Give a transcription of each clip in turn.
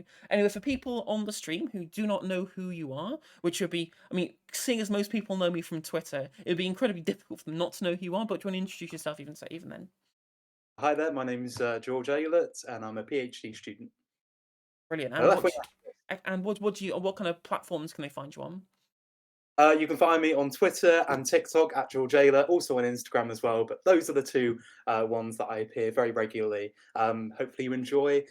you. Anyway, for people on the stream who do not know who you are, which would be, I mean, seeing as most people know me from Twitter, it would be incredibly difficult for them not to know who you are. But do you want to introduce yourself even then? Hi there, my name's George Aylett, and I'm a PhD student. Brilliant. A And left wing. what do you what kind of platforms can they find you on? You can find me on Twitter and TikTok at George Aylett, also on Instagram as well. But those are the two ones that I appear very regularly. Hopefully you enjoy.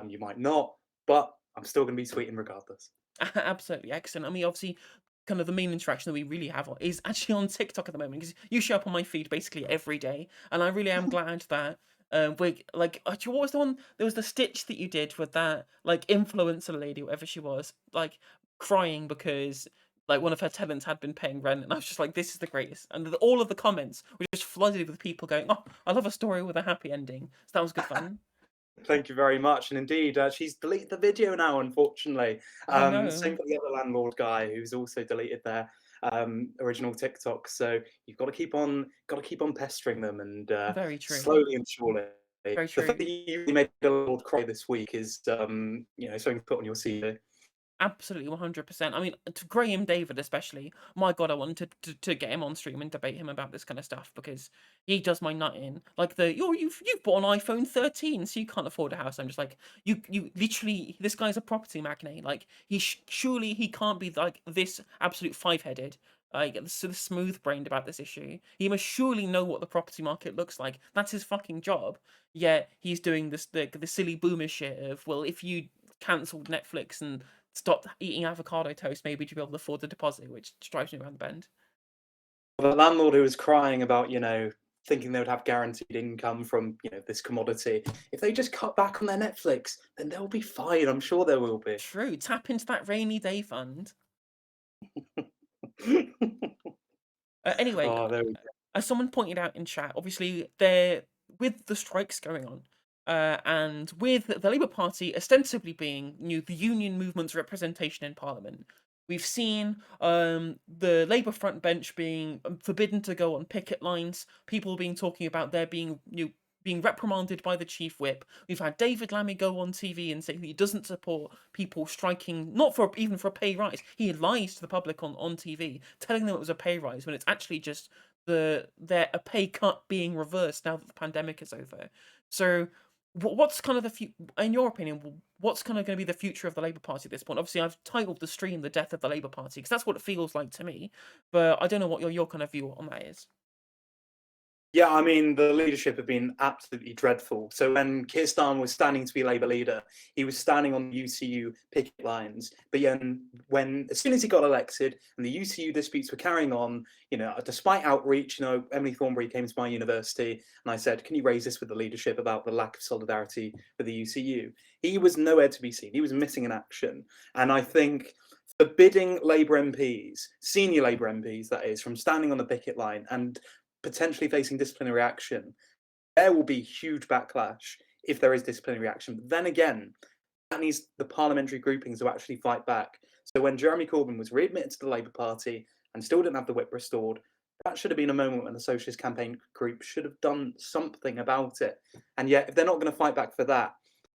You might not, but I'm still going to be tweeting regardless. Absolutely excellent. I mean, obviously, kind of the main interaction that we really have is actually on TikTok at the moment because you show up on my feed basically every day, and I really am glad that we like. What was the one? There was the stitch that you did with that like influencer lady, whatever she was, like crying because like one of her tenants had been paying rent, and I was just like, "This is the greatest." And all of the comments were just flooded with people going, "Oh, I love a story with a happy ending." So that was good fun. Thank you very much. And indeed, she's deleted the video now, unfortunately. Oh Same no. for the other landlord guy who's also deleted their original TikTok. So you've got to keep on pestering them, and Very true. slowly and surely. Very The fact true. that you really made the Lord cry this week is, something to put on your CV. Absolutely, 100%. I mean, to Graham David especially, my God, I wanted to get him on stream and debate him about this kind of stuff because he does my nut in. Like you've bought an iPhone 13, so you can't afford a house. I'm just like, you literally, this guy's a property magnate. Like surely he can't be like this absolute five-headed, like sort of smooth-brained about this issue. He must surely know what the property market looks like. That's his fucking job. Yet he's doing this the silly boomer shit of, well, if you cancelled Netflix and stopped eating avocado toast, maybe to be able to afford the deposit, which drives me around the bend. The landlord who was crying about, thinking they would have guaranteed income from, this commodity. If they just cut back on their Netflix, then they'll be fine. I'm sure there will be. True, tap into that rainy day fund. Anyway, Oh, there we as someone pointed out in chat, obviously there with the strikes going on, and with the Labour Party ostensibly being the union movement's representation in Parliament, we've seen the Labour front bench being forbidden to go on picket lines. People being talking about there being being reprimanded by the chief whip. We've had David Lammy go on TV and say he doesn't support people striking, not for even for a pay rise. He lies to the public on TV, telling them it was a pay rise when it's actually just their a pay cut being reversed now that the pandemic is over. So, what's kind of in your opinion, what's kind of going to be the future of the Labour Party at this point? Obviously, I've titled the stream "The Death of the Labour Party" because that's what it feels like to me. But I don't know what your kind of view on that is. Yeah, I mean, the leadership have been absolutely dreadful. So when Keir Starmer was standing to be Labour leader, he was standing on the UCU picket lines. But then, as soon as he got elected and the UCU disputes were carrying on, despite outreach, Emily Thornberry came to my university and I said, "Can you raise this with the leadership about the lack of solidarity with the UCU?" He was nowhere to be seen. He was missing in action, and I think forbidding Labour MPs, senior Labour MPs, that is, from standing on the picket line and potentially facing disciplinary action, there will be huge backlash if there is disciplinary action. But then again, that needs the parliamentary groupings to actually fight back. So when Jeremy Corbyn was readmitted to the Labour Party and still didn't have the whip restored, that should have been a moment when the Socialist Campaign Group should have done something about it. And yet, if they're not going to fight back for that,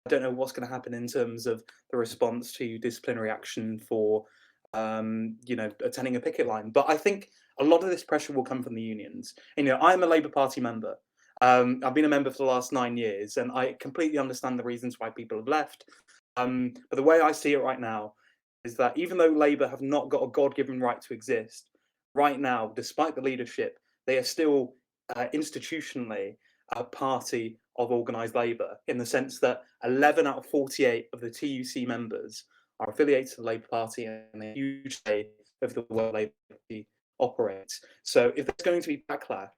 I don't know what's going to happen in terms of the response to disciplinary action for, attending a picket line. But I think a lot of this pressure will come from the unions. I'm a Labour Party member. I've been a member for the last 9 years, and I completely understand the reasons why people have left. But the way I see it right now is that even though Labour have not got a God-given right to exist, right now, despite the leadership, they are still institutionally a party of organised labour in the sense that 11 out of 48 of the TUC members are affiliated to the Labour Party and a huge say of the way Labour Party operates. So if there's going to be backlash,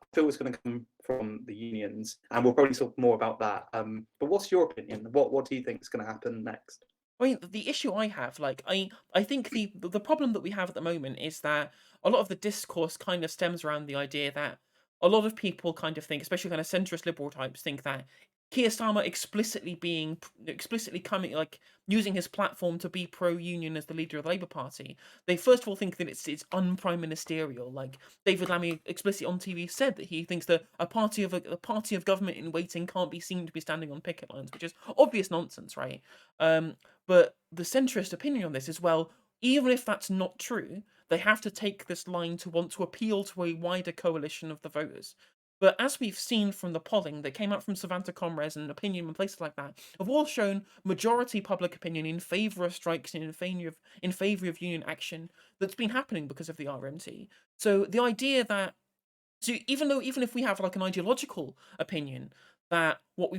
I feel it's going to come from the unions, and we'll probably talk more about that. But what's your opinion? What do you think is going to happen next? I mean, the issue I have, like, I think the problem that we have at the moment is that a lot of the discourse kind of stems around the idea that a lot of people kind of think, especially kind of centrist liberal types, think that Keir Starmer explicitly coming like using his platform to be pro-union as the leader of the Labour Party. They first of all think that it's unprime ministerial. Like David Lammy explicitly on TV said that he thinks that a party of government in waiting can't be seen to be standing on picket lines, which is obvious nonsense, right? Um, But the centrist opinion on this is, well, even if that's not true, they have to take this line to want to appeal to a wider coalition of the voters. But as we've seen from the polling that came out from Savanta Comres and Opinion and places like that, have all shown majority public opinion in favour of strikes and in favour of union action that's been happening because of the RMT. So the idea that, so even if we have like an ideological opinion that what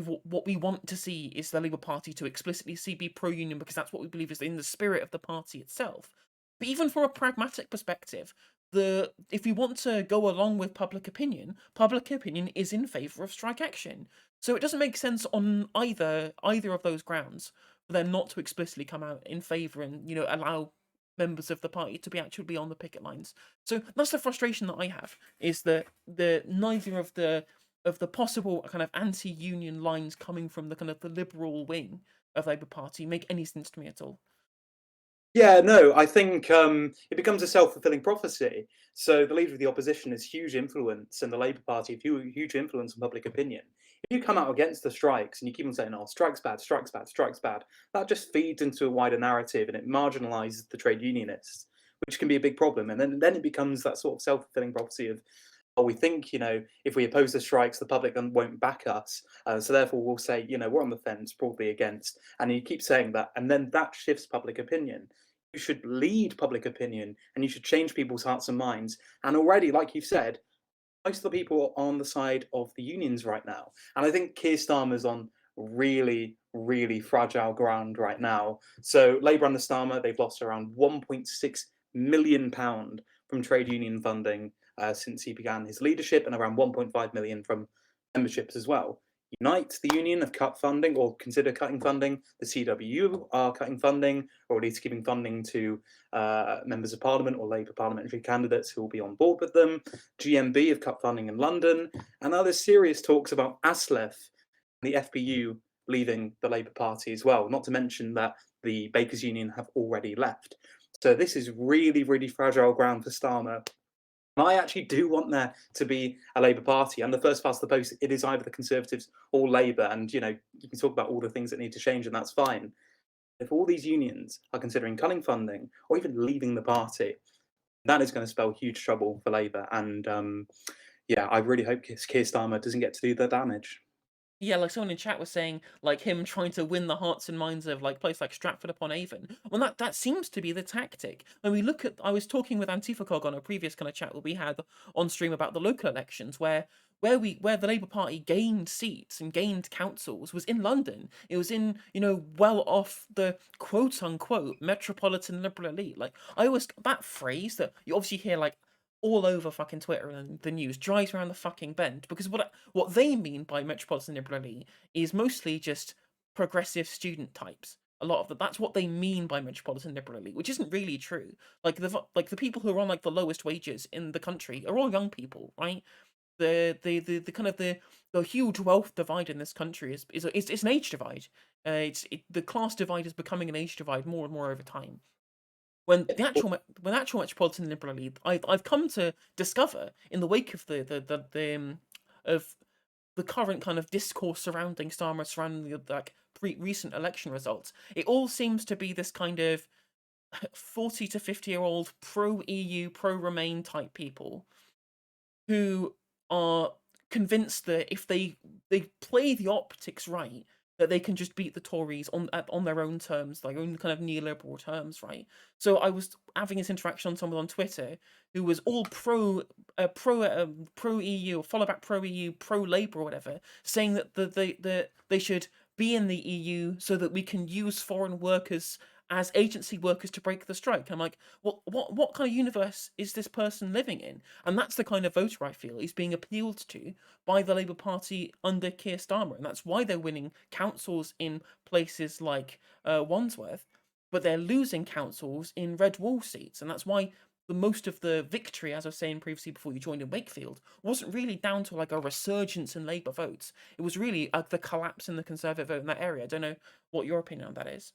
we want to see is the Labour Party to explicitly see be pro-union because that's what we believe is in the spirit of the party itself. But even from a pragmatic perspective, the if we want to go along with public opinion is in favour of strike action. So it doesn't make sense on either of those grounds for them not to explicitly come out in favour and allow members of the party to actually be on the picket lines. So that's the frustration that I have, is that the neither of the possible kind of anti-union lines coming from the kind of the liberal wing of Labour Party make any sense to me at all. Yeah, no, I think it becomes a self-fulfilling prophecy. So the leader of the opposition has huge influence, and the Labour Party have huge influence on public opinion. If you come out against the strikes and you keep on saying, "Oh, strikes bad, strikes bad, strikes bad," that just feeds into a wider narrative and it marginalises the trade unionists, which can be a big problem. And then it becomes that sort of self-fulfilling prophecy of, "Oh, we think if we oppose the strikes, the public then won't back us, so therefore we'll say we're on the fence, probably against." And you keep saying that, and then that shifts public opinion. You should lead public opinion and you should change people's hearts and minds. And already, like you've said, most of the people are on the side of the unions right now. And I think Keir Starmer's on really, really fragile ground right now. So Labour under Starmer, they've lost around £1.6 million from trade union funding since he began his leadership, and around 1.5 million from memberships as well. Unite, the union, have cut funding or consider cutting funding. The CWU are cutting funding, or at least giving funding to members of parliament or Labour parliamentary candidates who will be on board with them. GMB have cut funding in London, and now there's serious talks about ASLEF and the FBU leaving the Labour Party as well, not to mention that the Bakers Union have already left. So this is really, really fragile ground for Starmer. I actually do want there to be a Labour Party. And the first past the post, it is either the Conservatives or Labour. And, you can talk about all the things that need to change, and that's fine. If all these unions are considering cutting funding or even leaving the party, that is going to spell huge trouble for Labour. And yeah, I really hope Keir Starmer doesn't get to do the damage. Yeah, like someone in chat was saying, like him trying to win the hearts and minds of like places like Stratford upon Avon. Well, that seems to be the tactic. When we look at, I was talking with Antifacog on a previous kind of chat that we had on stream about the local elections, where the Labour Party gained seats and gained councils was in London. It was in well off the quote unquote metropolitan liberal elite. Like I always that phrase that you obviously hear like all over fucking Twitter and the news drives around the fucking bend, because what they mean by metropolitan liberal elite is mostly just progressive student types. A lot of that's what they mean by metropolitan liberal elite, which isn't really true. Like the people who are on like the lowest wages in the country are all young people, right? The kind of the huge wealth divide in this country is an age divide. The class divide is becoming an age divide more and more over time. When actual metropolitan liberal elite, I've come to discover in the wake of of the current kind of discourse surrounding Starmer, surrounding the like recent election results, it all seems to be this kind of 40 to 50-year-old pro EU, pro Remain type people who are convinced that if they play the optics right, that they can just beat the Tories on their own terms, their own kind of neoliberal terms, right? So I was having this interaction on someone on Twitter who was all pro EU, follow back pro EU, pro Labour or whatever, saying that they should be in the EU so that we can use foreign workers as agency workers to break the strike. I'm like, what kind of universe is this person living in? And that's the kind of voter I feel is being appealed to by the Labour Party under Keir Starmer, and that's why they're winning councils in places like Wandsworth, but they're losing councils in red wall seats, and that's why the most of the victory, as I was saying previously before you joined in Wakefield, wasn't really down to like a resurgence in Labour votes. It was really the collapse in the Conservative vote in that area. I don't know what your opinion on that is.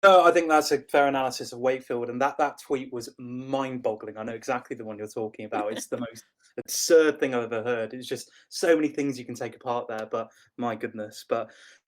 No, I think that's a fair analysis of Wakefield, and that tweet was mind-boggling. I know exactly the one you're talking about. It's the most absurd thing I've ever heard. It's just so many things you can take apart there, but my goodness. But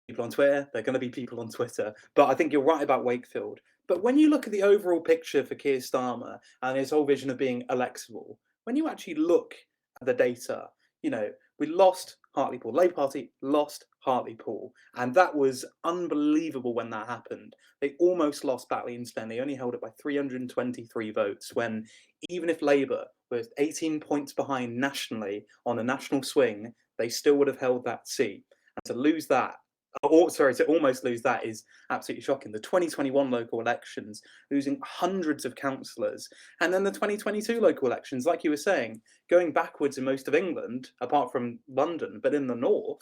people on Twitter, there are going to be people on Twitter. But I think you're right about Wakefield. But when you look at the overall picture for Keir Starmer and his whole vision of being electable, when you actually look at the data, you know, we lost Hartlepool. Labour Party lost Hartlepool. And that was unbelievable when that happened. They almost lost Batley and Spen. They only held it by 323 votes when even if Labour was 18 points behind nationally on a national swing, they still would have held that seat. And to lose that, or sorry, to almost lose that is absolutely shocking. The 2021 local elections, losing hundreds of councillors, and then the 2022 local elections, like you were saying, going backwards in most of England, apart from London, but in the north,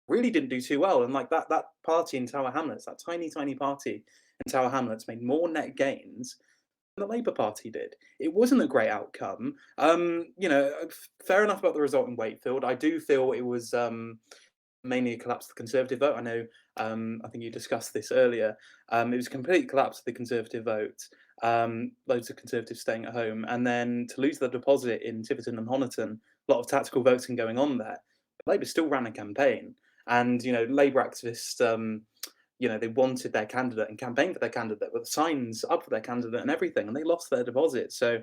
really didn't do too well. And like that party in Tower Hamlets, that tiny party in Tower Hamlets, made more net gains than the Labour Party did. It wasn't a great outcome. Fair enough about the result in Wakefield. I do feel it was mainly a collapse of the Conservative vote. I know, I think you discussed this earlier. It was a complete collapse of the Conservative vote. Loads of Conservatives staying at home, and then to lose the deposit in Tiverton and Honiton, a lot of tactical voting going on there. But Labour still ran a campaign, and Labour activists, they wanted their candidate and campaigned for their candidate with signs up for their candidate and everything, and they lost their deposit. So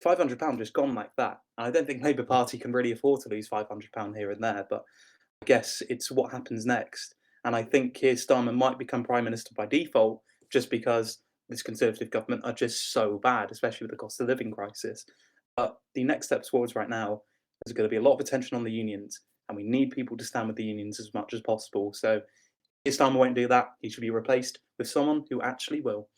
£500 just gone like that. And I don't think Labour Party can really afford to lose £500 here and there, but I guess it's what happens next. And I think Keir Starmer might become Prime Minister by default just because this Conservative government are just so bad, especially with the cost of living crisis. But the next steps forwards right now, there's going to be a lot of attention on the unions, and we need people to stand with the unions as much as possible. So Keir Starmer won't do that. He should be replaced with someone who actually will.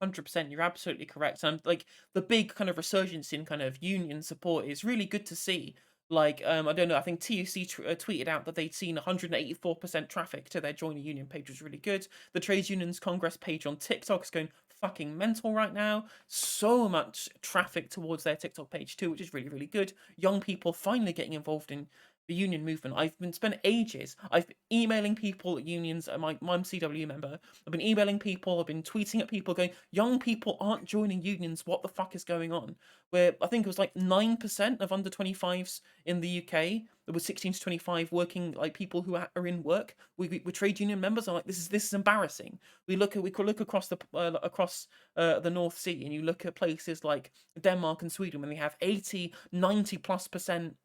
100%, you're absolutely correct. And like the big kind of resurgence in kind of union support is really good to see. Like, I don't know, I think TUC tweeted out that they'd seen 184% traffic to their join a union page, was really good. The Trades Unions Congress page on TikTok is going fucking mental right now. So much traffic towards their TikTok page too, which is really, really good. Young people finally getting involved in the union movement. I've been spent ages. I've been emailing people at unions. I'm CW member. I've been emailing people. I've been tweeting at people, going, "Young people aren't joining unions. What the fuck is going on?" Where I think it was like 9% of under 25s in the UK. There was 16 to 25 working, like people who are in work. We trade union members. I'm like, this is embarrassing. We could look across the North Sea, and you look at places like Denmark and Sweden when they have 80, 90+%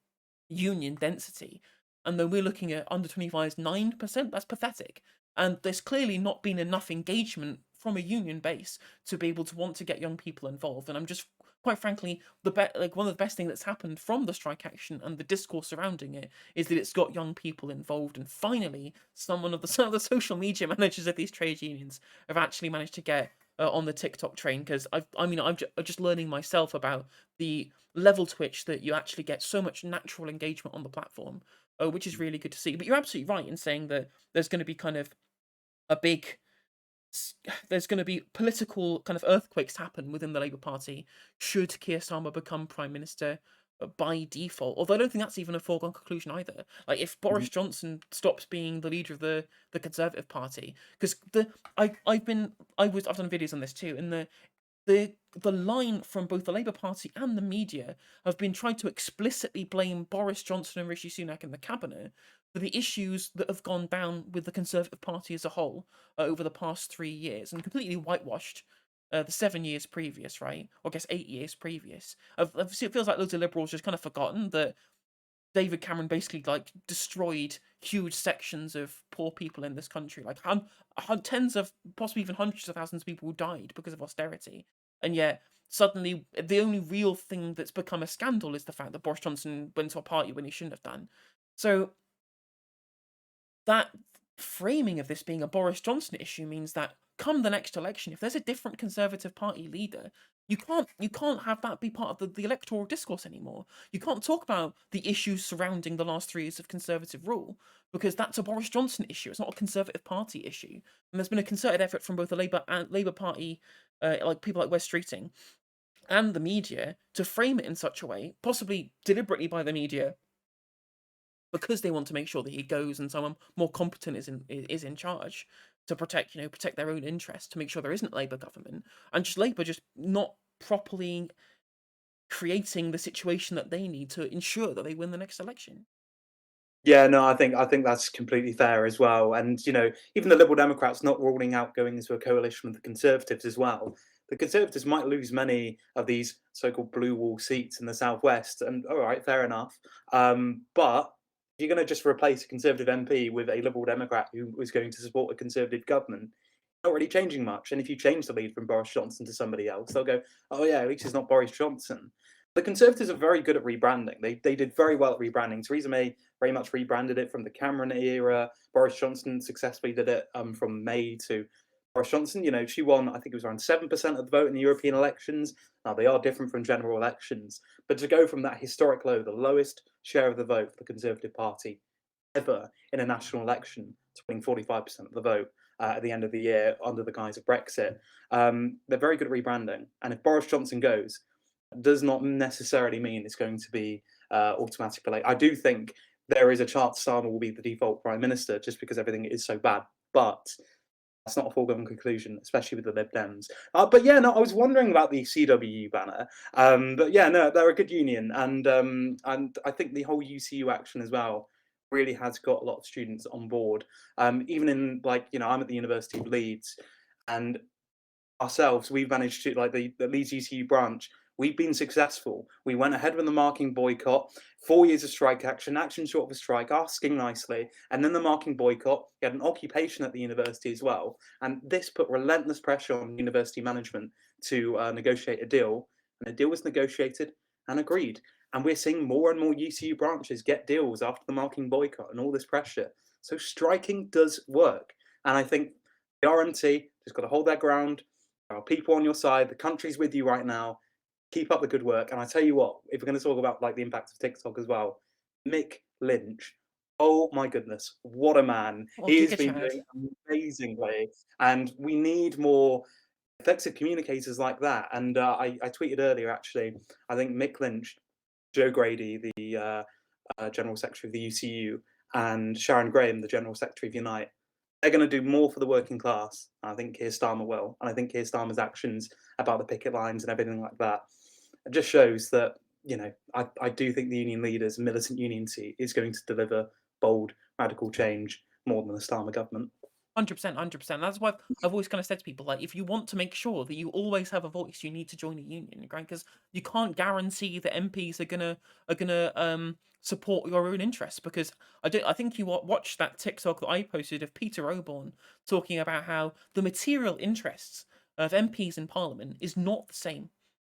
union density, and then we're looking at under 25's 9%. That's pathetic. And there's clearly not been enough engagement from a union base to be able to want to get young people involved. And I'm just, quite frankly, one of the best things that's happened from the strike action and the discourse surrounding it is that it's got young people involved. And finally, some of the social media managers of these trade unions have actually managed to get on the TikTok train, because I'm just learning myself about the level to which that you actually get so much natural engagement on the platform, which is really good to see. But you're absolutely right in saying that there's going to be kind of a big there's going to be political kind of earthquakes happen within the Labour Party should Keir Starmer become Prime Minister by default. Although I don't think that's even a foregone conclusion either. Like if Boris Johnson stops being the leader of the Conservative Party, because I've done videos on this too, and the line from both the Labour Party and the media have been trying to explicitly blame Boris Johnson and Rishi Sunak in the cabinet for the issues that have gone down with the Conservative Party as a whole over the past 3 years, and completely whitewashed the 7 years previous, right? Or I guess 8 years previous. It feels like loads of liberals just kind of forgotten that David Cameron basically like destroyed huge sections of poor people in this country. Like tens of, possibly even hundreds of thousands of people who died because of austerity. And yet suddenly the only real thing that's become a scandal is the fact that Boris Johnson went to a party when he shouldn't have done. So that framing of this being a Boris Johnson issue means that come the next election, if there's a different Conservative Party leader, you can't have that be part of the electoral discourse anymore. You can't talk about the issues surrounding the last 3 years of Conservative rule, because that's a Boris Johnson issue. It's not a Conservative Party issue. And there's been a concerted effort from both the Labour Party, like people like Wes Streeting, and the media to frame it in such a way, possibly deliberately by the media, because they want to make sure that he goes and someone more competent is in charge to protect their own interests, to make sure there isn't a Labour government, and just Labour just not properly creating the situation that they need to ensure that they win the next election. Yeah, no, I think that's completely fair as well. And even the Liberal Democrats not ruling out going into a coalition with the Conservatives as well. The Conservatives might lose many of these so-called blue wall seats in the southwest, and all right, fair enough. But if you're going to just replace a Conservative MP with a Liberal Democrat who was going to support a Conservative government, not really changing much. And if you change the lead from Boris Johnson to somebody else, they'll go, "Oh yeah, at least it's not Boris Johnson." The Conservatives are very good at rebranding. They did very well at rebranding. Theresa May very much rebranded it from the Cameron era. Boris Johnson successfully did it from May to Boris Johnson. She won, I think it was around 7% of the vote in the European elections. Now, they are different from general elections. But to go from that historic low, the lowest share of the vote for the Conservative Party ever in a national election, to winning 45% of the vote at the end of the year under the guise of Brexit, they're very good at rebranding. And if Boris Johnson goes, does not necessarily mean it's going to be automatically. I do think there is a chance Starmer will be the default prime minister just because everything is so bad, but that's not a foregone conclusion, especially with the Lib Dems. But yeah, no, I was wondering about the CWU banner. But yeah, no, they're a good union, and I think the whole UCU action as well really has got a lot of students on board. Even in I'm at the University of Leeds, and ourselves, we've managed to, like, the Leeds UCU branch, we've been successful. We went ahead with the marking boycott, 4 years of strike action, action short of a strike, asking nicely, and then the marking boycott. We had an occupation at the university as well, and this put relentless pressure on university management to negotiate a deal, and a deal was negotiated and agreed. And we're seeing more and more UCU branches get deals after the marking boycott and all this pressure. So striking does work, and I think the RMT just got to hold their ground. There are people on your side. The country's with you right now. Keep up the good work. And I tell you what, if we're going to talk about the impact of TikTok as well, Mick Lynch. Oh my goodness, what a man! Well, He has Giga been Chad. doing amazingly, and we need more effective communicators like that. And I tweeted earlier, actually, I think Mick Lynch, Joe Grady, the General Secretary of the UCU, and Sharon Graham, the General Secretary of Unite, they're going to do more for the working class. I think Keir Starmer will. And I think Keir Starmer's actions about the picket lines and everything like that, it just shows that, I do think the union leaders, militant unity, is going to deliver bold, radical change more than the Starmer government. 100%, 100%. That's why I've always kind of said to people, like, if you want to make sure that you always have a voice, you need to join a union, right? Because you can't guarantee that MPs are gonna support your own interests. Because I think you watched that TikTok that I posted of Peter Oborne talking about how the material interests of MPs in Parliament is not the same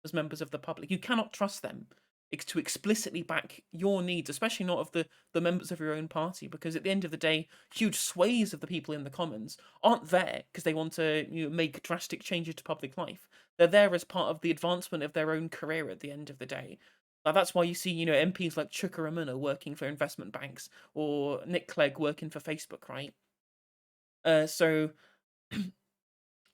as members of the public. You cannot trust them to explicitly back your needs, especially not of the members of your own party, because at the end of the day, huge swathes of the people in the Commons aren't there because they want to make drastic changes to public life. They're there as part of the advancement of their own career at the end of the day. That's why you see, MPs like Chuka Ramuna working for investment banks or Nick Clegg working for Facebook, right? So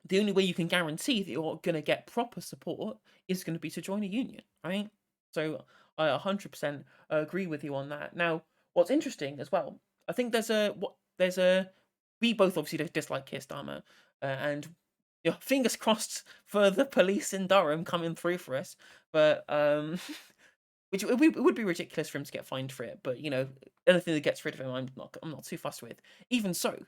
the only way you can guarantee that you're going to get proper support is going to be to join a union, right? So I 100% agree with you on that. Now, what's interesting as well, I think we both obviously dislike Keir Starmer, and fingers crossed for the police in Durham coming through for us, but which it would be ridiculous for him to get fined for it. But anything that gets rid of him, I'm not too fussed with. Even so,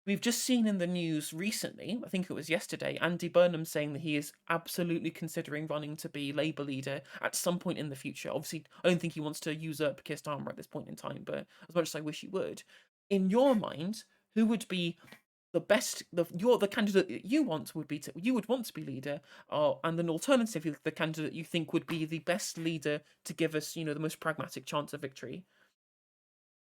we've just seen in the news recently, I think it was yesterday, Andy Burnham saying that he is absolutely considering running to be Labour leader at some point in the future. Obviously, I don't think he wants to usurp Keir Starmer at this point in time, but as much as I wish he would, in your mind, who would be the best? The candidate that you would want to be leader, and an alternative, the candidate you think would be the best leader to give us, the most pragmatic chance of victory.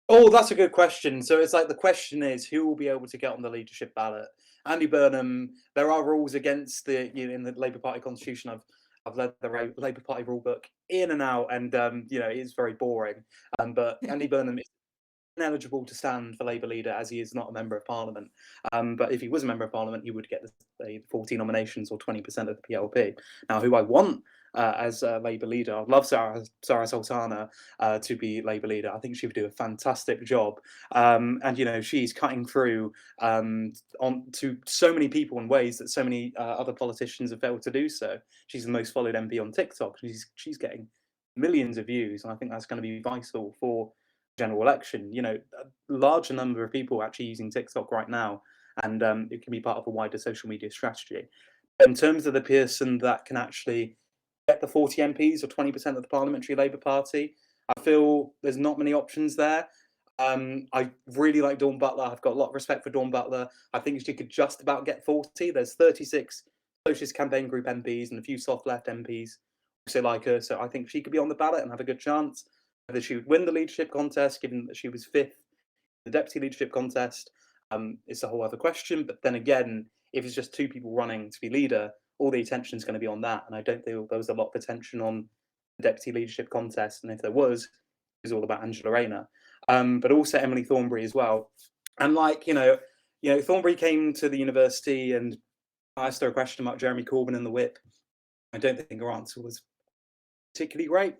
Oh, that's a good question. So it's like the question is who will be able to get on the leadership ballot? Andy Burnham. There are rules against in the Labour Party constitution. I've read the Labour Party rule book in and out, and it is very boring. But Andy Burnham is ineligible to stand for Labour leader as he is not a member of Parliament. But if he was a member of Parliament, he would get the 40 nominations or 20% of the PLP. Now, who I want as Labour leader, I'd love Sarah Sultana to be Labour leader. I think she would do a fantastic job. And she's cutting through on to so many people in ways that so many other politicians have failed to do so. She's the most followed MP on TikTok. She's getting millions of views, and I think that's going to be vital for general election. A larger number of people actually using TikTok right now, and it can be part of a wider social media strategy. In terms of the person that can actually get the 40 MPs or 20% of the Parliamentary Labour Party, I feel there's not many options there. I really like Dawn Butler. I've got a lot of respect for Dawn Butler. I think she could just about get 40. There's 36 Socialist Campaign Group MPs and a few soft left MPs also like her. So I think she could be on the ballot and have a good chance. Whether she would win the leadership contest, given that she was fifth in the deputy leadership contest, is a whole other question. But then again, if it's just two people running to be leader, all the attention is going to be on that. And I don't think there was a lot of attention on the deputy leadership contest. And if there was, it was all about Angela Rayner, but also Emily Thornberry as well. And Thornberry came to the university and I asked her a question about Jeremy Corbyn and the whip. I don't think her answer was particularly great,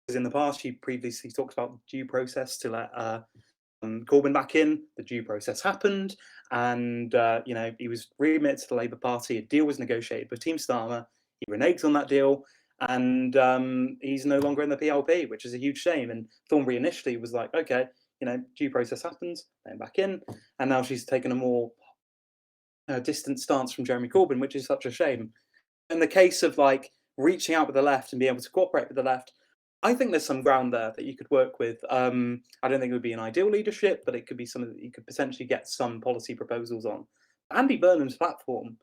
because in the past she previously talked about due process to let Corbyn back in. The due process happened, and he was readmitted to the Labour Party. A deal was negotiated with Team Starmer. He reneges on that deal, and he's no longer in the PLP, which is a huge shame. And Thornberry initially was like, okay, due process happens, let him back in, and now she's taken a more distant stance from Jeremy Corbyn, which is such a shame. In the case of reaching out with the left and being able to cooperate with the left, I think there's some ground there that you could work with. I don't think it would be an ideal leadership, but it could be something that you could potentially get some policy proposals on. Andy Burnham's platform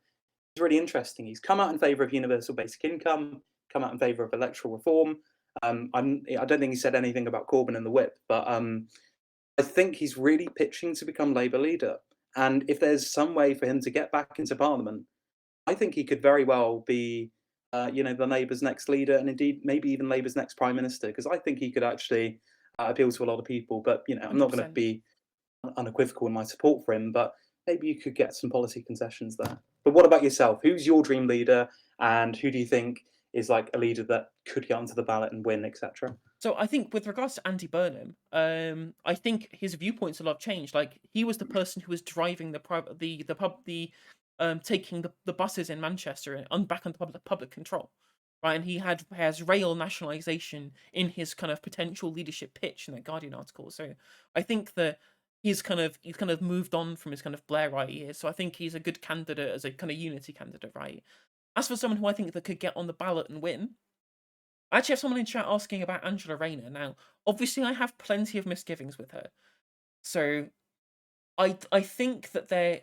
is really interesting. He's come out in favour of universal basic income, come out in favour of electoral reform. I don't think he said anything about Corbyn and the whip, but I think he's really pitching to become Labour leader. And if there's some way for him to get back into Parliament, I think he could very well be, the Labour's next leader, and indeed maybe even Labour's next prime minister, because I think he could actually appeal to a lot of people. But I'm not going to 100%. be unequivocal in my support for him. But maybe you could get some policy concessions there. But what about yourself? Who's your dream leader, and who do you think is like a leader that could get onto the ballot and win, etc.? So I think with regards to Andy Burnham, I think his viewpoints a lot changed. Like he was the person who was driving taking the buses in Manchester and back on the public control, right? And has rail nationalisation in his kind of potential leadership pitch in that Guardian article. So I think that he's kind of moved on from his kind of Blairite years. So I think he's a good candidate as a kind of unity candidate, right? As for someone who I think that could get on the ballot and win, I actually have someone in chat asking about Angela Rayner. Now, obviously, I have plenty of misgivings with her. So, I think that this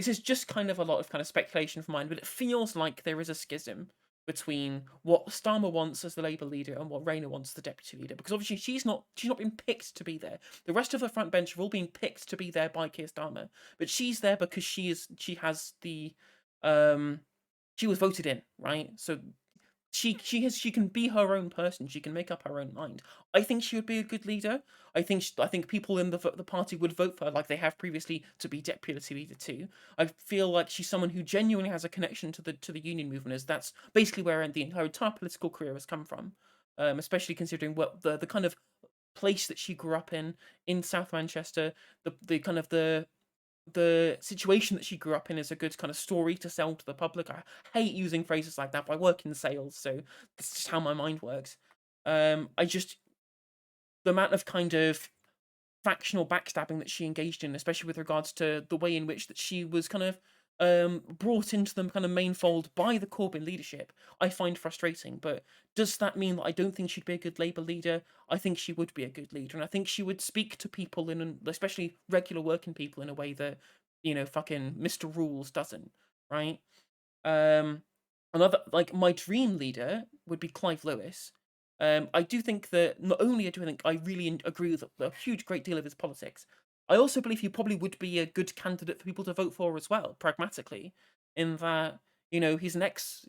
is just kind of a lot of kind of speculation from mine, but it feels like there is a schism between what Starmer wants as the Labour leader and what Rayner wants as the deputy leader. Because obviously she's not been picked to be there. The rest of the front bench have all been picked to be there by Keir Starmer, but she's there because she was voted in, right? So she can be her own person. She can make up her own mind. I think she would be a good leader. I think people in the party would vote for her, like they have previously, to be deputy leader too. I feel like she's someone who genuinely has a connection to the union movement, as that's basically where her entire political career has come from. Especially considering what the kind of place that she grew up in South Manchester, the kind of the situation that she grew up in is a good kind of story to sell to the public. I hate using phrases like that, but I work in sales, so that's just how my mind works. I just the amount of kind of factional backstabbing that she engaged in, especially with regards to the way in which that she was kind of brought into the kind of main fold by the Corbyn leadership, I find frustrating. But does that mean that I don't think she'd be a good Labour leader? I think she would be a good leader, and I think she would speak to people especially regular working people, in a way that fucking Mr. Rules doesn't, right? Um, Another, like, my dream leader would be Clive Lewis. I do think that not only do I think I really agree with a huge great deal of his politics, I also believe he probably would be a good candidate for people to vote for as well, pragmatically, in that he's an ex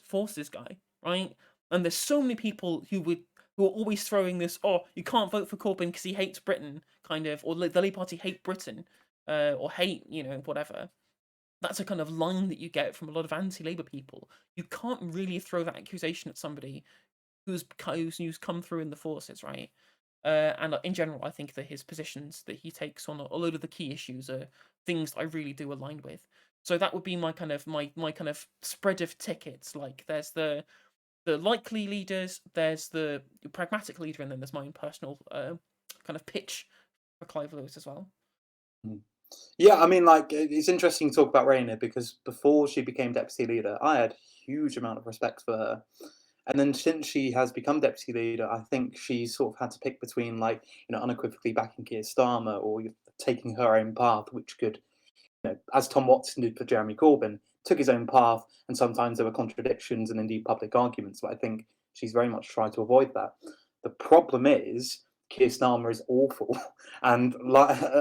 forces guy, right? And there's so many people who are always throwing this, oh, you can't vote for Corbyn because he hates Britain, kind of, or the Labour Party hate Britain, or hate whatever. That's a kind of line that you get from a lot of anti-Labour people. You can't really throw that accusation at somebody who's come through in the forces, right? And in general, I think that his positions that he takes on a load of the key issues are things I really do align with. So that would be my kind of my kind of spread of tickets. Like there's the likely leaders, there's the pragmatic leader, and then there's my own personal kind of pitch for Clive Lewis as well. Mm. Yeah, I mean, like, it's interesting to talk about Rayner because before she became deputy leader, I had huge amount of respect for her. And then since she has become deputy leader, I think she's sort of had to pick between, like, unequivocally backing Keir Starmer or taking her own path, which could, as Tom Watson did for Jeremy Corbyn, took his own path, and sometimes there were contradictions and indeed public arguments. But I think she's very much tried to avoid that. The problem is Keir Starmer is awful, and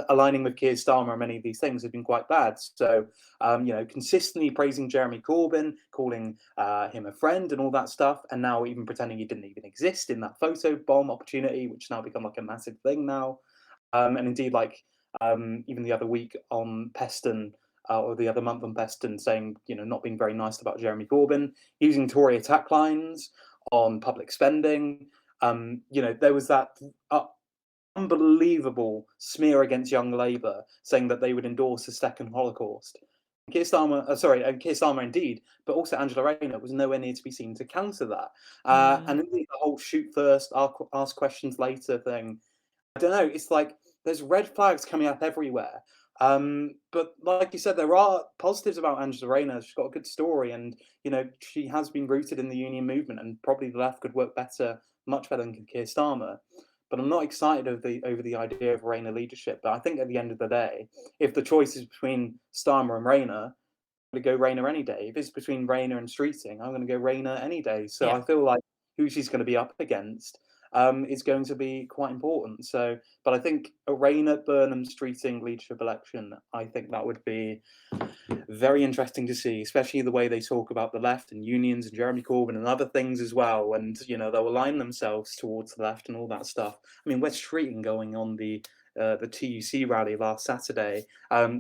aligning with Keir Starmer on many of these things has been quite bad. So, consistently praising Jeremy Corbyn, calling him a friend, and all that stuff, and now even pretending he didn't even exist in that photo bomb opportunity, which now become like a massive thing now. And indeed, like even the other week on Peston, or the other month on Peston, saying not being very nice about Jeremy Corbyn, using Tory attack lines on public spending. There was that unbelievable smear against Young Labour, saying that they would endorse a second Holocaust. And Keir Starmer indeed, but also Angela Rayner was nowhere near to be seen to counter that. Mm. And indeed, the whole shoot first, ask questions later thing. I don't know. It's like there's red flags coming up everywhere. But like you said, there are positives about Angela Rayner. She's got a good story, and she has been rooted in the union movement, and probably the left could work better, much better than Keir Starmer. But I'm not excited over the idea of Rayner leadership. But I think at the end of the day, if the choice is between Starmer and Rayner, to go Rayner any day. If it's between Rayner and Streeting, I'm going to go Rayner any day. So Yeah. I feel like who she's going to be up against is going to be quite important. So, but I think a Rayner, Burnham, Streeting leadership election, I think that would be very interesting to see, especially the way they talk about the left and unions and Jeremy Corbyn and other things as well. And they'll align themselves towards the left and all that stuff. I mean, West Streeting going on the TUC rally last Saturday.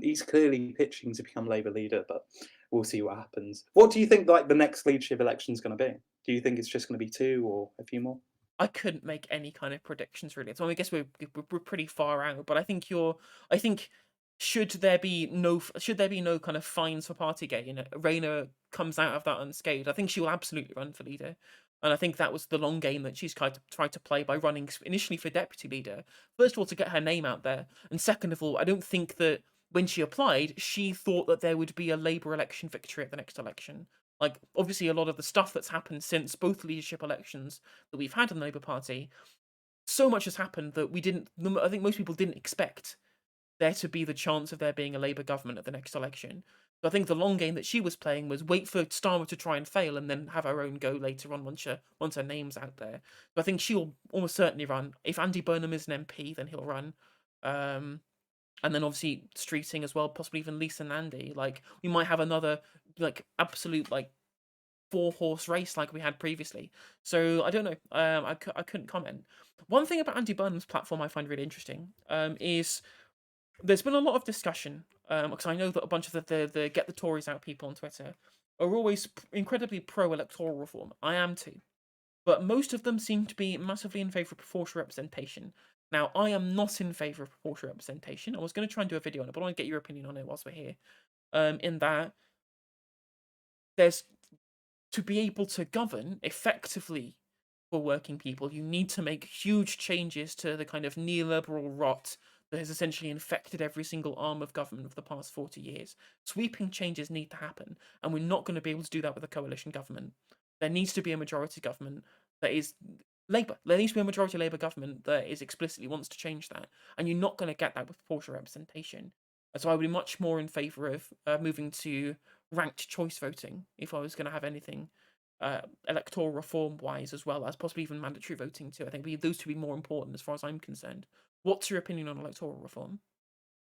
He's clearly pitching to become Labour leader, but we'll see what happens. What do you think like the next leadership election is going to be? Do you think it's just going to be two or a few more? I couldn't make any kind of predictions really. So I guess we're pretty far out, but I think should there be no kind of fines for Partygate, Rayner comes out of that unscathed. I think she will absolutely run for leader, and I think that was the long game that she's tried to play by running initially for deputy leader. First of all, to get her name out there, and second of all, I don't think that when she applied, she thought that there would be a Labour election victory at the next election. Like, obviously, a lot of the stuff that's happened since both leadership elections that we've had in the Labour Party, so much has happened that we didn't. I think most people didn't expect there to be the chance of there being a Labour government at the next election. So I think the long game that she was playing was wait for Starmer to try and fail and then have her own go later on once her name's out there. So I think she'll almost certainly run. If Andy Burnham is an MP, then he'll run. And then obviously Streeting as well, possibly even Lisa Nandy. Like we might have another like absolute like 4-horse race like we had previously. So I don't know. I couldn't comment. One thing about Andy Burnham's platform I find really interesting is there's been a lot of discussion because I know that a bunch of the Get the Tories Out people on Twitter are always incredibly pro electoral reform. I am too. But most of them seem to be massively in favour of proportional representation. Now, I am not in favour of proportional representation. I was going to try and do a video on it, but I want to get your opinion on it whilst we're here. In that, there's to be able to govern effectively for working people, you need to make huge changes to the kind of neoliberal rot that has essentially infected every single arm of government of the past 40 years. Sweeping changes need to happen, and we're not going to be able to do that with a coalition government. There needs to be a majority government that is Labour. There needs to be a majority Labour government that is explicitly wants to change that, and you're not going to get that with proportional representation. So I would be much more in favour of moving to ranked choice voting if I was going to have anything electoral reform wise, as well as possibly even mandatory voting too. I think those two be more important as far as I'm concerned. What's your opinion on electoral reform?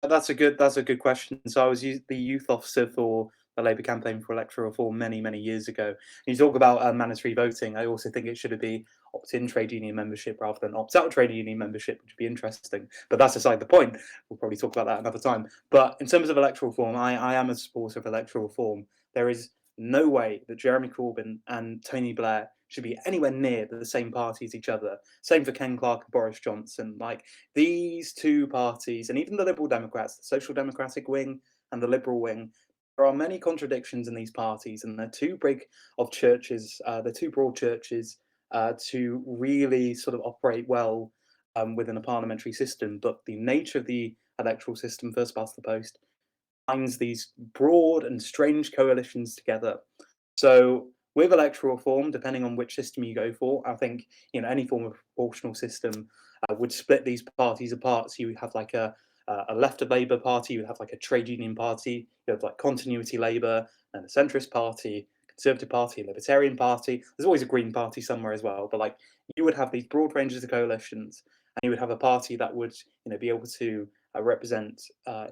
That's a good question. So I was the youth officer for the Labour campaign for electoral reform many years ago. You talk about mandatory voting. I also think it should be opt-in trade union membership rather than opt-out trade union membership, which would be interesting. But that's aside the point. We'll probably talk about that another time. But in terms of electoral reform, I am a supporter of electoral reform. There is no way that Jeremy Corbyn and Tony Blair should be anywhere near the same party as each other. Same for Ken Clarke and Boris Johnson. Like these two parties, and even the Liberal Democrats, the Social Democratic wing and the Liberal wing, there are many contradictions in these parties, and they're too big of churches, they're too broad churches to really sort of operate well within a parliamentary system, but the nature of the electoral system, first past the post, binds these broad and strange coalitions together. So with electoral reform, depending on which system you go for, I think any form of proportional system would split these parties apart. So you would have like a left of Labour party, you would have like a trade union party, you have like continuity Labour and a centrist party, Conservative Party, Libertarian Party. There's always a Green Party somewhere as well, but like you would have these broad ranges of coalitions, and you would have a party that would be able to represent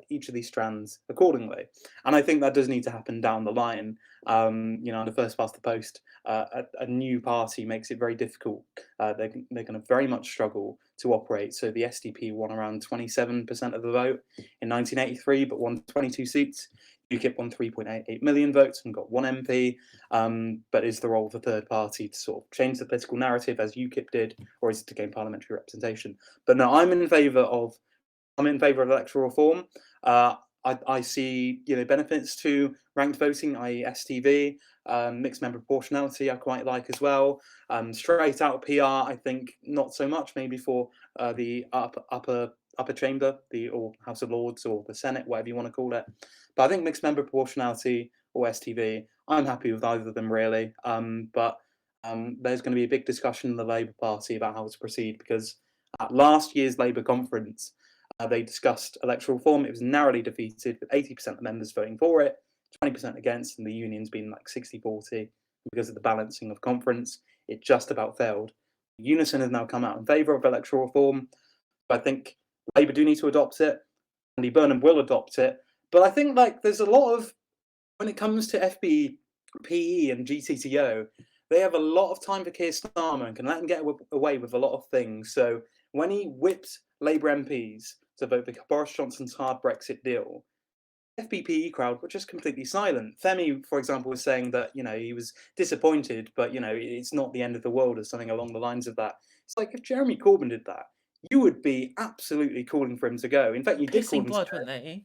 each of these strands accordingly. And I think that does need to happen down the line. On the first past the post, a new party makes it very difficult. They're going to very much struggle to operate. So the SDP won around 27% of the vote in 1983, but won 22 seats. UKIP won 3.88 million votes and got one MP. But is the role of the third party to sort of change the political narrative as UKIP did, or is it to gain parliamentary representation? But no, I'm in favour of electoral reform. I see benefits to ranked voting, i.e. STV, mixed member proportionality. I quite like as well. Straight out PR, I think not so much. Maybe for the upper chamber, or House of Lords or the Senate, whatever you want to call it. But I think mixed member proportionality or STV, I'm happy with either of them really. But there's going to be a big discussion in the Labour Party about how to proceed, because at last year's Labour conference, they discussed electoral reform. It was narrowly defeated, with 80% of members voting for it, 20% against, and the union's been like 60-40. Because of the balancing of conference, it just about failed. Unison has now come out in favour of electoral reform. I think Labour do need to adopt it. Andy Burnham will adopt it. But I think there's a lot of, when it comes to FBPE and GTTO, they have a lot of time for Keir Starmer and can let him get away with a lot of things. So when he whipped Labour MPs to vote for Boris Johnson's hard Brexit deal, FBPE crowd were just completely silent. Femi, for example, was saying that he was disappointed, but it's not the end of the world, or something along the lines of that. It's like, if Jeremy Corbyn did that, you would be absolutely calling for him to go. In fact, you did call Pissing him to blood, go. wouldn't they?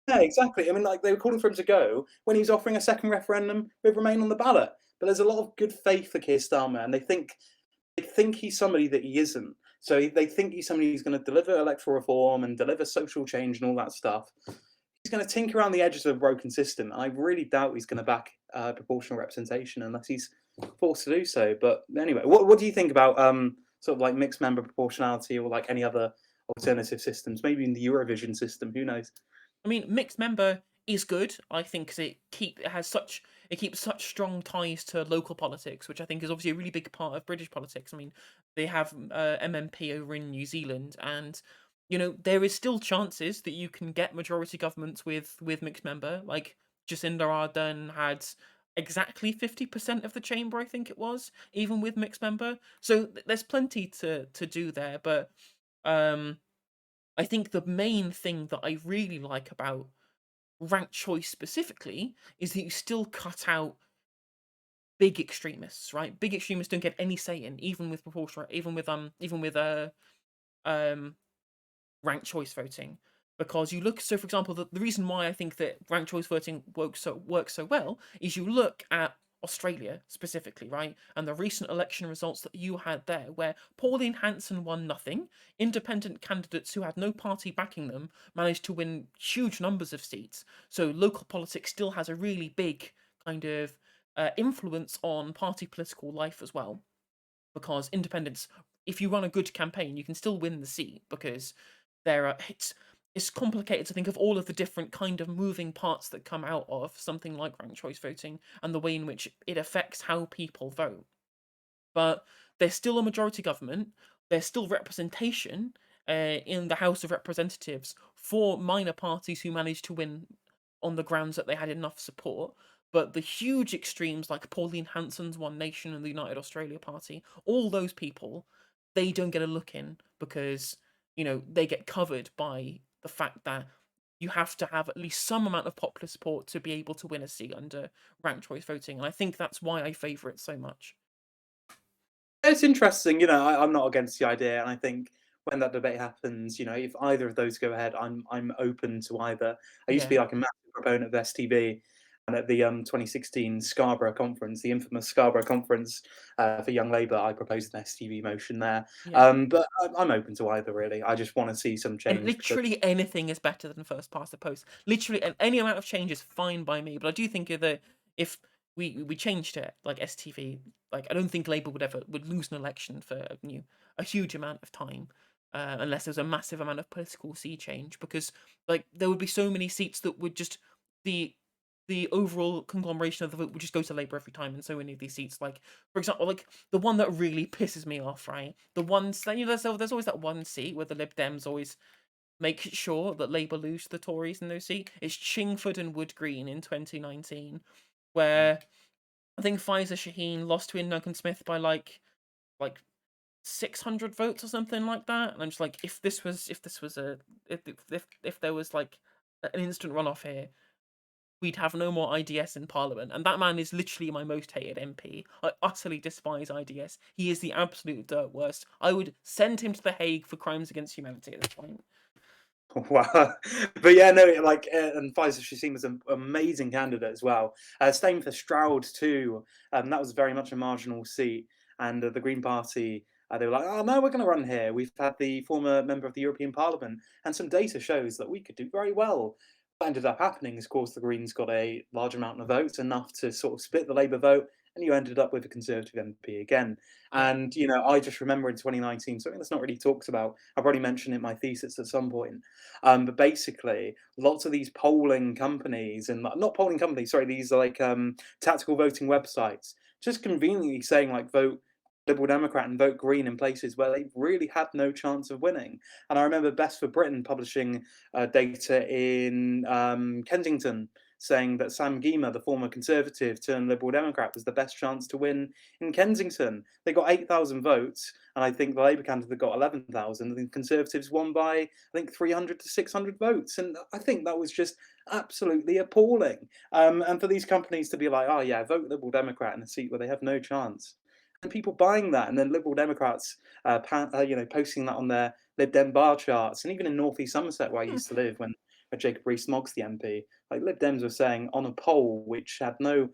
Yeah, exactly. I mean, they were calling for him to go when he was offering a second referendum with Remain on the ballot. But there's a lot of good faith for Keir Starmer, and they think he's somebody that he isn't. So they think he's somebody who's going to deliver electoral reform and deliver social change and all that stuff. He's going to tinker around the edges of a broken system. I really doubt he's going to back proportional representation unless he's forced to do so. But anyway, what do you think about sort of like mixed member proportionality, or like any other alternative systems? Maybe in the Eurovision system, who knows? I mean, mixed member is good, I think, because it keeps such strong ties to local politics, which I think is obviously a really big part of British politics. I mean, they have MMP over in New Zealand, and there is still chances that you can get majority governments with mixed member. Like Jacinda Ardern had exactly 50% of the chamber, I think it was, even with mixed member. So there's plenty to do there, but um I think the main thing that I really like about ranked choice specifically is that you still cut out big extremists, right? Big extremists don't get any say in, even with proportional, even with um ranked choice voting. Because you look, so for example, the reason why I think that ranked choice voting works so well is you look at Australia specifically, right? And the recent election results that you had there, where Pauline Hanson won nothing, independent candidates who had no party backing them managed to win huge numbers of seats. So local politics still has a really big kind of influence on party political life as well. Because independents, if you run a good campaign, you can still win the seat, because there are it's complicated to think of all of the different kind of moving parts that come out of something like ranked choice voting and the way in which it affects how people vote. But there's still a majority government. There's still representation in the House of Representatives for minor parties who managed to win on the grounds that they had enough support. But the huge extremes, like Pauline Hanson's One Nation and the United Australia Party, all those people, they don't get a look in, because they get covered by the fact that you have to have at least some amount of popular support to be able to win a seat under ranked choice voting, and I think that's why I favour it so much. It's interesting. I'm not against the idea, and I think when that debate happens, if either of those go ahead, I'm open to either. I used to Yeah. be like a massive proponent of STB, And at the 2016 Scarborough conference, the infamous Scarborough conference for Young Labour, I proposed an STV motion there. Yeah. But I'm open to either, really. I just want to see some And change because literally anything is better than first past the post. Literally, any amount of change is fine by me. But I do think that if we changed it like STV, like I don't think Labour would lose an election for a huge amount of time, unless there's a massive amount of political sea change. Because like there would be so many seats that would just the the overall conglomeration of the vote would just go to Labour every time, and so many of these seats, like for example, like the one that really pisses me off, right? The ones that there's always that one seat where the Lib Dems always make sure that Labour lose to the Tories in those seats. It's Chingford and Wood Green in 2019, where I think Pfizer Shaheen lost to Duncan Smith by like 600 votes or something like that. And I'm just like, if there was like an instant runoff here, we'd have no more IDS in Parliament. And that man is literally my most hated MP. I utterly despise IDS. He is the absolute dirt worst. I would send him to The Hague for crimes against humanity at this point. Wow. But yeah, no, like, and Pfizer Shasim was an amazing candidate as well. Same for Stroud too. That was very much a marginal seat, and the Green Party. They were like, "Oh no, we're going to run here. We've had the former member of the European Parliament, and some data shows that we could do very well." What ended up happening is, of course, the Greens got a large amount of votes, enough to sort of split the Labour vote, and you ended up with a Conservative MP again. Yeah. And I just remember in 2019 something that's not really talked about. I've already mentioned it in my thesis at some point, but basically, lots of these polling companies and not polling companies, sorry, these are like tactical voting websites, just conveniently saying like vote Liberal Democrat and vote Green in places where they really had no chance of winning. And I remember Best for Britain publishing data in Kensington saying that Sam Gyimah, the former Conservative turned Liberal Democrat, was the best chance to win in Kensington. They got 8,000 votes, and I think the Labour candidate got 11,000, and the Conservatives won by, I think, 300 to 600 votes. And I think that was just absolutely appalling. And for these companies to be like, oh, yeah, vote Liberal Democrat in a seat where they have no chance. And people buying that, and then Liberal Democrats, posting that on their Lib Dem bar charts, and even in North East Somerset, where I used to live, when Jacob Rees-Mogg's the MP, like Lib Dems were saying on a poll which had no,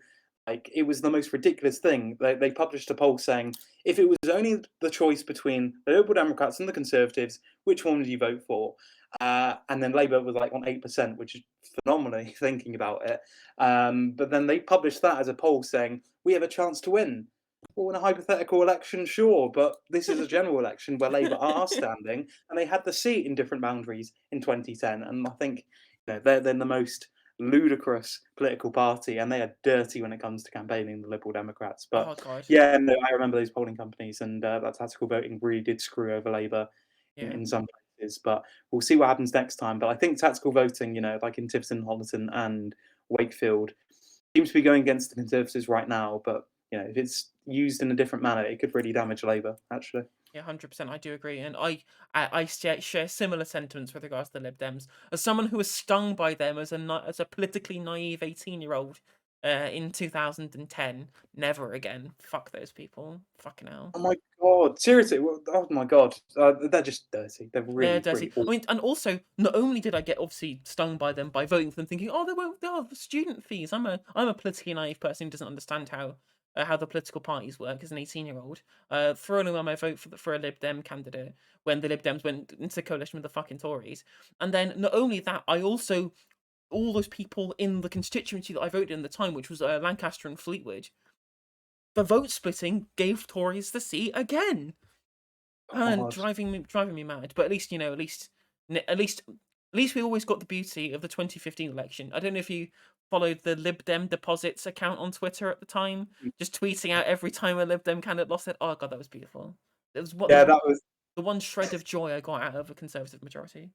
like, it was the most ridiculous thing. They published a poll saying, if it was only the choice between the Liberal Democrats and the Conservatives, which one would you vote for? And then Labour was like on 8%, which is phenomenally thinking about it. But then they published that as a poll saying, we have a chance to win. Well, in a hypothetical election, sure, but this is a general election where Labour are standing, and they had the seat in different boundaries in 2010. And I think they're the most ludicrous political party, and they are dirty when it comes to campaigning, the Liberal Democrats. But Oh god. yeah, no, I remember those polling companies, and that tactical voting really did screw over Labour Yeah. in some places. But we'll see what happens next time. But I think tactical voting, like in Tiverton, Honiton, and Wakefield, seems to be going against the Conservatives right now. But if it's used in a different manner, it could really damage Labour, actually. Yeah, 100%. I do agree, and I share similar sentiments with regards to the Lib Dems. As someone who was stung by them as a politically naive 18-year-old in 2010, never again. Fuck those people. Fucking hell. Oh my god, seriously? Oh my god, they're just dirty. They're They're really, dirty. really I awful. mean, and also, not only did I get obviously stung by them by voting for them, thinking, oh, they won't, oh, the student fees. I'm a politically naive person who doesn't understand how the political parties work as an 18-year-old. Throwing away my vote for a Lib Dem candidate when the Lib Dems went into coalition with the fucking Tories, and then not only that, I also all those people in the constituency that I voted in at the time, which was Lancaster and Fleetwood, the vote splitting gave Tories the seat again. And God. driving me mad. But at least we always got the beauty of the 2015 election. I don't know if you followed the Lib Dem Deposits account on Twitter at the time, just tweeting out every time a Lib Dem candidate lost it. Oh god, that was beautiful. It was what Yeah, that was. the one shred of joy I got out of a Conservative majority.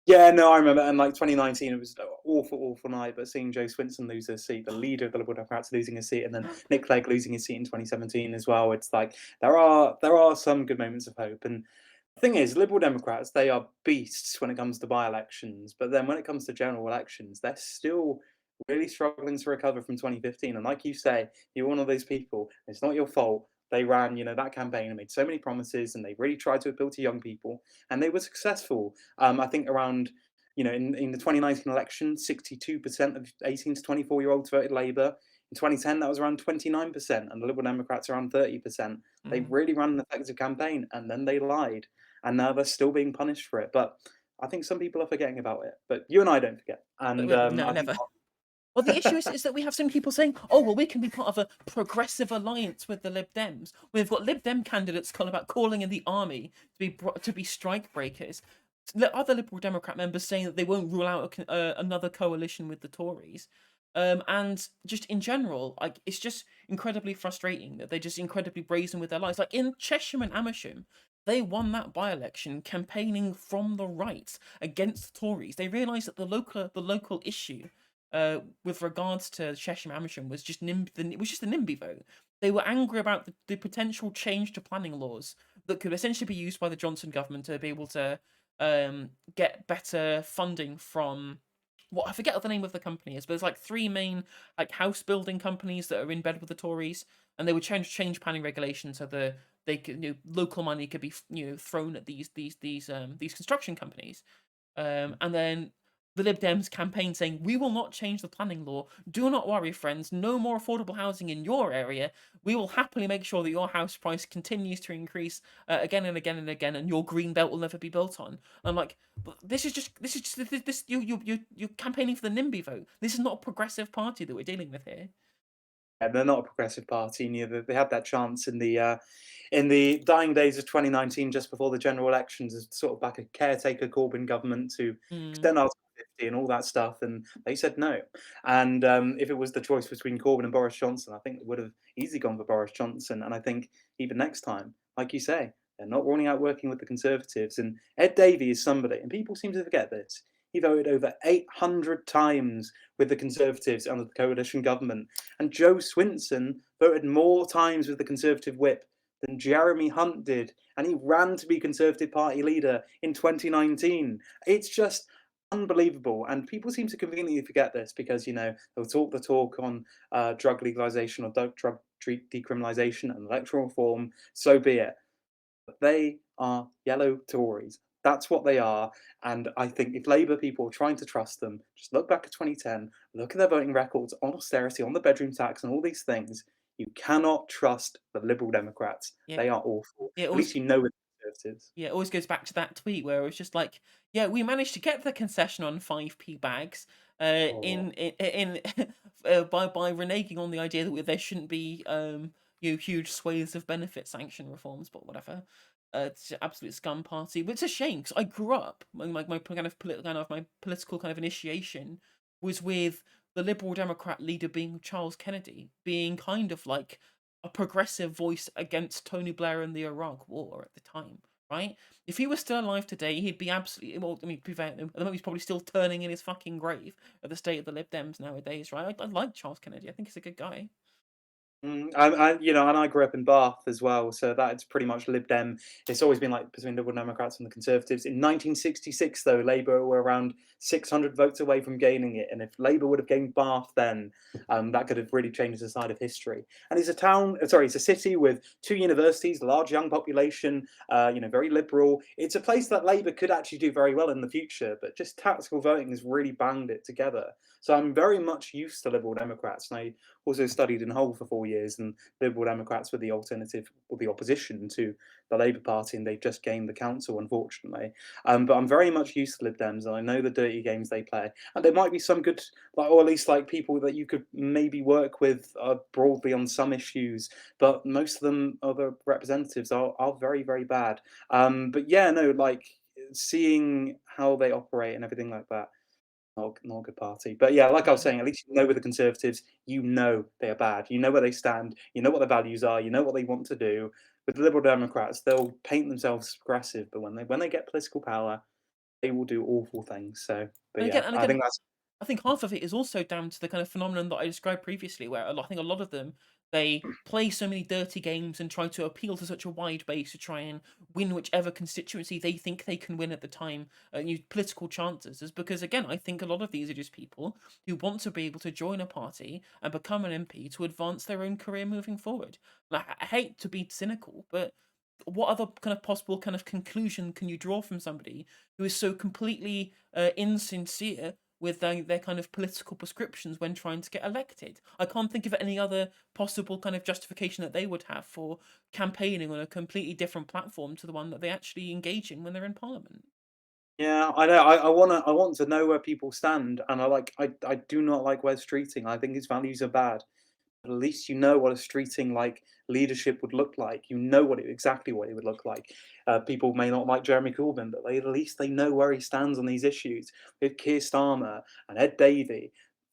Yeah, no, I remember. And like 2019, it was an awful, awful night. But seeing Joe Swinson lose his seat, the leader of the Liberal Democrats losing his seat, and then Nick Clegg losing his seat in 2017 as well, it's like there are some good moments of hope. And the thing is, Liberal Democrats, they are beasts when it comes to by-elections, but then when it comes to general elections, they're still really struggling to recover from 2015. And like you say, you're one of those people. It's not your fault. They ran, that campaign and made so many promises, and they really tried to appeal to young people, and they were successful. I think around in the 2019 election, 62% of 18 to 24-year-olds voted Labour. In 2010, that was around 29%, and the Liberal Democrats around 30%. They Mm. really ran an effective campaign, and then they lied, and now they're still being punished for it. But I think some people are forgetting about it. But you and I don't forget, and No, I think. never. Well, the issue is that we have some people saying, "Oh, well, we can be part of a progressive alliance with the Lib Dems." We've got Lib Dem candidates calling in the army to be strike breakers. Other Liberal Democrat members saying that they won't rule out another coalition with the Tories. And just in general, like it's just incredibly frustrating that they're just incredibly brazen with their lies. Like in Chesham and Amersham, they won that by-election campaigning from the right against the Tories. They realised that the local issue with regards to Chesham Amersham was just it was just a NIMBY vote. They were angry about the potential change to planning laws that could essentially be used by the Johnson government to be able to get better funding from what I forget what the name of the company is, but there's like three main like house building companies that are in bed with the Tories, and they would change planning regulations so they could local money could be thrown at these construction companies. And then the Lib Dems campaign saying, "We will not change the planning law. Do not worry, friends. No more affordable housing in your area. We will happily make sure that your house price continues to increase again and again and again, and your green belt will never be built on." I'm like, this you're campaigning for the NIMBY vote. This is not a progressive party that we're dealing with here. And they're not a progressive party. Neither they had that chance in the dying days of 2019, just before the general elections, as sort of like a caretaker Corbyn government to Mm, extend Article 50 and all that stuff, and they said no. And if it was the choice between Corbyn and Boris Johnson, I think they would have easily gone for Boris Johnson. And I think even next time, like you say, they're not ruling out working with the Conservatives. And Ed Davey is somebody, and people seem to forget this. He voted over 800 times with the Conservatives under the coalition government. And Joe Swinson voted more times with the Conservative whip than Jeremy Hunt did, and he ran to be Conservative Party leader in 2019. It's just unbelievable, and people seem to conveniently forget this because they'll talk the talk on drug legalization or drug decriminalization and electoral reform. So be it. But they are yellow Tories. That's what they are. And I think if Labour people are trying to trust them, just look back at 2010, look at their voting records on austerity, on the bedroom tax, and all these things. You cannot trust the Liberal Democrats. yeah, They are awful. yeah. At least you know with the Conservatives. Yeah, it always goes back to that tweet where it was just like, yeah, we managed to get the concession on 5p bags, Oh. in by reneging on the idea that there shouldn't be huge swathes of benefit sanction reforms, but whatever. It's an absolute scum party. But it's a shame because I grew up my my political kind of initiation was with the Liberal Democrat leader being Charles Kennedy, being kind of like a progressive voice against Tony Blair and the Iraq War at the time, right? If he was still alive today, he'd be absolutely well. I mean, to be fair, at the moment he's probably still turning in his fucking grave at the state of the Lib Dems nowadays, right? I like Charles Kennedy. I think he's a good guy. And I grew up in Bath as well, so that's pretty much Lib Dem. It's always been like between Liberal Democrats and the Conservatives. In 1966, though, Labour were around 600 votes away from gaining it, and if Labour would have gained Bath, then that could have really changed the side of history. And it's a city with two universities, large young population, very liberal. It's a place that Labour could actually do very well in the future, but just tactical voting has really banged it together. So I'm very much used to Liberal Democrats, and I also studied in Hull for 4 years, and Liberal Democrats were the alternative or the opposition to the Labour Party, and they've just gained the council, unfortunately. But I'm very much used to Lib Dems, and I know the dirty games they play. And there might be some good, or at least like people that you could maybe work with broadly on some issues, but most of them, other representatives, are very, very bad. But yeah, no, like seeing how they operate and everything like that. Not a good party. But yeah, like I was Yeah. saying, at least you know with the Conservatives, you know they are bad. You know where they stand. You know what their values are. You know what they want to do. With the Liberal Democrats, they'll paint themselves as progressive, but when they get political power, they will do awful things. So, but And yeah, again, and I again, think that's. I think half of it is also down to the kind of phenomenon that I described previously, where I think a lot of them they play so many dirty games and try to appeal to such a wide base to try and win whichever constituency they think they can win at the time, and use political chances. Is because again, I think a lot of these are just people who want to be able to join a party and become an MP to advance their own career moving forward. Like, I hate to be cynical, but what other kind of possible kind of conclusion can you draw from somebody who is so completely insincere with their kind of political prescriptions when trying to get elected? I can't think of any other possible kind of justification that they would have for campaigning on a completely different platform to the one that they actually engage in when they're in parliament. Yeah, I know. I want to know where people stand, and I do not like Wes Streeting. I think his values are bad. But at least you know what a Streeting like leadership would look like. You know exactly what it would look like. People may not like Jeremy Corbyn, but at least they know where he stands on these issues. With Keir Starmer and Ed Davey,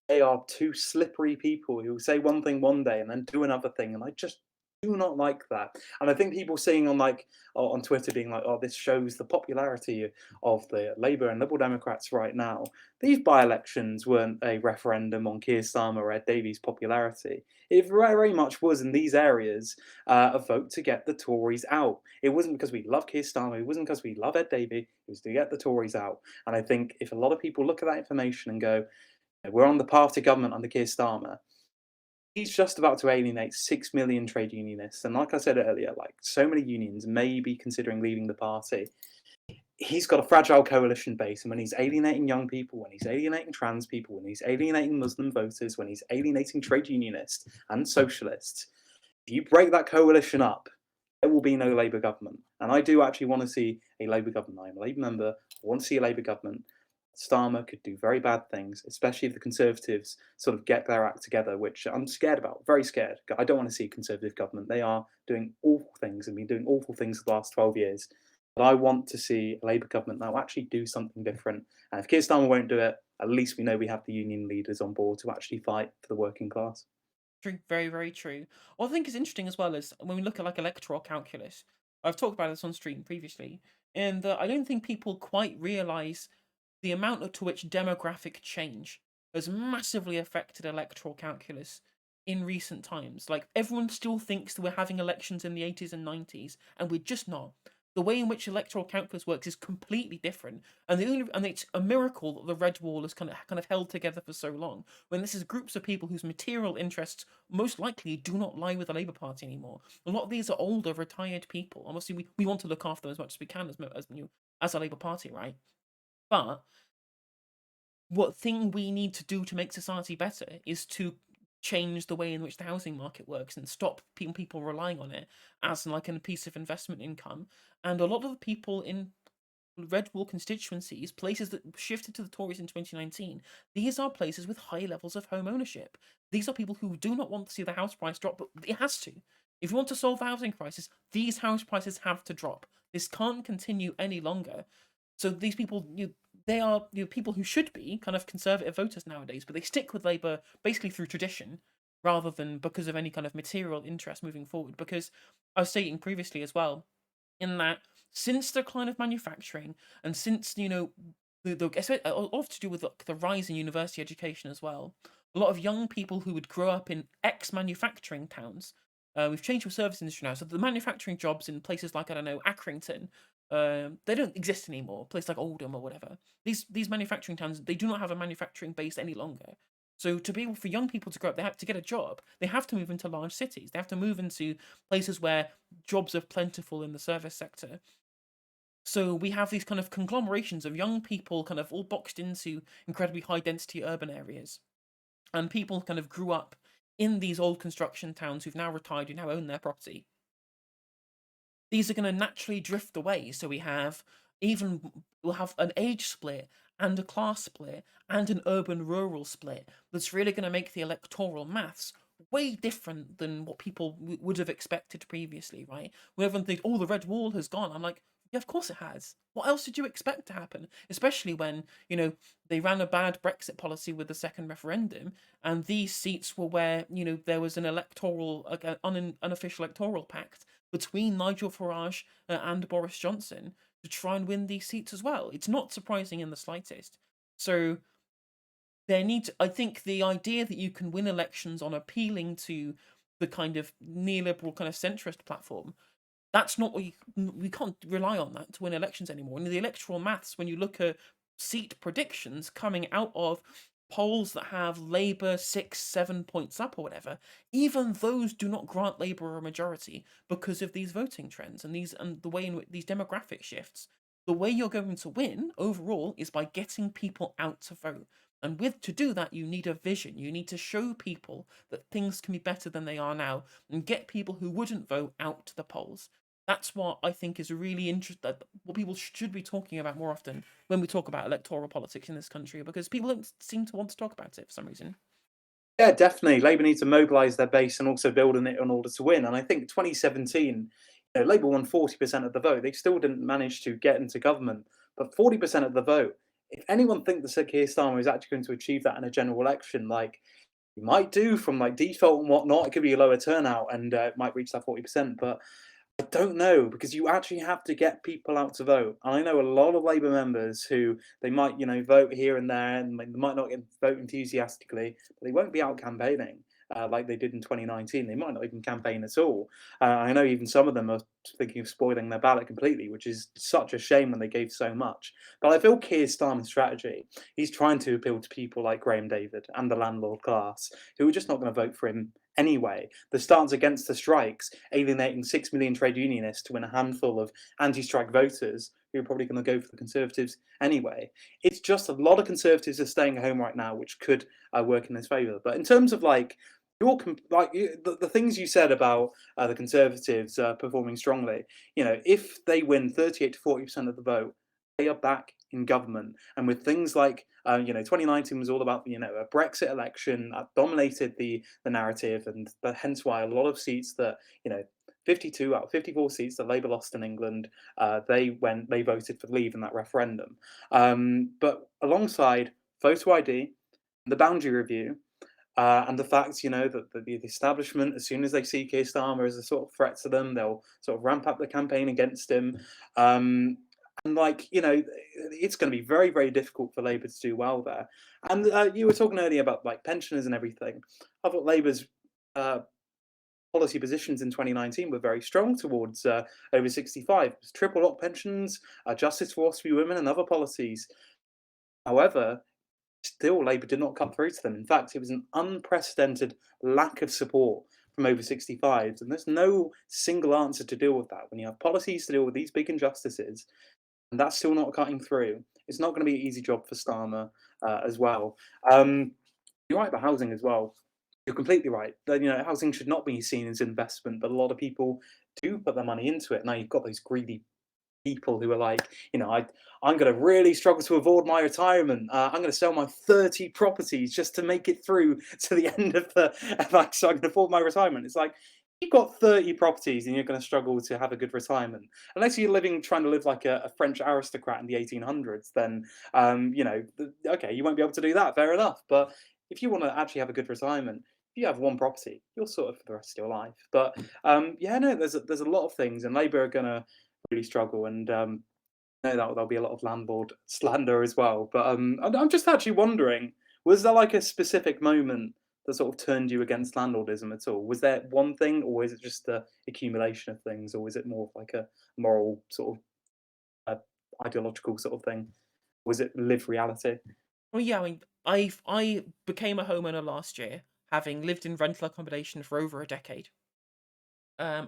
they are two slippery people who say one thing one day and then do another thing, and I just do not like that. And I think people seeing on Twitter being like, "Oh, this shows the popularity of the Labour and Liberal Democrats right now." These by-elections weren't a referendum on Keir Starmer or Ed Davey's popularity. It very much was in these areas a vote to get the Tories out. It wasn't because we love Keir Starmer. It wasn't because we love Ed Davey. It was to get the Tories out. And I think if a lot of people look at that information and go, we're on the path to government under Keir Starmer. He's just about to alienate 6 million trade unionists. And like I said earlier, like so many unions may be considering leaving the party. He's got a fragile coalition base. And when he's alienating young people, when he's alienating trans people, when he's alienating Muslim voters, when he's alienating trade unionists and socialists, if you break that coalition up, there will be no Labour government. And I do actually want to see a Labour government. I'm a Labour member. I want to see a Labour government. Starmer could do very bad things, especially if the Conservatives sort of get their act together, which I'm scared about, very scared. I don't want to see a Conservative government. They are doing awful things and been doing awful things for the last 12 years. But I want to see a Labour government that will actually do something different. And if Keir Starmer won't do it, at least we know we have the union leaders on board to actually fight for the working class. True, very, very true. What I think is interesting as well is when we look at like electoral calculus. I've talked about this on stream previously, and I don't think people quite realize the amount to which demographic change has massively affected electoral calculus in recent times. Like everyone still thinks that we're having elections in the 80s and 90s, and we're just not. The way in which electoral calculus works is completely different, and it's a miracle that the red wall has kind of held together for so long. When this is groups of people whose material interests most likely do not lie with the Labour Party anymore. A lot of these are older, retired people. Obviously, we want to look after them as much as we can as a Labour Party, right? But what thing we need to do to make society better is to change the way in which the housing market works and stop people relying on it as like a piece of investment income. And a lot of the people in red wall constituencies, places that shifted to the Tories in 2019, these are places with high levels of home ownership. These are people who do not want to see the house price drop, but it has to. If you want to solve the housing crisis, these house prices have to drop. This can't continue any longer. So these people, they are people who should be kind of conservative voters nowadays, but they stick with Labour basically through tradition rather than because of any kind of material interest moving forward. Because I was stating previously as well, in that since the decline of manufacturing and since a lot to do with the rise in university education as well, a lot of young people who would grow up in ex-manufacturing towns. We've changed to a service industry now, so the manufacturing jobs in places like I don't know Accrington, they don't exist anymore. Places like Oldham or whatever. These manufacturing towns, they do not have a manufacturing base any longer. So to be able for young people to grow up, they have to get a job. They have to move into large cities. They have to move into places where jobs are plentiful in the service sector. So we have these kind of conglomerations of young people kind of all boxed into incredibly high density urban areas. And people kind of grew up in these old construction towns who've now retired, who now own their property. These are going to naturally drift away. So we'll have an age split and a class split and an urban rural split that's really going to make the electoral maths way different than what people would have expected previously, right? When everyone thinks, oh, the red wall has gone. I'm like, yeah, of course it has. What else did you expect to happen? Especially when, they ran a bad Brexit policy with the second referendum, and these seats were where, there was an unofficial electoral pact between Nigel Farage and Boris Johnson to try and win these seats as well. It's not surprising in the slightest. So I think the idea that you can win elections on appealing to the kind of neoliberal kind of centrist platform, that's not what we can't rely on that to win elections anymore. And the electoral maths, when you look at seat predictions coming out of polls that have Labour 6, 7 points up or whatever, even those do not grant Labour a majority because of these voting trends and the way in which these demographic shifts. The way you're going to win overall is by getting people out to vote. And to do that, you need a vision. You need to show people that things can be better than they are now, and get people who wouldn't vote out to the polls. That's what I think is really interesting. What people should be talking about more often when we talk about electoral politics in this country, because people don't seem to want to talk about it for some reason. Yeah, definitely. Labour need to mobilise their base and also build on it in order to win. And I think 2017, Labour won 40% of the vote. They still didn't manage to get into government, but 40% of the vote. If anyone thinks that Sir Keir Starmer is actually going to achieve that in a general election, like he might do from like default and whatnot, it could be a lower turnout and it might reach that 40%. But I don't know because you actually have to get people out to vote. And I know a lot of Labour members who they might, vote here and there, and they might not vote enthusiastically, but they won't be out campaigning like they did in 2019. They might not even campaign at all. I know even some of them are thinking of spoiling their ballot completely, which is such a shame when they gave so much. But I feel Keir Starmer's strategy, he's trying to appeal to people like Graham David and the landlord class who are just not going to vote for him anyway. The stance against the strikes, alienating 6 million trade unionists to win a handful of anti-strike voters who are probably going to go for the Conservatives anyway. It's just a lot of Conservatives are staying home right now, which could work in his favour. But in terms of the things you said about the Conservatives performing strongly, if they win 38 to 40% of the vote, they are back in government. And with things like, 2019 was all about, a Brexit election that dominated the narrative, and hence why a lot of seats that, 52 out of 54 seats that Labour lost in England, they voted for Leave in that referendum. But alongside photo ID, the boundary review, and the fact, that the establishment, as soon as they see Keir Starmer as a sort of threat to them, they'll sort of ramp up the campaign against him. Um, and it's going to be very, very difficult for Labour to do well there. And you were talking earlier about like pensioners and everything. I thought Labour's policy positions in 2019 were very strong towards over 65, triple lock pensions, justice for Austrian women, and other policies. However, still, Labour did not come through to them. In fact, it was an unprecedented lack of support from over 65s, and there's no single answer to deal with that. When you have policies to deal with these big injustices, and that's still not cutting through, it's not going to be an easy job for Starmer as well. Um, you're right about housing as well. You're completely right. Housing should not be seen as investment, but a lot of people do put their money into it. Now you've got those greedy people who are like, I'm going to really struggle to afford my retirement. I'm going to sell my 30 properties just to make it through to the end of so I can afford my retirement. It's like, you've got 30 properties and you're going to struggle to have a good retirement. Unless you're trying to live like a French aristocrat in the 1800s, then, okay, you won't be able to do that. Fair enough. But if you want to actually have a good retirement, if you have one property, you're sorted for the rest of your life. But yeah, no, there's a lot of things, and Labour are going to really struggle, and no, there'll be a lot of landlord slander as well. But I'm just actually wondering, was there like a specific moment that sort of turned you against landlordism at all? Was there one thing, or is it just the accumulation of things, or is it more of like a moral sort of ideological sort of thing? Was it lived reality? Well, yeah, I mean, I became a homeowner last year, having lived in rental accommodation for over a decade, and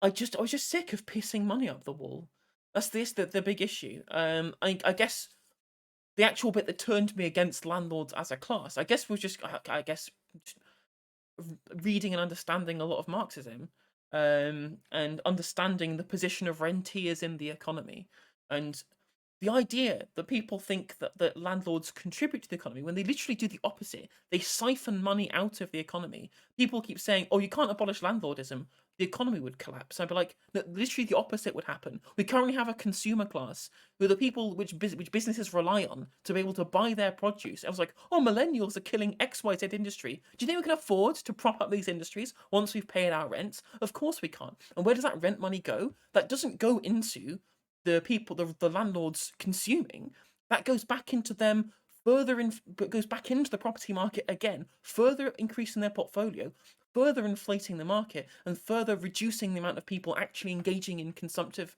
I was just sick of pissing money up the wall. That's the big issue. I guess the actual bit that turned me against landlords as a class, I guess, was just I guess reading and understanding a lot of Marxism, and understanding the position of rentiers in the economy, and the idea that people think that landlords contribute to the economy when they literally do the opposite. They siphon money out of the economy. People keep saying, "Oh, you can't abolish landlordism. The economy would collapse." I'd be like, "No, literally the opposite would happen. We currently have a consumer class who are the people which businesses rely on to be able to buy their produce." I was like, "Oh, millennials are killing XYZ industry. Do you think we can afford to prop up these industries once we've paid our rents? Of course we can't. And where does that rent money go? That doesn't go into the people, the landlords consuming. That goes back into them but goes back into the property market again, further increasing their portfolio, further inflating the market, and further reducing the amount of people actually engaging in consumptive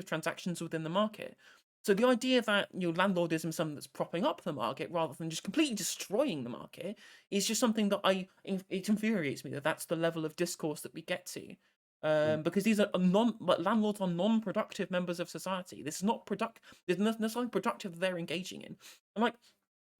transactions within the market." So the idea that landlordism is something that's propping up the market rather than just completely destroying the market is just something that it infuriates me that that's the level of discourse that we get to, Mm. because these are landlords are non-productive members of society. This is not product. There's nothing productive that they're engaging in, and like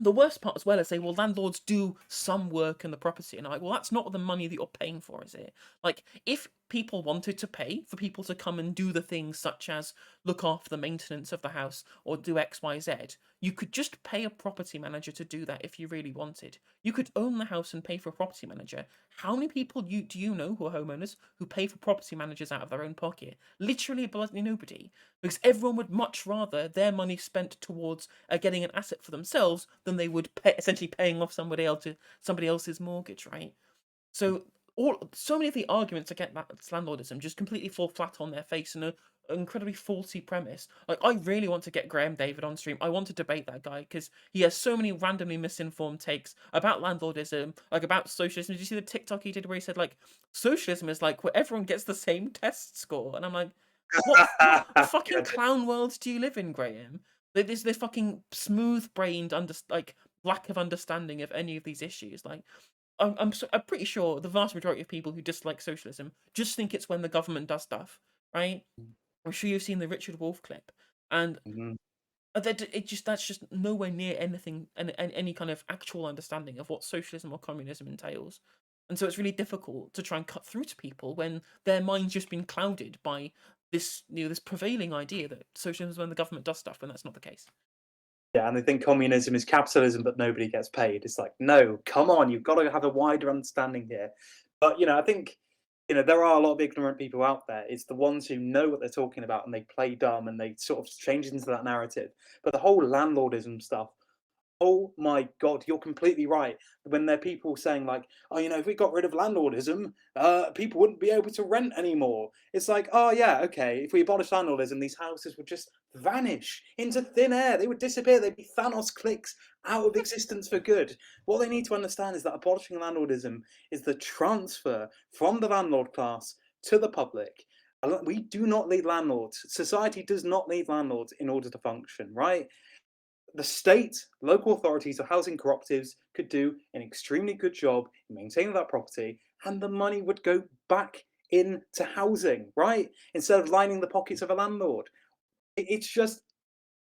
the worst part as well is say, well, landlords do some work in the property, and I'm like, well, that's not the money that you're paying for, is it? Like, if people wanted to pay for people to come and do the things such as look after the maintenance of the house or do X, Y, Z, you could just pay a property manager to do that if you really wanted. You could own the house and pay for a property manager. How many people do you know who are homeowners who pay for property managers out of their own pocket? Literally, bloody nobody, because everyone would much rather their money spent towards getting an asset for themselves than they would essentially paying off somebody else's mortgage, right? So so many of the arguments against landlordism just completely fall flat on their face and an incredibly faulty premise. Like, I really want to get Graham David on stream. I want to debate that guy because he has so many randomly misinformed takes about landlordism, like about socialism. Did you see the TikTok he did where he said like socialism is like where everyone gets the same test score? And I'm like, what fucking Yeah, clown world do you live in, Graham? There's this fucking smooth brained like lack of understanding of any of these issues. Like, I'm pretty sure the vast majority of people who dislike socialism just think it's when the government does stuff, right? I'm sure you've seen the Richard Wolff clip, and mhm. that's just nowhere near anything, any kind of actual understanding of what socialism or communism entails. And so it's really difficult to try and cut through to people when their mind's just been clouded by this prevailing idea that socialism is when the government does stuff, when that's not the case. Yeah, and they think communism is capitalism, but nobody gets paid. It's like, no, come on, you've got to have a wider understanding here. But I think there are a lot of ignorant people out there. It's the ones who know what they're talking about and they play dumb and they sort of change into that narrative. But the whole landlordism stuff. Oh my God, you're completely right. When there are people saying like, "Oh, if we got rid of landlordism, people wouldn't be able to rent anymore." It's like, "Oh yeah, okay. If we abolish landlordism, these houses would just vanish into thin air. They would disappear. They'd be Thanos clicks out of existence for good." What they need to understand is that abolishing landlordism is the transfer from the landlord class to the public. We do not need landlords. Society does not need landlords in order to function, right? The state, local authorities, or housing cooperatives could do an extremely good job in maintaining that property, and the money would go back into housing, right? Instead of lining the pockets of a landlord. It's just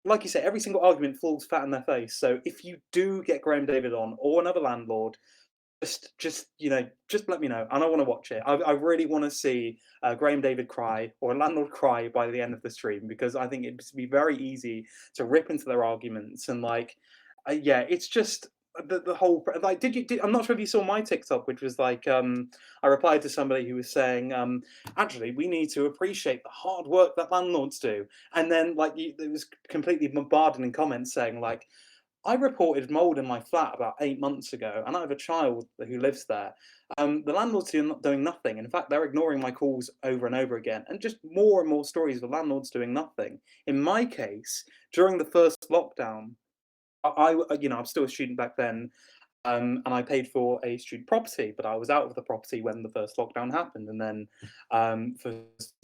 like you say, every single argument falls flat in their face. So if you do get Graham David on or another landlord, just let me know, and I want to watch it. I really want to see Graham David cry or a landlord cry by the end of the stream because I think it'd be very easy to rip into their arguments and yeah, it's just the whole like. I'm not sure if you saw my TikTok, which was like I replied to somebody who was saying actually we need to appreciate the hard work that landlords do, and then like it was completely bombarded in comments saying like I reported mold in my flat about 8 months ago, and I have a child who lives there. The landlord's doing nothing. In fact, they're ignoring my calls over and over again, and just more and more stories of landlords doing nothing. In my case, during the first lockdown, I'm still a student back then, and I paid for a student property, but I was out of the property when the first lockdown happened, and then for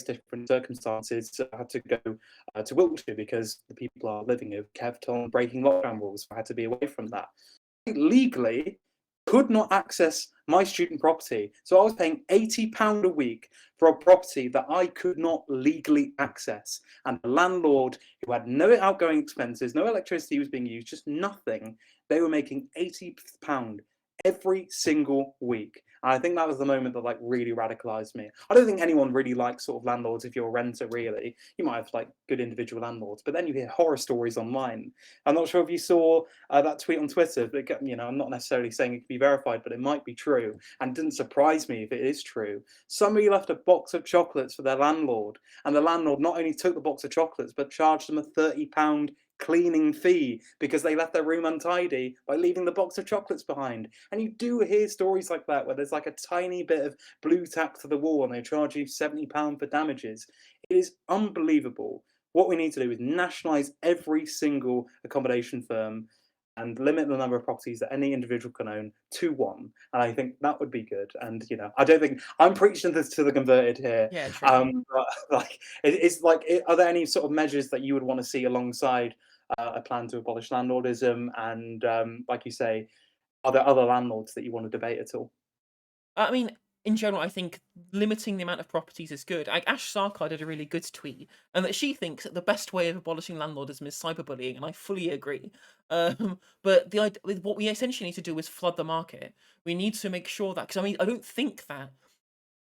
different circumstances, I had to go to Wiltshire because the people are living have kept on breaking lockdown rules. I had to be away from that. Legally could not access my student property. So I was paying £80 a week for a property that I could not legally access. And the landlord, who had no outgoing expenses, no electricity was being used, just nothing, they were making £80 every single week. And I think that was the moment that really radicalized me. I don't think anyone really likes sort of landlords if you're a renter, really. You might have good individual landlords, but then you hear horror stories online. I'm not sure if you saw that tweet on Twitter, but I'm not necessarily saying it could be verified, but it might be true, and it didn't surprise me if it is true. Somebody left a box of chocolates for their landlord, and the landlord not only took the box of chocolates, but charged them a £30 cleaning fee because they left their room untidy by leaving the box of chocolates behind. And you do hear stories like that where there's a tiny bit of blue tack to the wall and they charge you £70 for damages. It is unbelievable. What we need to do is nationalise every single accommodation firm, and limit the number of properties that any individual can own to one. And I think that would be good. And I don't think I'm preaching this to the converted here. Yeah, true. But like, it's like, are there any sort of measures that you would want to see alongside a plan to abolish landlordism? And like you say, are there other landlords that you want to debate at all? I mean, in general, I think limiting the amount of properties is good. Like Ash Sarkar did a really good tweet, and that she thinks that the best way of abolishing landlordism is cyberbullying, and I fully agree. But what we essentially need to do is flood the market. We need to make sure that, because I mean, I don't think that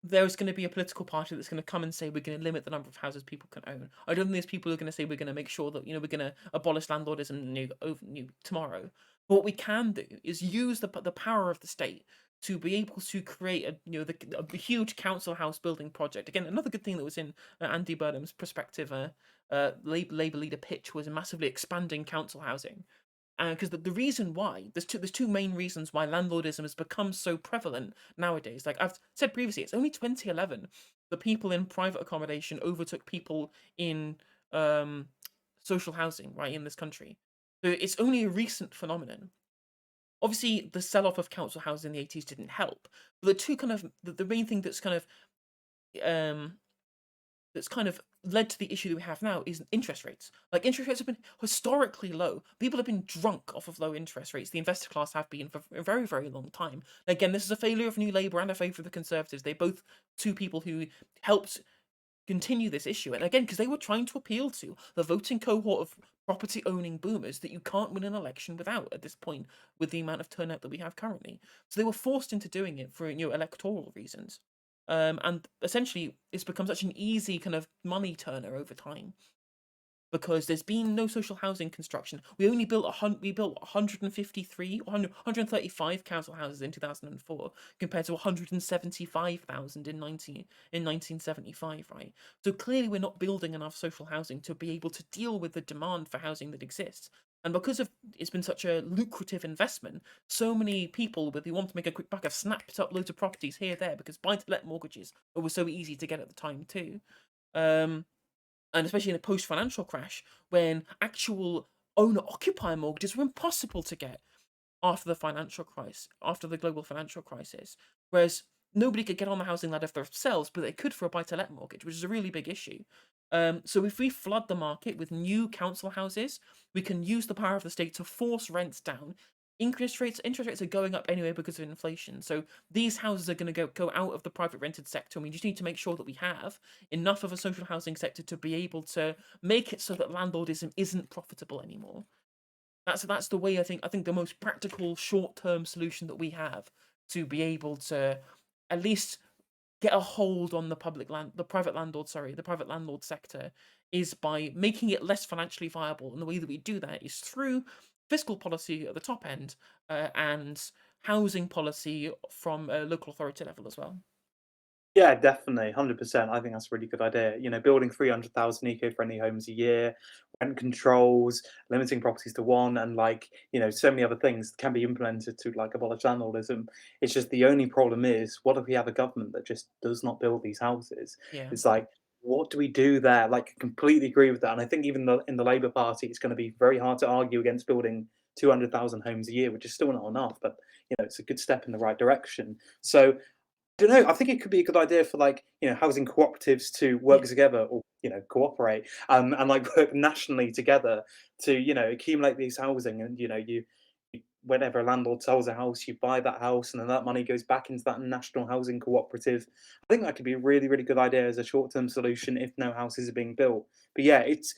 there's going to be a political party that's going to come and say we're going to limit the number of houses people can own. I don't think there's people who are going to say we're going to make sure that we're going to abolish landlordism tomorrow. But what we can do is use the power of the state to be able to create a huge council house building project. Again, another good thing that was in Andy Burnham's perspective, Labour leader pitch was massively expanding council housing. Because the reason why there's two main reasons why landlordism has become so prevalent nowadays. Like I've said previously, it's only 2011 the people in private accommodation overtook people in um, social housing right in this country. So it's only a recent phenomenon. Obviously, the sell-off of council houses in the 80s didn't help. But the two kind of the main thing um, that's kind of led to the issue that we have now is interest rates. Like interest rates have been historically low. People have been drunk off of low interest rates. The investor class have been for a very, very long time. Again, this is a failure of New Labour and a failure of the Conservatives. They both two people who helped continue this issue. And again, because they were trying to appeal to the voting cohort of property owning boomers that you can't win an election without at this point with the amount of turnout that we have currently. So they were forced into doing it for electoral reasons. And essentially, it's become such an easy kind of money turner over time because there's been no social housing construction. We only built 153, 135 council houses in 2004 compared to 175,000 in 1975, right? So clearly we're not building enough social housing to be able to deal with the demand for housing that exists. And because of it's been such a lucrative investment, so many people who want to make a quick buck have snapped up loads of properties here there because buy-to-let mortgages were so easy to get at the time too. Um, and especially in a post-financial crash when actual owner-occupier mortgages were impossible to get after the global financial crisis. Whereas nobody could get on the housing ladder for themselves, but they could for a buy-to-let mortgage, which is a really big issue. So if we flood the market with new council houses, we can use the power of the state to force rents down. Interest rates are going up anyway because of inflation. So these houses are going to go out of the private rented sector, and we just need to make sure that we have enough of a social housing sector to be able to make it so that landlordism isn't profitable anymore. That's the way I think the most practical short-term solution that we have to be able to at least get a hold on the private landlord sector is by making it less financially viable. And the way that we do that is through fiscal policy at the top end and housing policy from a local authority level as well. Yeah, definitely, 100%. I think that's a really good idea. Building 300,000 eco-friendly homes a year, rent controls, limiting properties to one, and so many other things can be implemented to abolish landlordism. It's just the only problem is, what if we have a government that just does not build these houses? Yeah. It's like, what do we do there? Like, completely agree with that. And I think even in the Labour Party, it's going to be very hard to argue against building 200,000 homes a year, which is still not enough, but it's a good step in the right direction. So don't know. I think it could be a good idea for housing cooperatives to work Yeah. together or cooperate and work nationally together to accumulate these housing and whenever a landlord sells a house, you buy that house and then that money goes back into that national housing cooperative. I think that could be a really really good idea as a short term solution if no houses are being built. But yeah, it's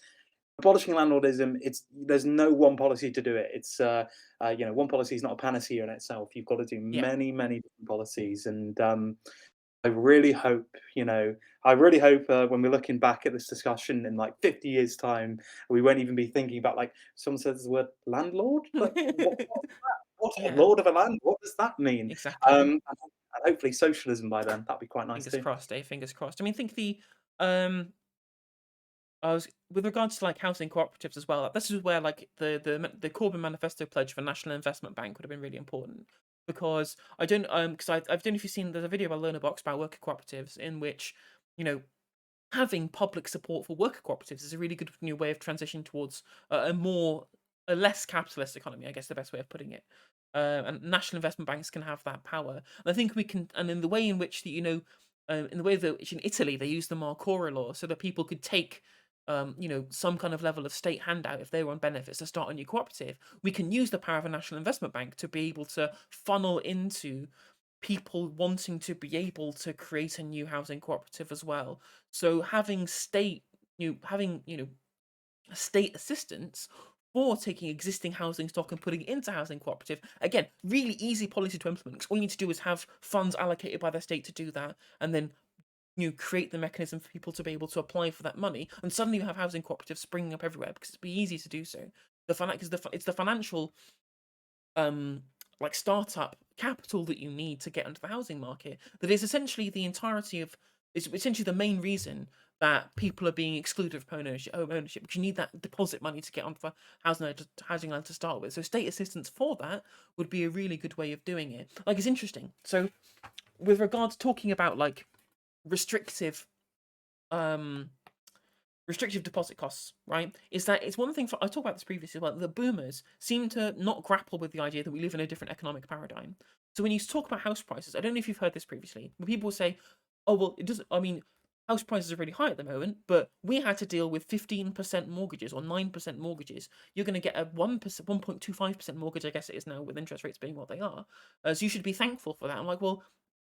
abolishing landlordism. There's no one policy to do it. It's one policy is not a panacea in itself. You've got to do Yeah. many different policies, and I really hope, I really hope when we're looking back at this discussion in 50 years' time, we won't even be thinking about someone says the word landlord, like what a Yeah. lord of a land? What does that mean? Exactly. And hopefully socialism by then. That'd be quite nice Fingers too. crossed, eh? Fingers crossed. I mean, think um I was with regards to housing cooperatives as well. This is where the Corbyn Manifesto pledge for National Investment Bank would have been really important because I don't know if you've seen there's a video by Learner Box about worker cooperatives in which you know having public support for worker cooperatives is a really good new way of transitioning towards a more a less capitalist economy, I guess the best way of putting it. And national investment banks can have that power. And I think we can, and in the way in which in the way that which in Italy they use the Marcora law, so that people could take, some kind of level of state handout if they were on benefits to start a new cooperative. We can use the power of a national investment bank to be able to funnel into people wanting to be able to create a new housing cooperative as well. So having having state assistance for taking existing housing stock and putting it into housing cooperative. Again, really easy policy to implement. 'Cause all you need to do is have funds allocated by the state to do that, and then create the mechanism for people to be able to apply for that money. And suddenly you have housing cooperatives springing up everywhere because it'd be easy to do so. It's the financial um startup capital that you need to get onto the housing market that is essentially the entirety of is essentially the main reason that people are being excluded from home ownership, because you need that deposit money to get onto the housing land to start with. So state assistance for that would be a really good way of doing it. Like, it's interesting. So with regards talking about like restrictive um restrictive deposit costs, right? Is that it's one thing for I talked about this previously as well. The boomers seem to not grapple with the idea that we live in a different economic paradigm. So when you talk about house prices, I don't know if you've heard this previously, but people say, "Oh well, it doesn't." I mean, house prices are really high at the moment, but we had to deal with 15% mortgages or 9% mortgages. You're going to get a 1%, 1.25% mortgage, I guess it is now, with interest rates being what they are. So you should be thankful for that. I'm like, well,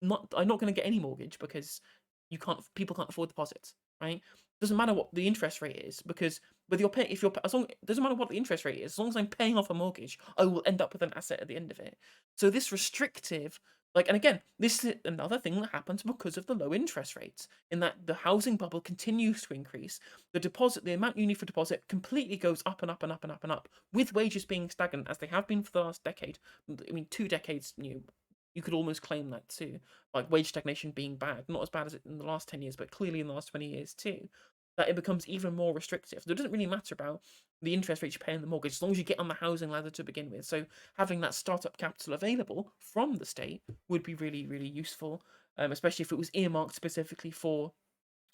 I'm not going to get any mortgage because people can't afford deposits, right? Doesn't matter what the interest rate is, because with your pay, if you're as long it doesn't matter what the interest rate is, as long as I'm paying off a mortgage, I will end up with an asset at the end of it. So this restrictive, and again, this is another thing that happens because of the low interest rates, in that the housing bubble continues to increase. The amount you need for deposit completely goes up and up and up and up and up, with wages being stagnant as they have been for the last decade. I mean, 2 decades. You could almost claim that too, like wage stagnation being bad, not as bad as it in the last 10 years, but clearly in the last 20 years too, that it becomes even more restrictive. So it doesn't really matter about the interest rates you pay on the mortgage as long as you get on the housing ladder to begin with. So having that startup capital available from the state would be really, really useful, especially if it was earmarked specifically for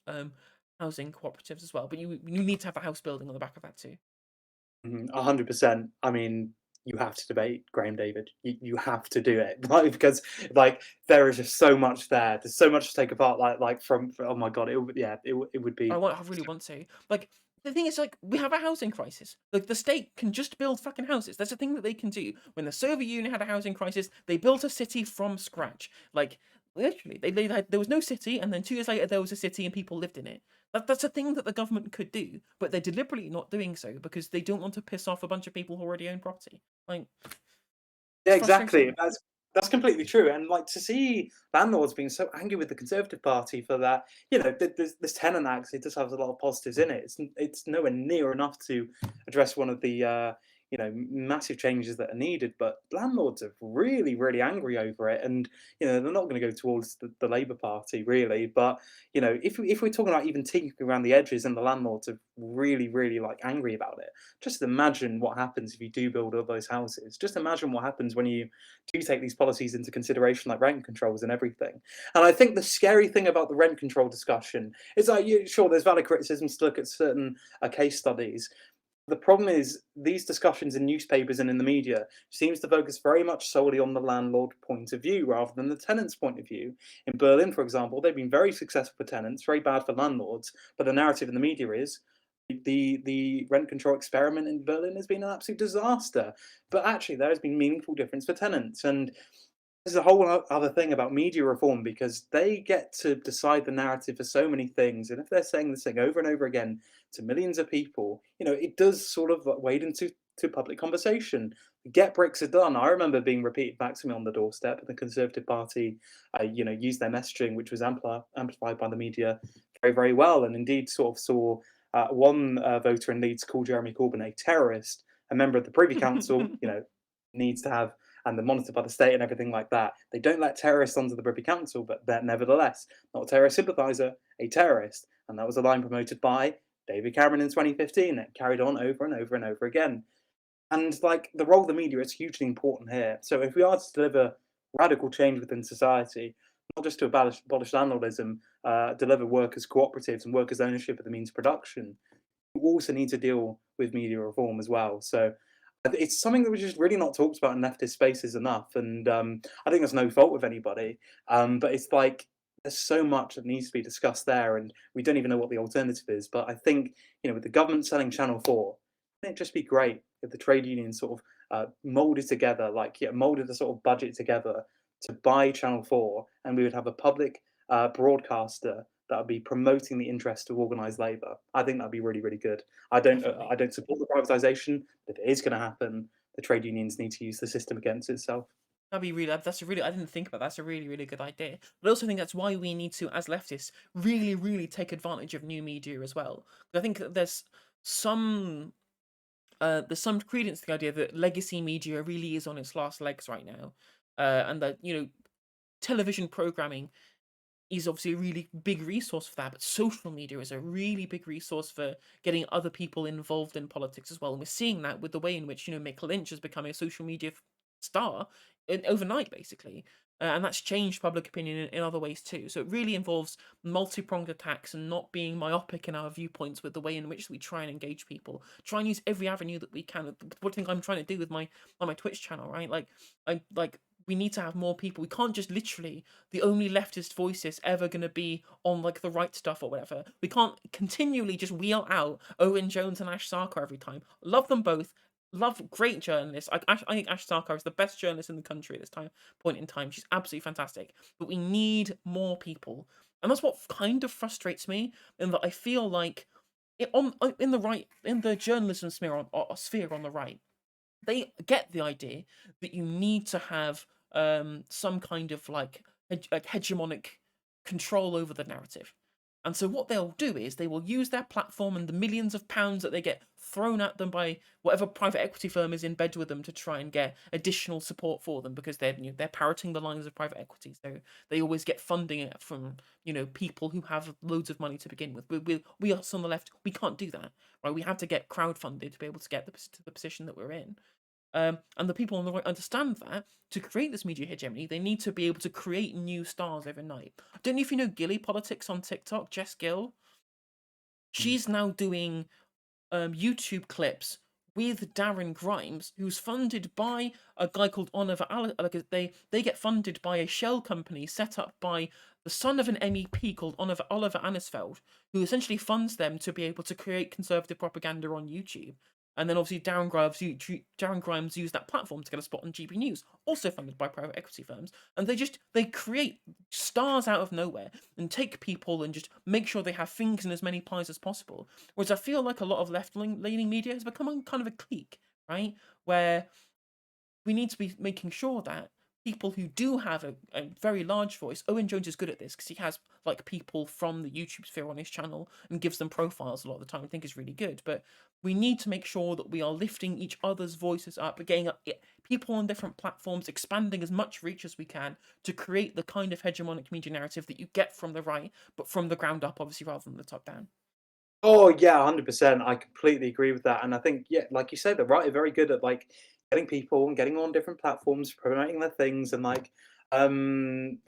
um, housing cooperatives as well. But you need to have a house building on the back of that too. 100%. I mean, you have to debate Graham David. You have to do it, like, because like there is just so much there. There's so much to take apart. Oh my god, yeah, it would be. I really want to. Like, the thing is, like, we have a housing crisis. Like, the state can just build fucking houses. That's a thing that they can do. When the Soviet Union had a housing crisis, they built a city from scratch. Like, literally, there was no city, and then 2 years later there was a city and people lived in it. That's a thing that the government could do, but they're deliberately not doing so because they don't want to piss off a bunch of people who already own property. Like, Yeah, it's exactly. frustrating. That's completely true. And like to see landlords being so angry with the Conservative Party for that, this tenant act, it does have a lot of positives in it. It's nowhere near enough to address one of the massive changes that are needed. But landlords are really, really angry over it, and they're not going to go towards the Labour Party really. But if we're talking about even tinkering around the edges, and the landlords are really, really like angry about it, just imagine what happens if you do build all those houses. Just imagine what happens when you do take these policies into consideration, like rent controls and everything. And I think the scary thing about the rent control discussion is like, sure, there's valid criticisms to look at certain case studies. The problem is these discussions in newspapers and in the media seems to focus very much solely on the landlord point of view rather than the tenant's point of view. In Berlin, for example, they've been very successful for tenants, very bad for landlords, but the narrative in the media is the rent control experiment in Berlin has been an absolute disaster. But actually, there has been meaningful difference for tenants. And there's a whole other thing about media reform, because they get to decide the narrative for so many things. And if they're saying this thing over and over again to millions of people, it does sort of wade into public conversation. Get bricks are done. I remember being repeated back to me on the doorstep, and the Conservative Party, used their messaging, which was amplified by the media very, very well, and indeed sort of saw one voter in Leeds call Jeremy Corbyn a terrorist. A member of the Privy Council, needs to have, and they're monitored by the state and everything like that. They don't let terrorists onto the Privy Council, but they're nevertheless not a terrorist sympathiser, a terrorist. And that was a line promoted by David Cameron in 2015. It carried on over and over and over again. And like the role of the media is hugely important here. So if we are to deliver radical change within society, not just to abolish landlordism, deliver workers' cooperatives and workers' ownership of the means of production, we also need to deal with media reform as well. So It's something that was just really not talked about in leftist spaces enough, and I think there's no fault with anybody. But it's like there's so much that needs to be discussed there, and we don't even know what the alternative is. But I think with the government selling Channel 4, wouldn't it just be great if the trade unions sort of molded together, like molded the sort of budget together to buy Channel 4, and we would have a public broadcaster that would be promoting the interest of organised labour. I think that'd be really, really good. I Definitely. don't support the privatisation. If it is going to happen, the trade unions need to use the system against itself. That'd be really. That's a really. I didn't think about. That's a really, really good idea. But I also think that's why we need to, as leftists, really, really take advantage of new media as well. I think that some there's some credence to the idea that legacy media really is on its last legs right now, and that television programming is obviously a really big resource for that, but social media is a really big resource for getting other people involved in politics as well. And we're seeing that with the way in which, Mick Lynch has become a social media star overnight, basically. And that's changed public opinion in other ways too. So it really involves multi-pronged attacks and not being myopic in our viewpoints with the way in which we try and engage people. Try and use every avenue that we can. What I think I'm trying to do with my Twitch channel, right? Like we need to have more people. We can't just literally the only leftist voices ever going to be on like the right stuff or whatever. We can't continually just wheel out Owen Jones and Ash Sarkar every time. Love them both. Love great journalists. I think Ash Sarkar is the best journalist in the country at this point in time. She's absolutely fantastic. But we need more people, and that's what kind of frustrates me. In that I feel like in the right in the journalism sphere on the right, they get the idea that you need to have some kind of like hegemonic control over the narrative. And so what they'll do is they will use their platform and the millions of pounds that they get thrown at them by whatever private equity firm is in bed with them to try and get additional support for them because they're parroting the lines of private equity. So they always get funding from people who have loads of money to begin with. We us on the left, we can't do that, right? We have to get crowdfunded to be able to get to the position that we're in. And the people on the right understand that to create this media hegemony, they need to be able to create new stars overnight. I don't know if you know Gilly Politics on TikTok, Jess Gill. She's now doing YouTube clips with Darren Grimes, who's funded by a guy called Oliver. Like they get funded by a shell company set up by the son of an MEP called Oliver Annisfeld, who essentially funds them to be able to create conservative propaganda on YouTube. And then obviously Darren Grimes used that platform to get a spot on GB News, also funded by private equity firms. And they create stars out of nowhere and take people and just make sure they have fingers in as many pies as possible. Whereas I feel like a lot of left-leaning media has become kind of a clique, right? Where we need to be making sure that people who do have a very large voice. Owen Jones is good at this because he has like people from the YouTube sphere on his channel and gives them profiles a lot of the time. I think is really good. But we need to make sure that we are lifting each other's voices up, getting people on different platforms, expanding as much reach as we can to create the kind of hegemonic media narrative that you get from the right, but from the ground up, obviously, rather than the top down. Oh yeah, 100%. I completely agree with that. And I think, yeah, like you said, the right are very good at like getting people and getting on different platforms, promoting their things, and like Emily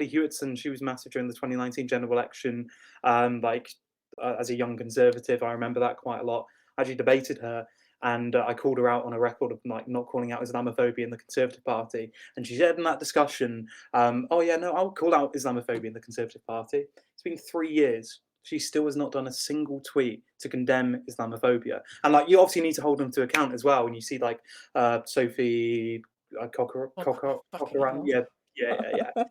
Hewitson, she was massive during the 2019 general election. As a young conservative, I remember that quite a lot. I actually debated her. And I called her out on a record of like not calling out Islamophobia in the Conservative Party, and she said in that discussion, "Oh yeah, no, I'll call out Islamophobia in the Conservative Party." It's been 3 years. She still has not done a single tweet to condemn Islamophobia. And like you obviously need to hold them to account as well when you see like Sophie Fucking Cochran. hell. Yeah, yeah.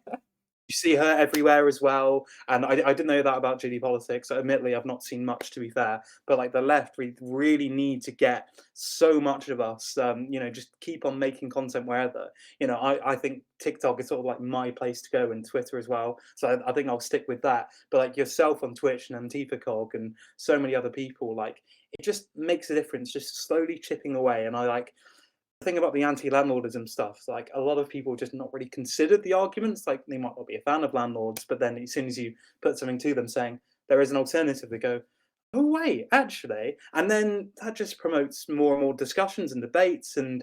You see her everywhere as well, and I didn't know that about GD politics. Admittedly, I've not seen much, to be fair. But like the left, we really need to get so much of us, just keep on making content wherever. I think TikTok is sort of like my place to go, and Twitter as well. So I think I'll stick with that. But like yourself on Twitch and Antifa Cog and so many other people, like it just makes a difference, just slowly chipping away. And I like thing about the anti-landlordism stuff, like a lot of people just not really considered the arguments. Like they might not be a fan of landlords, but then as soon as you put something to them saying there is an alternative, they go, "Oh wait, actually," and then that just promotes more and more discussions and debates. And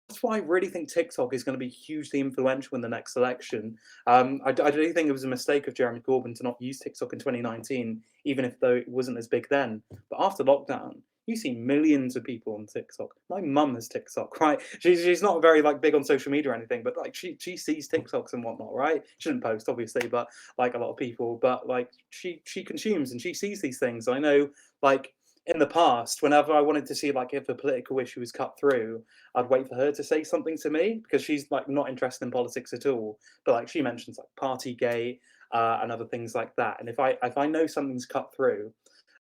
that's why I really think TikTok is going to be hugely influential in the next election. I do think it was a mistake of Jeremy Corbyn to not use TikTok in 2019, even if though it wasn't as big then. But after lockdown, you see millions of people on TikTok. My mum has TikTok, right? She's not very like big on social media or anything, but like she sees TikToks and whatnot, right? She doesn't post obviously, but like a lot of people, but like she consumes and she sees these things. I know, like in the past, whenever I wanted to see like if a political issue was cut through, I'd wait for her to say something to me because she's like not interested in politics at all. But like she mentions like Partygate and other things like that. And if I know something's cut through,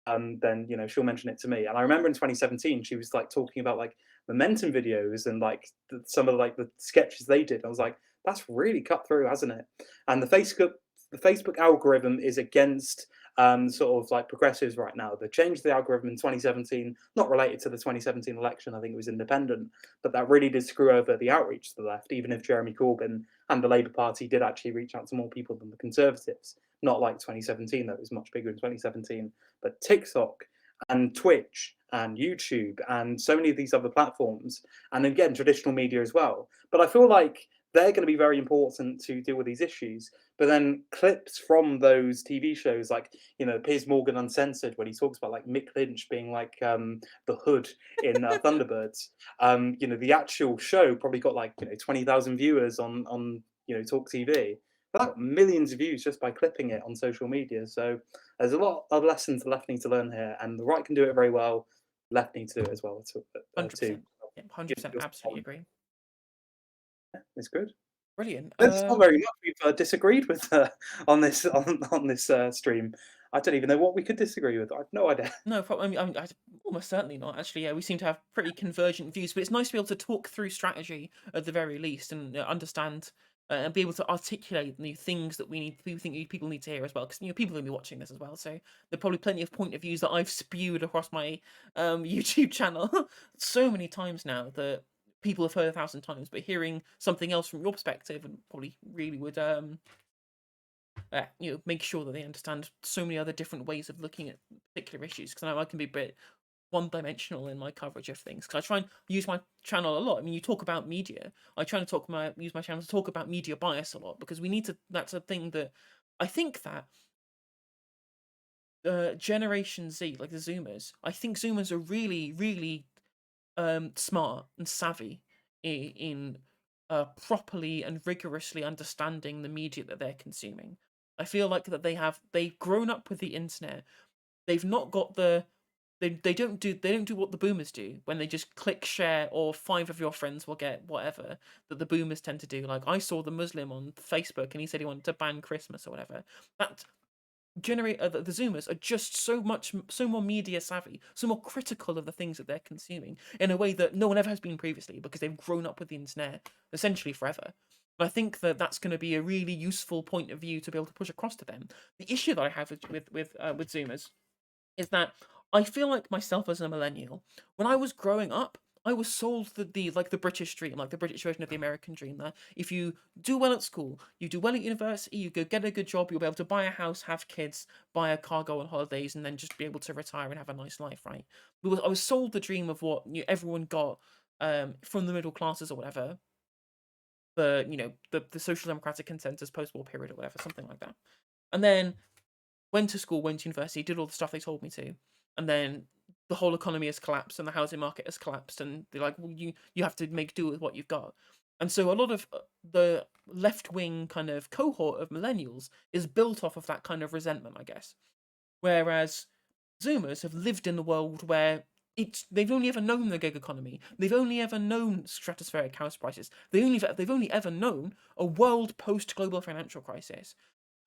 then she'll mention it to me. And I remember in 2017, she was like talking about like momentum videos and like some of like the sketches they did. I was like, that's really cut through, hasn't it? And the Facebook algorithm is against sort of like progressives right now. They changed the algorithm in 2017, not related to the 2017 election. I think it was independent, but that really did screw over the outreach to the left. Even if Jeremy Corbyn and the Labour Party did actually reach out to more people than the Conservatives, not like 2017, though it was much bigger in 2017. But TikTok and Twitch and YouTube and so many of these other platforms, and again, traditional media as well. But I feel like they're going to be very important to deal with these issues. But then clips from those TV shows, like Piers Morgan Uncensored, when he talks about like Mick Lynch being like the Hood in Thunderbirds. The actual show probably got like 20,000 viewers on Talk TV. But millions of views just by clipping it on social media. So there's a lot of lessons the left need to learn here, and the right can do it very well. Left need to do it as well too. 100%. Yeah, 100%. Absolutely agree. It's good. Brilliant. There's not very much we've disagreed with on this stream. I don't even know what we could disagree with. I've no idea. No, almost certainly not. Actually, yeah, we seem to have pretty convergent views, but it's nice to be able to talk through strategy at the very least and understand and be able to articulate new things that we think people need to hear as well. Because people are going to be watching this as well, so there are probably plenty of point of views that I've spewed across my YouTube channel so many times now that people have heard 1,000 times. But hearing something else from your perspective and probably really would make sure that they understand so many other different ways of looking at particular issues. Because I know I can be a bit one-dimensional in my coverage of things. Because I try and use my channel a lot. I mean, you talk about media. I try to use my channel to talk about media bias a lot because we need to. That's a thing that I think that Generation Z, like the Zoomers, I think Zoomers are really, really smart and savvy in properly and rigorously understanding the media that they're consuming. I feel like that they've grown up with the internet. They've not got they don't do what the boomers do when they just click share or 5 of your friends will get whatever that the boomers tend to do. Like I saw the Muslim on Facebook and he said he wanted to ban Christmas or whatever. That the Zoomers are just so more media savvy, so more critical of the things that they're consuming in a way that no one ever has been previously because they've grown up with the internet essentially forever. And I think that that's going to be a really useful point of view to be able to push across to them. The issue that I have with Zoomers is that I feel like myself as a millennial, when I was growing up, I was sold the British dream, like the British version of the American dream. That if you do well at school, you do well at university, you go get a good job, you'll be able to buy a house, have kids, buy a car, go on holidays, and then just be able to retire and have a nice life, right? I was sold the dream of what everyone got from the middle classes or whatever. The social democratic consensus post-war period or whatever, something like that. And then went to school, went to university, did all the stuff they told me to, and then the whole economy has collapsed and the housing market has collapsed, and they're like, well, you have to make do with what you've got. And so a lot of the left wing kind of cohort of millennials is built off of that kind of resentment, I guess. Whereas Zoomers have lived in the world where they've only ever known the gig economy. They've only ever known stratospheric house prices. They've only ever known a world post global financial crisis.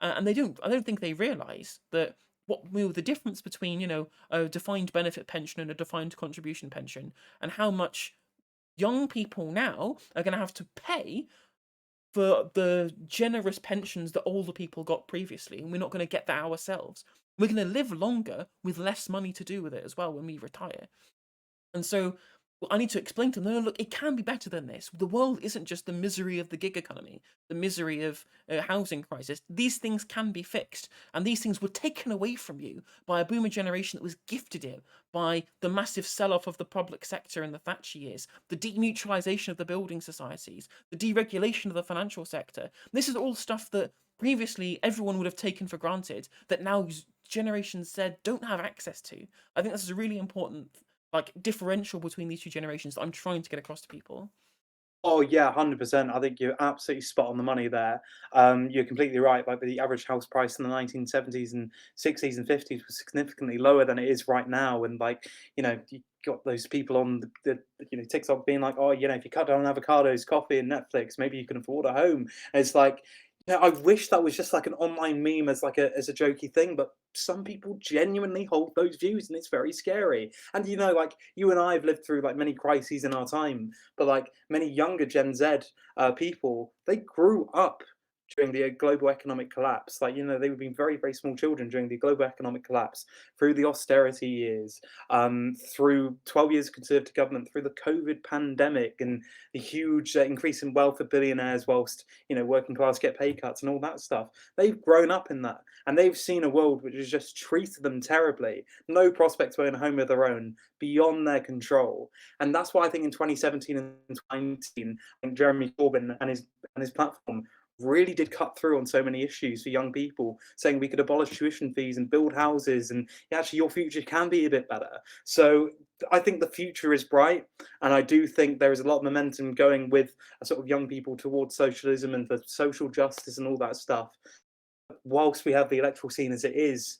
And I don't think they realise that the difference between a defined benefit pension and a defined contribution pension, and how much young people now are going to have to pay for the generous pensions that older people got previously, and we're not going to get that ourselves. We're going to live longer with less money to do with it as well when we retire. And so I need to explain to them, no, look, it can be better than this. The world isn't just the misery of the gig economy, the misery of housing crisis. These things can be fixed. And these things were taken away from you by a boomer generation that was gifted it by the massive sell-off of the public sector in the Thatcher years, the demutualisation of the building societies, the deregulation of the financial sector. This is all stuff that previously everyone would have taken for granted, that now Generation Z don't have access to. I think this is a really important like differential between these two generations that I'm trying to get across to people. Oh yeah, 100%. I think you're absolutely spot on the money there. You're completely right. Like the average house price in the 1970s and 60s and 50s was significantly lower than it is right now. And like, you got those people on TikTok being like, oh, if you cut down on avocados, coffee, and Netflix, maybe you can afford a home. And it's like, I wish that was just like an online meme as like a jokey thing, but some people genuinely hold those views, and it's very scary. And like you and I have lived through like many crises in our time, but like many younger Gen Z people, they grew up during the global economic collapse. Like, they were being very, very small children during the global economic collapse, through the austerity years, through 12 years of conservative government, through the COVID pandemic, and the huge increase in wealth of billionaires, whilst, working class get pay cuts and all that stuff. They've grown up in that. And they've seen a world which has just treated them terribly. No prospects of owning a home of their own, beyond their control. And that's why I think in 2017 and 2019, I think Jeremy Corbyn and his platform really did cut through on so many issues for young people, saying we could abolish tuition fees and build houses, and actually your future can be a bit better. So I think the future is bright, and I do think there is a lot of momentum going with a sort of young people towards socialism and for social justice and all that stuff. Whilst we have the electoral scene as it is,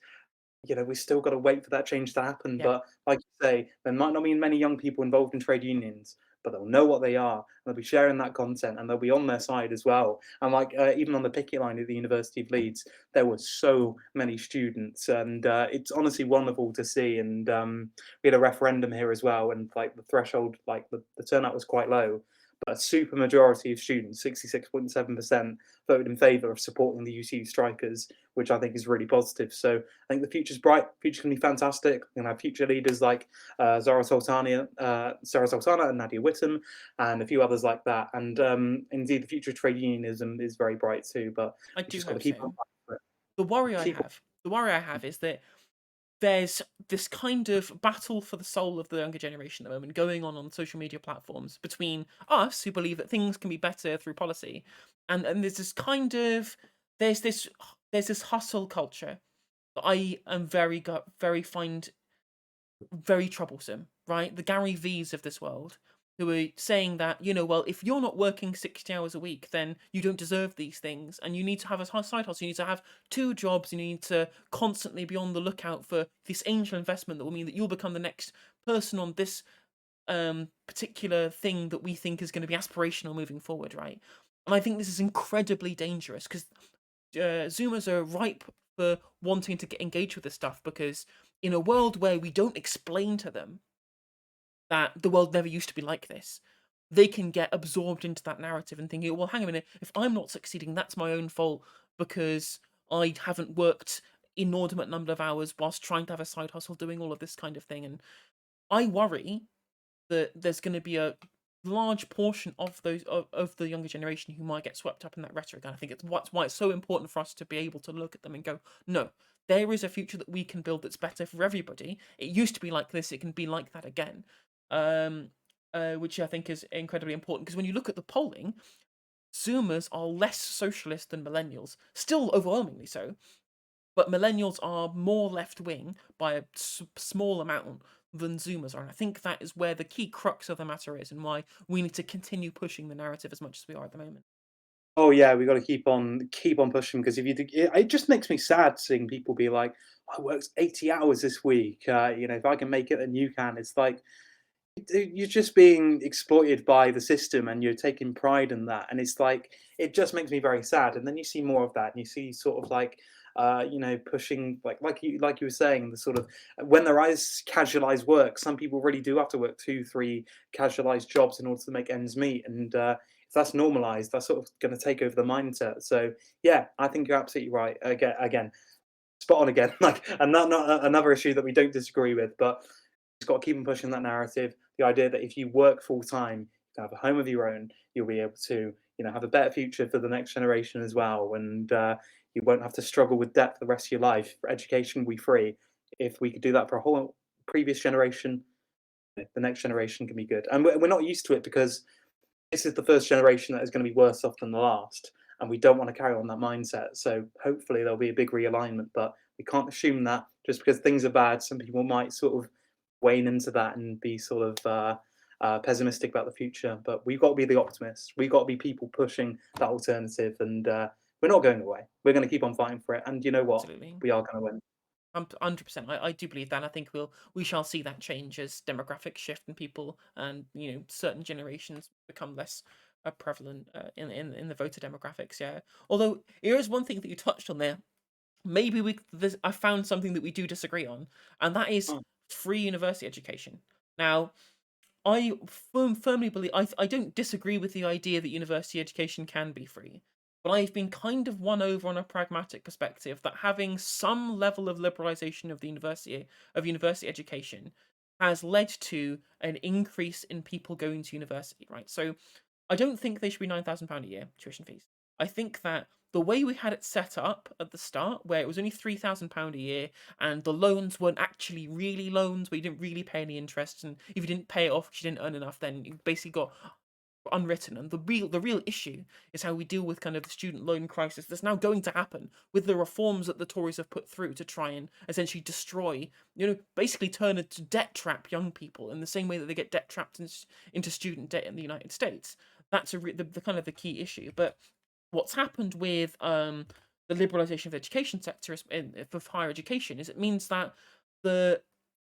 we still got to wait for that change to happen. Yeah, But like you say, there might not be many young people involved in trade unions, but they'll know what they are, and they'll be sharing that content, and they'll be on their side as well. And like even on the picket line at the University of Leeds, there were so many students, and it's honestly wonderful to see. And we had a referendum here as well, and like the threshold, like the turnout was quite low. But a super majority of students, 66.7%, voted in favour of supporting the UCU strikers, which I think is really positive. So I think the future's bright. Future's going to be fantastic. We're going to have future leaders like Sarah Sultana and Nadia Whittam, and a few others like that. And indeed, the future of trade unionism is very bright too. But I we do just got to hope keep on. so. The worry I Keep on. have, the worry I have is that there's this kind of battle for the soul of the younger generation at the moment going on social media platforms between us who believe that things can be better through policy, and there's this kind of there's this there's this hustle culture that I am very find very troublesome, right? The Gary V's of this world who are saying that, well, if you're not working 60 hours a week, then you don't deserve these things. And you need to have a side hustle. You need to have two jobs. You need to constantly be on the lookout for this angel investment that will mean that you'll become the next person on this particular thing that we think is going to be aspirational moving forward, right? And I think this is incredibly dangerous because Zoomers are ripe for wanting to get engaged with this stuff because in a world where we don't explain to them that the world never used to be like this, they can get absorbed into that narrative and thinking, well, hang a minute, if I'm not succeeding, that's my own fault because I haven't worked inordinate number of hours whilst trying to have a side hustle doing all of this kind of thing. And I worry that there's going to be a large portion of of the younger generation who might get swept up in that rhetoric. And I think it's why it's so important for us to be able to look at them and go, no, there is a future that we can build that's better for everybody. It used to be like this; it can be like that again. Um, which I think is incredibly important because when you look at the polling, Zoomers are less socialist than millennials, still overwhelmingly so, but millennials are more left wing by a small amount than Zoomers are. And I think that is where the key crux of the matter is and why we need to continue pushing the narrative as much as we are at the moment. Oh yeah, we got to keep on pushing, because if you do, it just makes me sad seeing people be like, I worked 80 hours this week. If I can make it, then you can. It's like you're just being exploited by the system, and you're taking pride in that, and it's like it just makes me very sad. And then you see more of that, and you see sort of like pushing like you were saying, the sort of when there is casualized work, some people really do have to work 2 3 casualized jobs in order to make ends meet. And if that's normalized, that's sort of going to take over the mindset. So yeah, I think you're absolutely right. Again, spot on again. Like, and not another issue that we don't disagree with, but just got to keep on pushing that narrative. The idea that if you work full time, to have a home of your own, you'll be able to, have a better future for the next generation as well. And you won't have to struggle with debt for the rest of your life. For education will be free. If we could do that for a whole previous generation, the next generation can be good. And we're not used to it, because this is the first generation that is going to be worse off than the last. And we don't want to carry on that mindset. So hopefully there'll be a big realignment, but we can't assume that just because things are bad, some people might sort of wane into that and be sort of pessimistic about the future. But we've got to be the optimists. We've got to be people pushing that alternative, and we're not going away. We're going to keep on fighting for it. And you know what? Absolutely. We are going to win. 100%. I do believe that. I think we shall see that change as demographics shift and people and certain generations become less prevalent in the voter demographics. Yeah. Although here is one thing that you touched on there. Maybe I found something that we do disagree on, and that is Mm. free university education. Now, I firmly believe I don't disagree with the idea that university education can be free, but I've been kind of won over on a pragmatic perspective that having some level of liberalization of university education has led to an increase in people going to university, right? So I don't think they should be £9,000 a year tuition fees. I think that the way we had it set up at the start, where it was only £3,000 a year, and the loans weren't actually really loans, where you didn't really pay any interest, and if you didn't pay it off because you didn't earn enough, then you basically got unwritten. And the real issue is how we deal with kind of the student loan crisis that's now going to happen with the reforms that the Tories have put through to try and essentially destroy, basically turn it to debt trap young people in the same way that they get debt trapped into student debt in the United States. That's the kind of the key issue. But what's happened with the liberalisation of the education sector for higher education is it means that the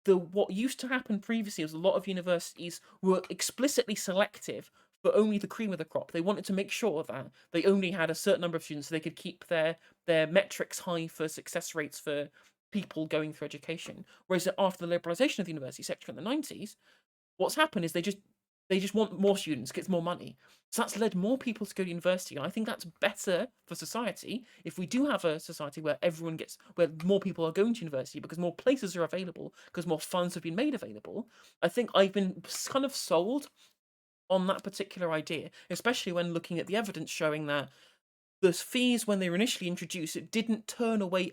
what used to happen previously was a lot of universities were explicitly selective for only the cream of the crop. They wanted to make sure that they only had a certain number of students so they could keep their metrics high for success rates for people going through education. Whereas after the liberalisation of the university sector in the 90s, what's happened is they just want more students, gets more money. So that's led more people to go to university. And I think that's better for society if we do have a society where more people are going to university because more places are available, because more funds have been made available. I think I've been kind of sold on that particular idea, especially when looking at the evidence showing that the fees when they were initially introduced, it didn't turn away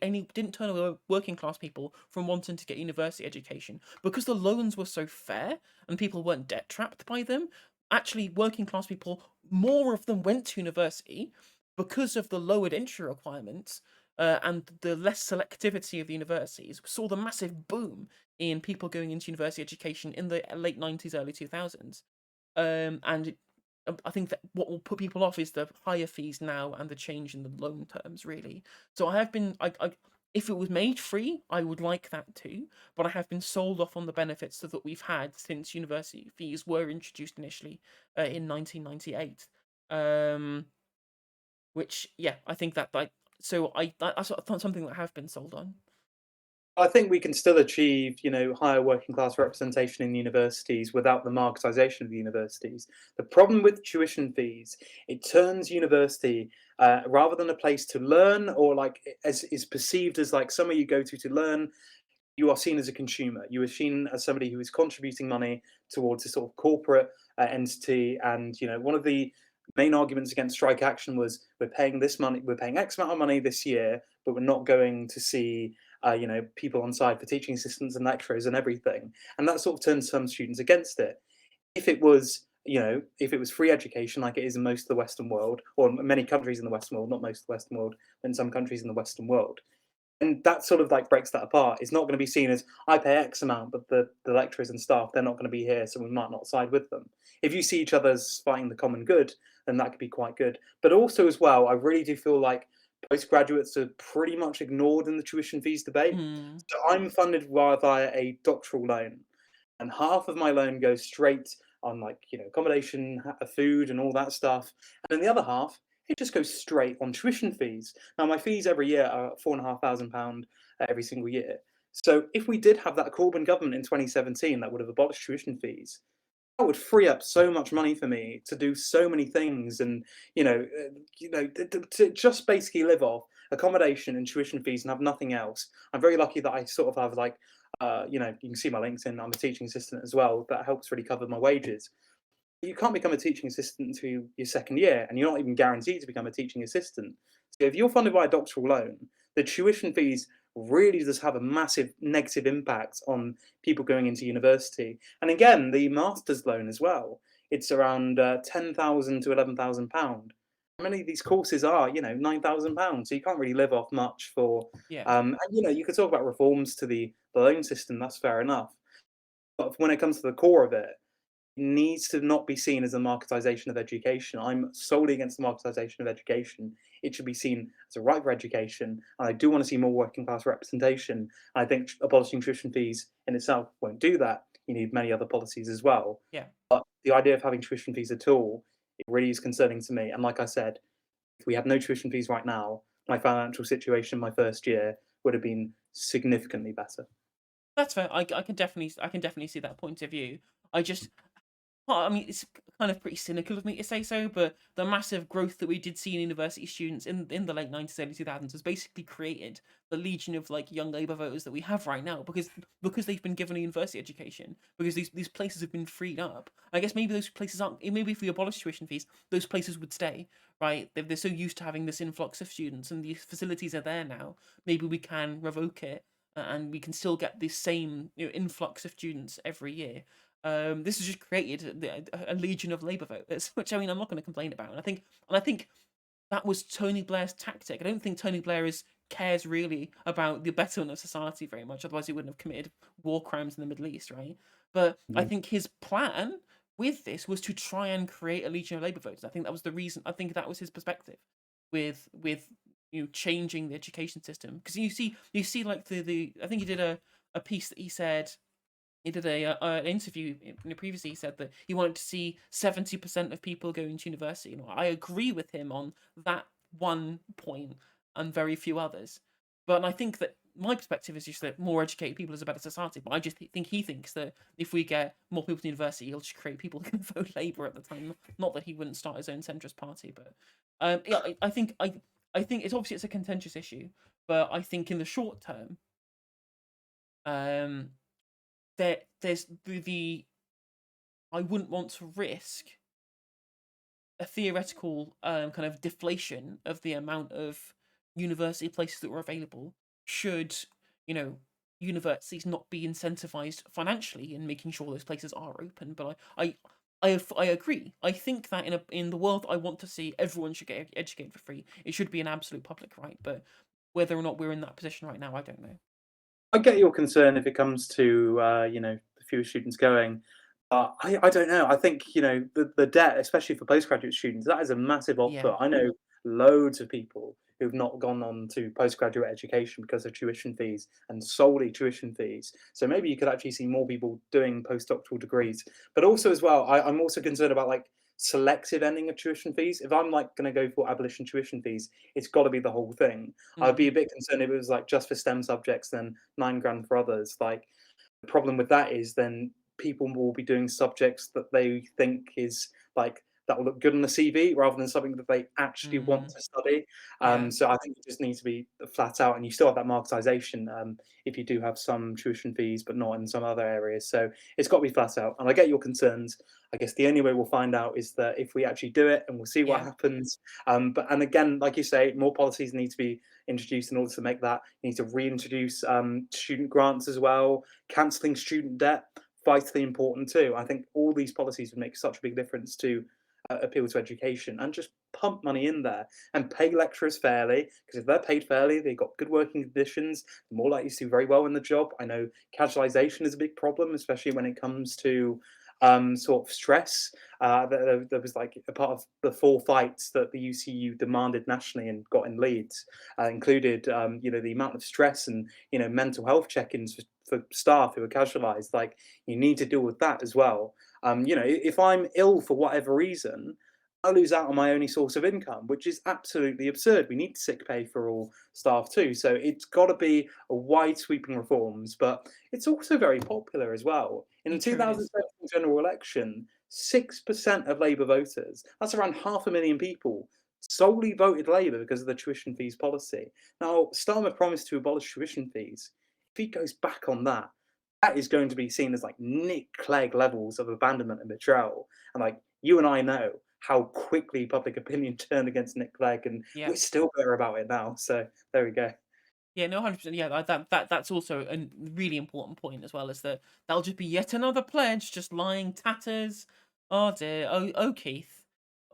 working class people from wanting to get university education because the loans were so fair and people weren't debt trapped by them. Actually, working class people, more of them went to university because of the lowered entry requirements and the less selectivity of the universities. We saw the massive boom in people going into university education in the late 90s, early 2000s. And I think that what will put people off is the higher fees now and the change in the loan terms, really. So I have been, if it was made free, I would like that too. But I have been sold off on the benefits that we've had since university fees were introduced initially in 1998. Um, which, yeah, I think that like so that's something that I have been sold on. I think we can still achieve, higher working class representation in universities without the marketisation of the universities. The problem with tuition fees, it turns university rather than a place to learn or like as is perceived as like somewhere you go to learn. You are seen as a consumer. You are seen as somebody who is contributing money towards a sort of corporate entity. And one of the main arguments against strike action was we're paying this money, we're paying X amount of money this year, but we're not going to see people on side for teaching assistants and lecturers and everything. And that sort of turned some students against it. If it was if it was free education like it is in most of the Western world, or many countries in the Western world, not most of the Western world, but in some countries in the Western world, and that sort of like breaks that apart. It's not going to be seen as I pay X amount, but the lecturers and staff they're not going to be here, so we might not side with them. If you see each other as fighting the common good, then that could be quite good. But also as well, I really do feel like postgraduates are pretty much ignored in the tuition fees debate. Hmm. So I'm funded via a doctoral loan, and half of my loan goes straight on like accommodation, food, and all that stuff, and then the other half it just goes straight on tuition fees. Now my fees every year are £4,500 every single year. So if we did have that Corbyn government in 2017 that would have abolished tuition fees, that would free up so much money for me to do so many things, and to just basically live off accommodation and tuition fees and have nothing else. I'm very lucky that I sort of have like, you can see my LinkedIn. I'm a teaching assistant as well. That helps really cover my wages. You can't become a teaching assistant until your second year, and you're not even guaranteed to become a teaching assistant. So if you're funded by a doctoral loan, the tuition fees really does have a massive negative impact on people going into university. And again, the master's loan as well. It's around £10,000 to £11,000. Many of these courses are, £9,000. So you can't really live off much for. Yeah. And you could talk about reforms to the loan system. That's fair enough. But when it comes to the core of it, needs to not be seen as a marketisation of education. I'm solely against the marketisation of education. It should be seen as a right for education, and I do want to see more working class representation. I think abolishing tuition fees in itself won't do that. You need many other policies as well. Yeah. But the idea of having tuition fees at all, it really is concerning to me. And like I said, if we had no tuition fees right now, my financial situation my first year would have been significantly better. That's fair. I can definitely see that point of view. I just Well, I mean, it's kind of pretty cynical of me to say so, but the massive growth that we did see in university students in the late 90s, early 2000s has basically created the legion of like young Labour voters that we have right now because they've been given a university education, because these places have been freed up. I guess maybe those places aren't. Maybe if we abolish tuition fees, those places would stay, right? They're so used to having this influx of students, and these facilities are there now. Maybe we can revoke it, and we can still get this same influx of students every year. This has just created a legion of Labour voters, which I mean I'm not going to complain about. And I think that was Tony Blair's tactic. I don't think Tony Blair cares really about the betterment of society very much. Otherwise, he wouldn't have committed war crimes in the Middle East, right? But I Mhm. think his plan with this was to try and create a legion of Labour voters. I think that was the reason. I think that was his perspective with changing the education system, because you see like the I think he did a piece that he did an interview previously. He said that he wanted to see 70% of people going to university. And I agree with him on that one point and very few others. But I think that my perspective is just that more educated people is a better society. But I just think he thinks that if we get more people to university, he'll just create people who can vote Labour at the time. Not that he wouldn't start his own centrist party, but yeah, I think it's obviously it's a contentious issue, but I think in the short term, um, there's the I wouldn't want to risk a theoretical kind of deflation of the amount of university places that were available should you know universities not be incentivized financially in making sure those places are open. But I agree. I think that in the world I want to see, everyone should get educated for free. It should be an absolute public right. But whether or not we're in that position right now, I don't know. I get your concern if it comes to the fewer students going, but I don't know. I think the debt, especially for postgraduate students, that is a massive Yeah. output. I know loads of people who've not gone on to postgraduate education because of tuition fees and solely tuition fees. So maybe you could actually see more people doing postdoctoral degrees. But also as well, I'm also concerned about like selective ending of tuition fees. If I'm like going to go for abolition tuition fees, it's got to be the whole thing. I'd Mm, be a bit concerned if it was like just for STEM subjects, then 9 grand for others. Like the problem with that is then people will be doing subjects that they think is like that will look good on the CV rather than something that they actually want mm, to study. yeah. So I think it just needs to be flat out, and you still have that marketisation if you do have some tuition fees, but not in some other areas. So it's got to be flat out. And I get your concerns. I guess the only way we'll find out is that if we actually do it, and we'll see what Yeah. happens. But and again, like you say, more policies need to be introduced in order to make that. You need to reintroduce student grants as well, cancelling student debt, vitally important too. I think all these policies would make such a big difference to appeal to education, and just pump money in there and pay lecturers fairly, because if they're paid fairly, they've got good working conditions, they're more likely to do very well in the job. I know casualisation is a big problem, especially when it comes to sort of stress. There was like a part of the 4 fights that the UCU demanded nationally and got in Leeds, included the amount of stress and mental health check-ins for staff who are casualised. Like you need to deal with that as well. If I'm ill for whatever reason, I lose out on my only source of income, which is absolutely absurd. We need sick pay for all staff too. So it's got to be a wide sweeping reforms, but it's also very popular as well. In the True, it is. 2017 general election, 6% of Labour voters, that's around 500,000 people, solely voted Labour because of the tuition fees policy. Now, Starmer promised to abolish tuition fees. If he goes back on that, that is going to be seen as like Nick Clegg levels of abandonment and betrayal. And like you and I know how quickly public opinion turned against Nick Clegg, and Yeah. we're still bitter about it now. So there we go. Yeah, no, 100%. Yeah, that's also a really important point, as well as that that'll just be yet another pledge, just lying tatters. Oh dear. Oh, Keith,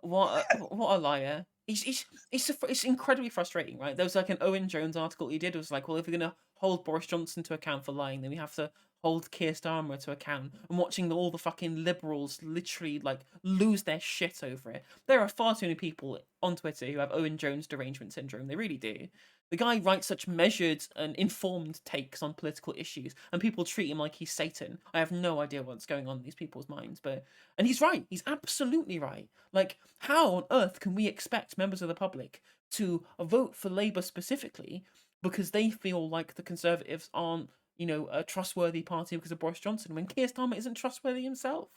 what a liar. it's incredibly frustrating, right? There was like an Owen Jones article he did. It was like, well, if we're gonna hold Boris Johnson to account for lying, then we have to hold Keir Starmer to account. And watching all the fucking liberals literally like lose their shit over it. There are far too many people on Twitter who have Owen Jones derangement syndrome. They really do. The guy writes such measured and informed takes on political issues, and people treat him like he's Satan. I have no idea what's going on in these people's minds, but and he's right. He's absolutely right. Like, how on earth can we expect members of the public to vote for Labour specifically because they feel like the Conservatives aren't, a trustworthy party because of Boris Johnson when Keir Starmer isn't trustworthy himself?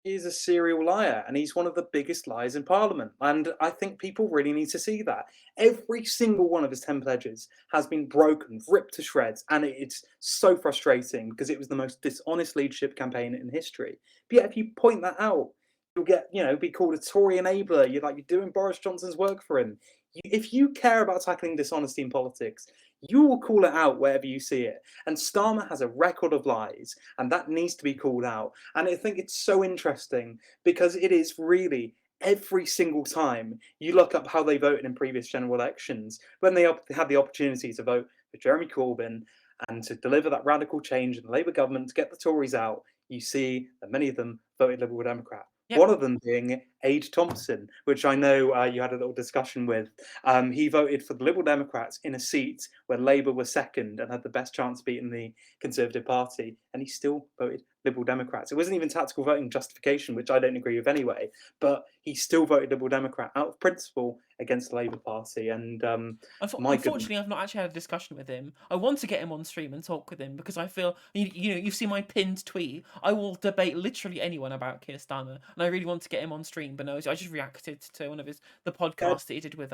Is a serial liar, and he's one of the biggest liars in Parliament. And I think people really need to see that. Every single one of his 10 pledges has been broken, ripped to shreds, and it's so frustrating because it was the most dishonest leadership campaign in history. But yet, if you point that out, you'll get, be called a Tory enabler. You're doing Boris Johnson's work for him. If you care about tackling dishonesty in politics, you will call it out wherever you see it. And Starmer has a record of lies, and that needs to be called out. And I think it's so interesting because it is really every single time you look up how they voted in previous general elections, when they had the opportunity to vote for Jeremy Corbyn and to deliver that radical change in the Labour government to get the Tories out, you see that many of them voted Liberal Democrat. Yep. One of them being Aid Thompson, which I know you had a little discussion with. He voted for the Liberal Democrats in a seat where Labour was second and had the best chance of beating the Conservative Party, and he still voted Liberal Democrats. It wasn't even tactical voting justification, which I don't agree with anyway, but he still voted Liberal Democrat out of principle against the Labour Party. And my goodness, Unfortunately, I've not actually had a discussion with him. I want to get him on stream and talk with him because I feel you've seen my pinned tweet. I will debate literally anyone about Keir Starmer, and I really want to get him on stream. But no, I just reacted to one of the yeah, podcasts that he did with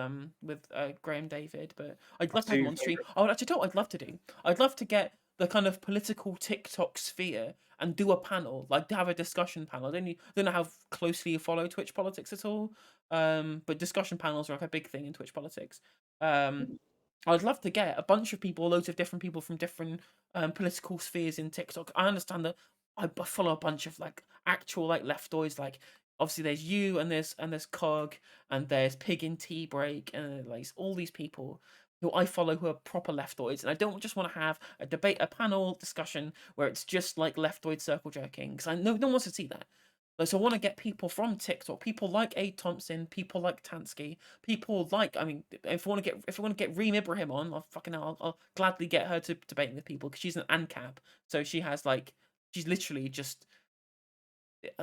Graham David. But I'd love to have him two on stream. I would actually tell what I'd love to do. I'd love to get the kind of political TikTok sphere and do a panel, like to have a discussion panel. I don't know how closely you follow Twitch politics at all, but discussion panels are like a big thing in Twitch politics. Um, I'd love to get a bunch of people, loads of different people from different political spheres in TikTok. I understand that I follow a bunch of like actual like leftoids. Like obviously there's you and there's Cog and there's Pig in Tea Break and like all these people who I follow who are proper leftoids. And I don't just want to have a debate, a panel discussion where it's just like leftoid circle jerking because I know no one wants to see that. Like, so I want to get people from TikTok, people like Aid Thompson, people like Tansky, people like, I mean, if I want to get Reem Ibrahim on, I'll gladly get her to debating with people because she's an ANCAP, so she has like she's literally just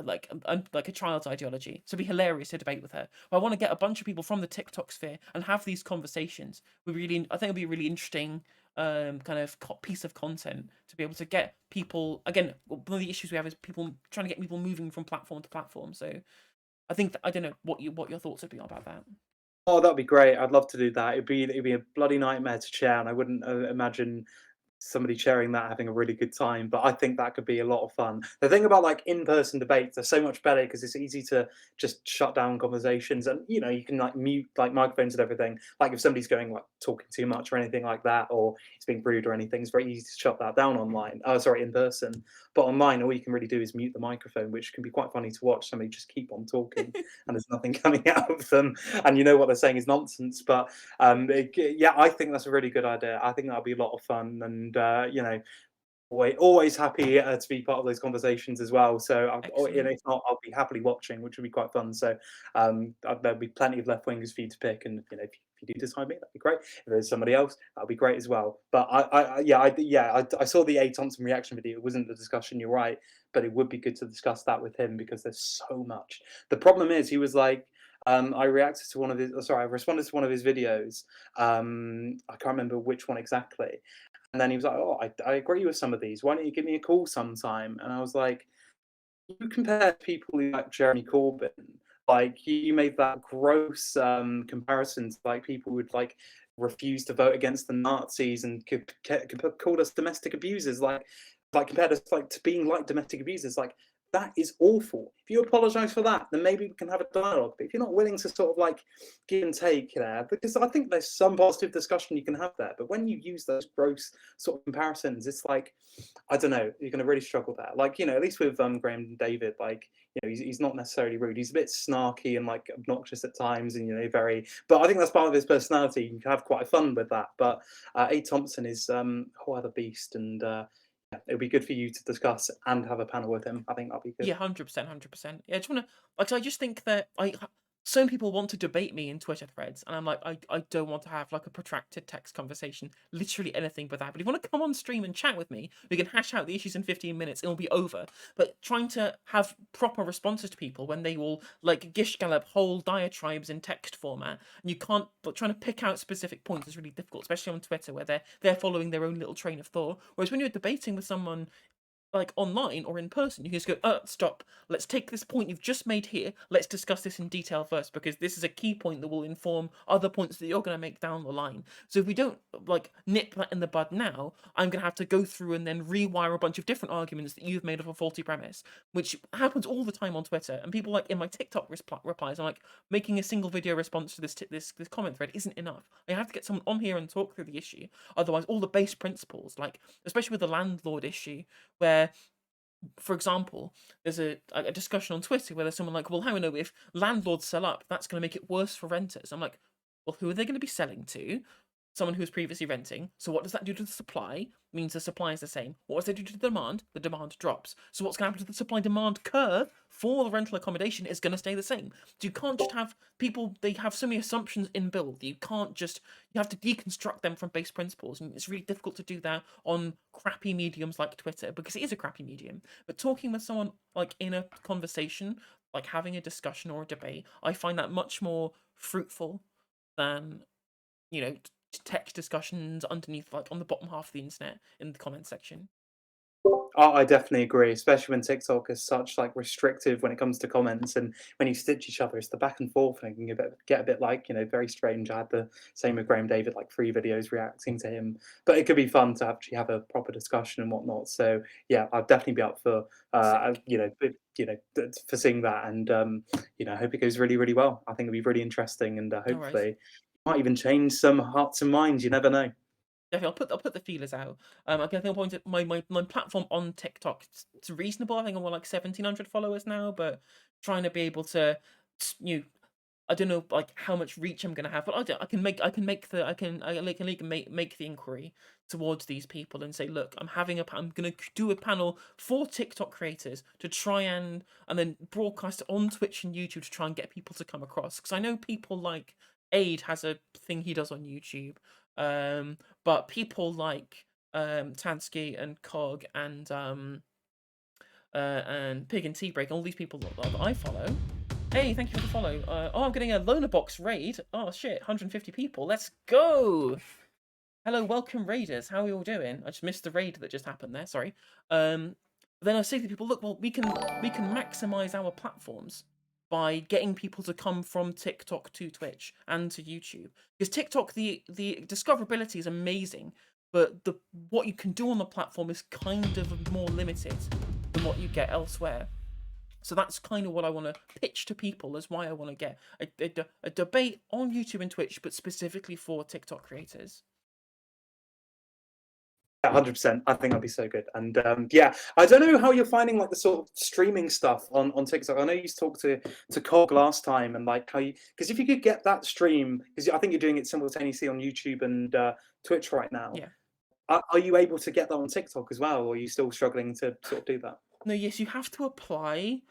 like a child's ideology. So it'd be hilarious to debate with her. But I want to get a bunch of people from the TikTok sphere and have these conversations. I think it'd be a really interesting kind of piece of content to be able to get people. Again, one of the issues we have is people trying to get people moving from platform to platform. So I think I don't know what your thoughts would be about that. oh, that'd be great. I'd love to do that. It'd be a bloody nightmare to chair, and I wouldn't imagine somebody sharing that having a really good time, but I think that could be a lot of fun. The thing about like in-person debates, they're so much better because it's easy to just shut down conversations, and you can like mute like microphones and everything. Like if somebody's going like talking too much or anything like that, or it's being rude or anything, it's very easy to shut that down online. Oh, sorry, in person. But online, all you can really do is mute the microphone, which can be quite funny to watch. Somebody just keep on talking, and there's nothing coming out of them, and you know what they're saying is nonsense. But yeah, I think that's a really good idea. I think that'll be a lot of fun, and always happy to be part of those conversations as well. So, Excellent. if not, I'll be happily watching, which would be quite fun. So, there'll be plenty of left wingers for you to pick, and if you do decide me, that'd be great. If there's somebody else, that'll be great as well. But I saw the A Thompson reaction video. It wasn't the discussion. You're right, but it would be good to discuss that with him because there's so much. The problem is, he was like. I reacted to one of his. Sorry, I responded to one of his videos. I can't remember which one exactly, and then he was like, "Oh, I agree with some of these. Why don't you give me a call sometime?" And I was like, "You compare people like Jeremy Corbyn, like you made that gross comparison to like people would like refuse to vote against the Nazis and called us domestic abusers, like compared us like to being like domestic abusers, like." that is awful. If you apologize for that, then maybe we can have a dialogue. But if you're not willing to sort of like give and take there, because I think there's some positive discussion you can have there. But when you use those gross sort of comparisons, it's like, I don't know, you're going to really struggle there. Like, you know, at least with Graham David, like, you know, he's not necessarily rude. He's a bit snarky and like obnoxious at times, and you know, very. But I think that's part of his personality. You can have quite fun with that. But A. Thompson is a whole other beast, and yeah, it would be good for you to discuss and have a panel with him. I think that'll be good. Yeah, 100%, 100%. Yeah, I just wanna like, I just think that some people want to debate me in Twitter threads, and I'm like, I don't want to have like a protracted text conversation, literally anything but that. But if you want to come on stream and chat with me, we can hash out the issues in 15 minutes. It'll be over. But trying to have proper responses to people when they will like gish gallop whole diatribes in text format, and you can't. But trying to pick out specific points is really difficult, especially on Twitter where they're following their own little train of thought. Whereas when you're debating with someone like online or in person, you can just go, stop. Let's take this point you've just made here. Let's discuss this in detail first, because this is a key point that will inform other points that you're going to make down the line. So if we don't like nip that in the bud now, I'm going to have to go through and then rewire a bunch of different arguments that you've made of a faulty premise, which happens all the time on Twitter. And people like in my TikTok replies, I'm like, making a single video response to this comment thread isn't enough. I have to get someone on here and talk through the issue. Otherwise, all the base principles, like especially with the landlord issue, where for example, there's a discussion on Twitter where there's someone like, well, how do we know if landlords sell up, that's going to make it worse for renters? I'm like, well, who are they going to be selling to? Someone who was previously renting. So what does that do to the supply? Means the supply is the same. What does that do to the demand? The demand drops. So what's going to happen to the supply demand curve for the rental accommodation is going to stay the same. So you can't just have people, they have so many assumptions inbuilt. You can't just, you have to deconstruct them from base principles. And it's really difficult to do that on crappy mediums like Twitter, because it is a crappy medium. But talking with someone like in a conversation, like having a discussion or a debate, I find that much more fruitful than, you know, text discussions underneath, like on the bottom half of the internet in the comment section. I definitely agree, especially when TikTok is such like restrictive when it comes to comments, and when you stitch each other, it's the back and forth, and it can get a bit like, you know, very strange. I had the same with Graham David, like 3 videos reacting to him, but it could be fun to actually have a proper discussion and whatnot. So yeah, I'd definitely be up for Sick. for seeing that, and you know, I hope it goes really really well. I think it'll be really interesting, and No worries. hopefully might even change some hearts and minds. You never know. Definitely, I'll put the feelers out. I think I'll point at my platform on TikTok. It's reasonable. I think I'm on like 1,700 followers now, but trying to be able to, you know, I don't know like how much reach I'm gonna have, but I can make the inquiry towards these people and say, look, I'm gonna do a panel for TikTok creators to try and then broadcast it on Twitch and YouTube to try and get people to come across, because I know people like Aid has a thing he does on YouTube, but people like Tansky and Cog and Pig and Tea Break, all these people that I follow. Hey, thank you for the follow. Oh, I'm getting a loner box raid. Oh shit, 150 people. Let's go. Hello, welcome raiders. How are you all doing? I just missed the raid that just happened there. Sorry. Then I say to people, look, well, we can maximize our platforms by getting people to come from TikTok to Twitch and to YouTube. Because TikTok, the discoverability is amazing, but the what you can do on the platform is kind of more limited than what you get elsewhere. So that's kind of what I want to pitch to people, as why I want to get a debate on YouTube and Twitch, but specifically for TikTok creators. 100%. I think that'd be so good. And yeah, I don't know how you're finding like the sort of streaming stuff on TikTok. I know you talked to Cog last time, and like how you, because if you could get that stream, because I think you're doing it simultaneously on YouTube and Twitch right now. Yeah. Are you able to get that on TikTok as well, or are you still struggling to sort of do that? No, yes, you have to apply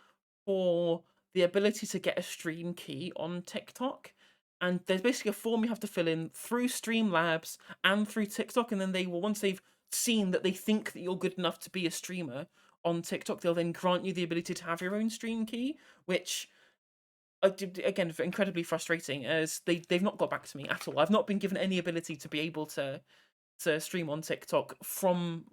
for the ability to get a stream key on TikTok. And there's basically a form you have to fill in through Streamlabs and through TikTok. And then they will, once they've seen that they think that you're good enough to be a streamer on TikTok, they'll then grant you the ability to have your own stream key, which again, incredibly frustrating, as they've not got back to me at all. I've not been given any ability to be able to stream on TikTok from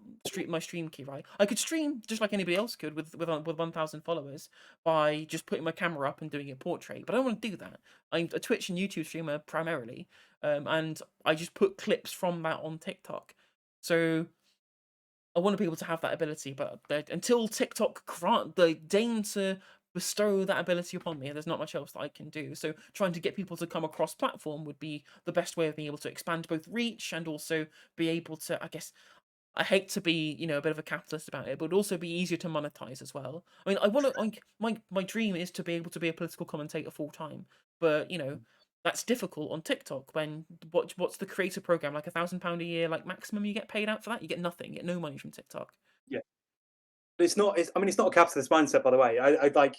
my stream key, right? I could stream just like anybody else could with 1,000 followers by just putting my camera up and doing a portrait, but I don't want to do that. I'm a Twitch and YouTube streamer primarily, and I just put clips from that on TikTok. So I want to be able to have that ability, but until TikTok they deign to bestow that ability upon me, there's not much else that I can do. So trying to get people to come across platform would be the best way of being able to expand both reach and also be able to, I guess, I hate to be, a bit of a capitalist about it, but also be easier to monetize as well. I mean, I want to. Like, my dream is to be able to be a political commentator full time, but that's difficult on TikTok. When what's the creator program, like £1,000 a year, like maximum you get paid out for that? You get nothing. You get no money from TikTok. Yeah. But it's not. I mean, it's not a capitalist mindset, by the way. I like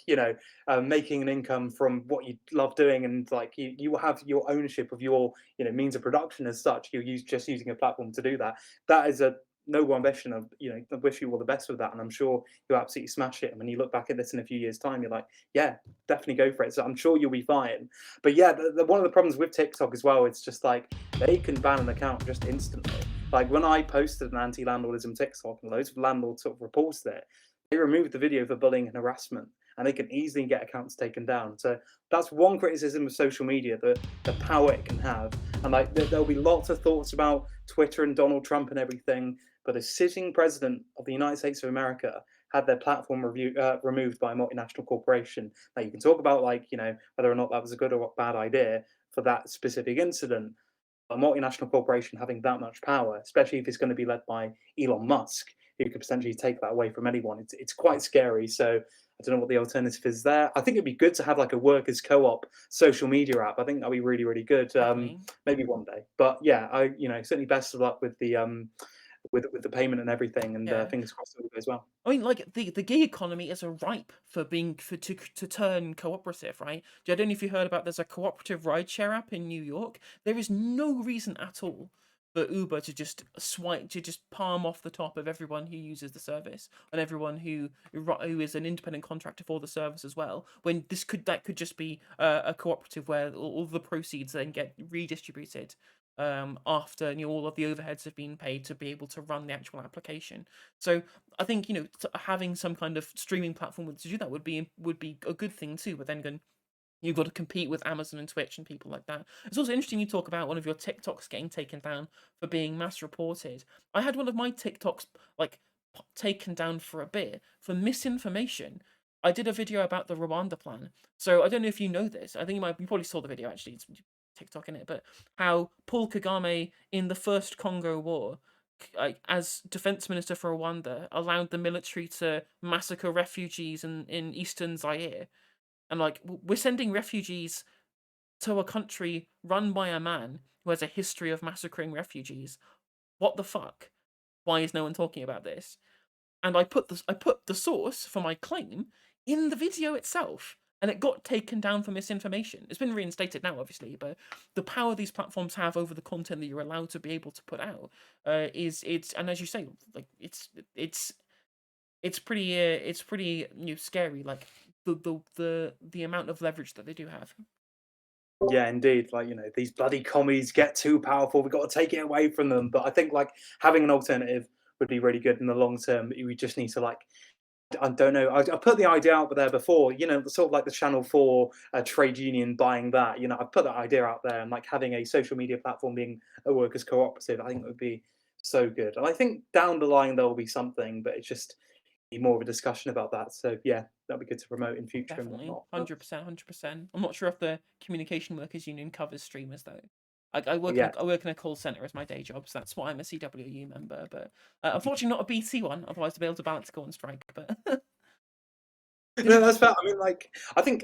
making an income from what you love doing, and like you will have your ownership of your means of production as such. You're just using a platform to do that. That is a noble ambition. Of I wish you all the best with that, and I'm sure you'll absolutely smash it. And when you look back at this in a few years' time, you're like, yeah, definitely go for it. So I'm sure you'll be fine. But yeah, one of the problems with TikTok as well, it's just like they can ban an account just instantly. Like when I posted an anti-landlordism TikTok and loads of landlords sort of reported it, they removed the video for bullying and harassment, and they can easily get accounts taken down. So that's one criticism of social media, the power it can have. And like there'll be lots of thoughts about Twitter and Donald Trump and everything, but a sitting president of the United States of America had their platform removed by a multinational corporation. Now you can talk about like whether or not that was a good or bad idea for that specific incident, a multinational corporation having that much power, especially if it's going to be led by Elon Musk, who could potentially take that away from anyone, it's quite scary. So I don't know what the alternative is there. I think it'd be good to have like a workers co-op social media app. I think that'd be really, really good. Definitely. Maybe one day. But yeah, I certainly best of luck with the with the payment and everything, and Yeah. fingers crossed it all goes well. I mean, like the gig economy is a ripe for being to turn cooperative, right? I don't know if you heard about there's a cooperative rideshare app in New York. There is no reason at all for Uber to just palm off the top of everyone who uses the service and everyone who is an independent contractor for the service as well. When that could just be a cooperative where all the proceeds then get redistributed after all of the overheads have been paid to be able to run the actual application. So I think having some kind of streaming platform to do that would be a good thing too. But then again, you've got to compete with Amazon and Twitch and people like that. It's also interesting you talk about one of your TikToks getting taken down for being mass reported. I had one of my TikToks like taken down for a bit for misinformation. I did a video about the Rwanda plan. So I don't know if you know this. I think you probably saw the video actually. It's TikTok in it, but how Paul Kagame in the first Congo War, as defense minister for Rwanda, allowed the military to massacre refugees in eastern Zaire, and like we're sending refugees to a country run by a man who has a history of massacring refugees. What the fuck? Why is no one talking about this? And I put the source for my claim in the video itself, and it got taken down for misinformation. It's been reinstated now, obviously, but the power these platforms have over the content that you're allowed to be able to put out is it's and as you say, like it's pretty scary, like the amount of leverage that they do have. Yeah, indeed. Like, these bloody commies get too powerful. We've got to take it away from them. But I think like having an alternative would be really good in the long term. We just need to like, I don't know. I put the idea out there before, sort of like the Channel 4 trade union buying that. I put that idea out there, and like having a social media platform being a workers' cooperative, I think would be so good. And I think down the line there will be something, but it's just more of a discussion about that. So yeah, that'd be good to promote in future and Definitely, whatnot. But 100%, 100%. I'm not sure if the Communication Workers Union covers streamers though. I work in yeah, I work in a call center as my day job, so that's why I'm a CWU member. But unfortunately, not a BT one. Otherwise, to be able to balance go on strike. But no, did that's fair. I mean, like, I think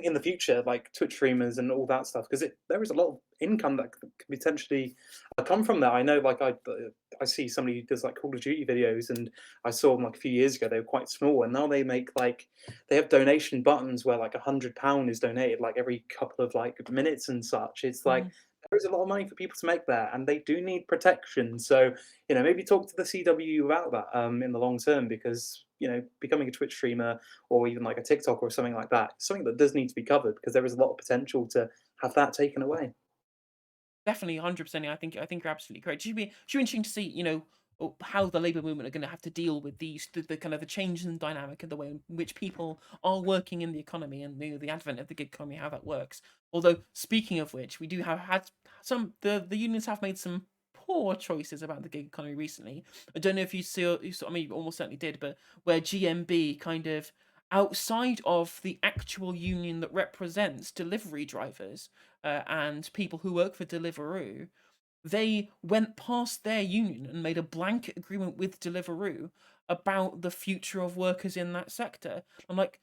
in the future, like Twitch streamers and all that stuff, because there is a lot of income that could potentially come from that. I know, like, I see somebody who does like Call of Duty videos, and I saw them like a few years ago. They were quite small, and now they make like they have donation buttons where like £100 is donated like every couple of like minutes and such. It's like mm, there is a lot of money for people to make there, and they do need protection. So maybe talk to the CW about that in the long term, because becoming a Twitch streamer or even like a TikTok or something like that, something that does need to be covered, because there is a lot of potential to have that taken away. definitely 100%. I think you're absolutely correct. Should be interesting to see how the labor movement are going to have to deal with the kind of the change in dynamic and the way in which people are working in the economy and the advent of the gig economy, how that works. Although speaking of which, we do have had the unions have made some poor choices about the gig economy recently. I don't know if I mean, you almost certainly did, but where GMB kind of outside of the actual union that represents delivery drivers and people who work for Deliveroo, they went past their union and made a blanket agreement with Deliveroo about the future of workers in that sector. I'm like,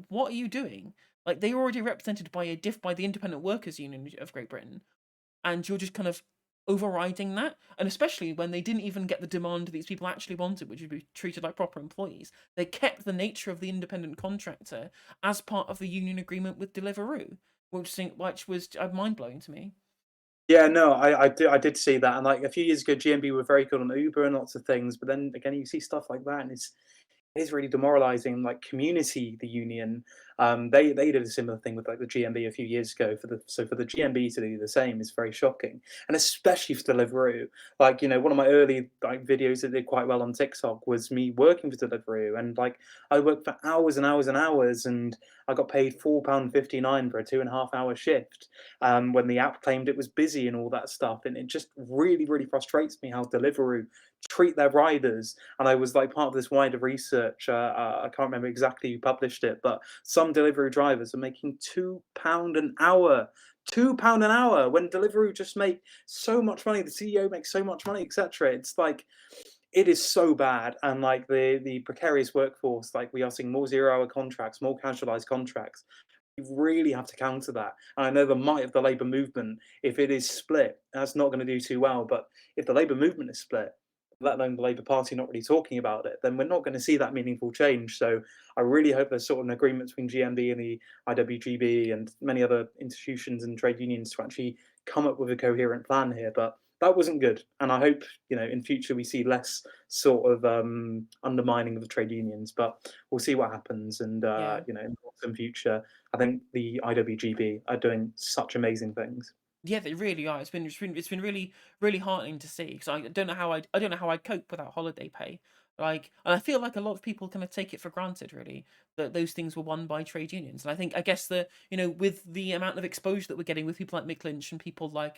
what are you doing? Like they are already represented by by the Independent Workers Union of Great Britain, and you're just kind of overriding that. And especially when they didn't even get the demand that these people actually wanted, which would be treated like proper employees, they kept the nature of the independent contractor as part of the union agreement with Deliveroo, which was mind blowing to me. Yeah, no, I did see that, and like a few years ago, GMB were very good on Uber and lots of things, but then again, you see stuff like that, and it is really demoralizing. Like Community, the union, they did a similar thing with like the GMB a few years ago. For the GMB to do the same is very shocking, and especially for Deliveroo. Like one of my early like videos that did quite well on TikTok was me working for Deliveroo, and like I worked for hours and hours and hours, and I got paid £4.59 for a 2.5 hour shift. When the app claimed it was busy and all that stuff, and it just really frustrates me how Deliveroo treat their riders. And I was like part of this wider research. I can't remember exactly who published it, but some delivery drivers are making £2 an hour. £2 an hour when Deliveroo just make so much money. The CEO makes so much money, etc. It's like it is so bad, and like the precarious workforce. Like we are seeing more 0 hour contracts, more casualized contracts. You really have to counter that. And I know the might of the Labour movement, if it is split, that's not going to do too well. But if the Labour movement is split, let alone the Labour Party not really talking about it, then we're not going to see that meaningful change. So I really hope there's sort of an agreement between GMB and the IWGB and many other institutions and trade unions to actually come up with a coherent plan here. But that wasn't good, and I hope in future we see less sort of undermining of the trade unions. But we'll see what happens, and Yeah. in the long-term future, I think the IWGB are doing such amazing things. Yeah, they really are. It's been really heartening to see because I don't know how I'd cope without holiday pay. Like, and I feel like a lot of people kind of take it for granted, really, that those things were won by trade unions. And I guess that with the amount of exposure that we're getting with people like Mick Lynch and people like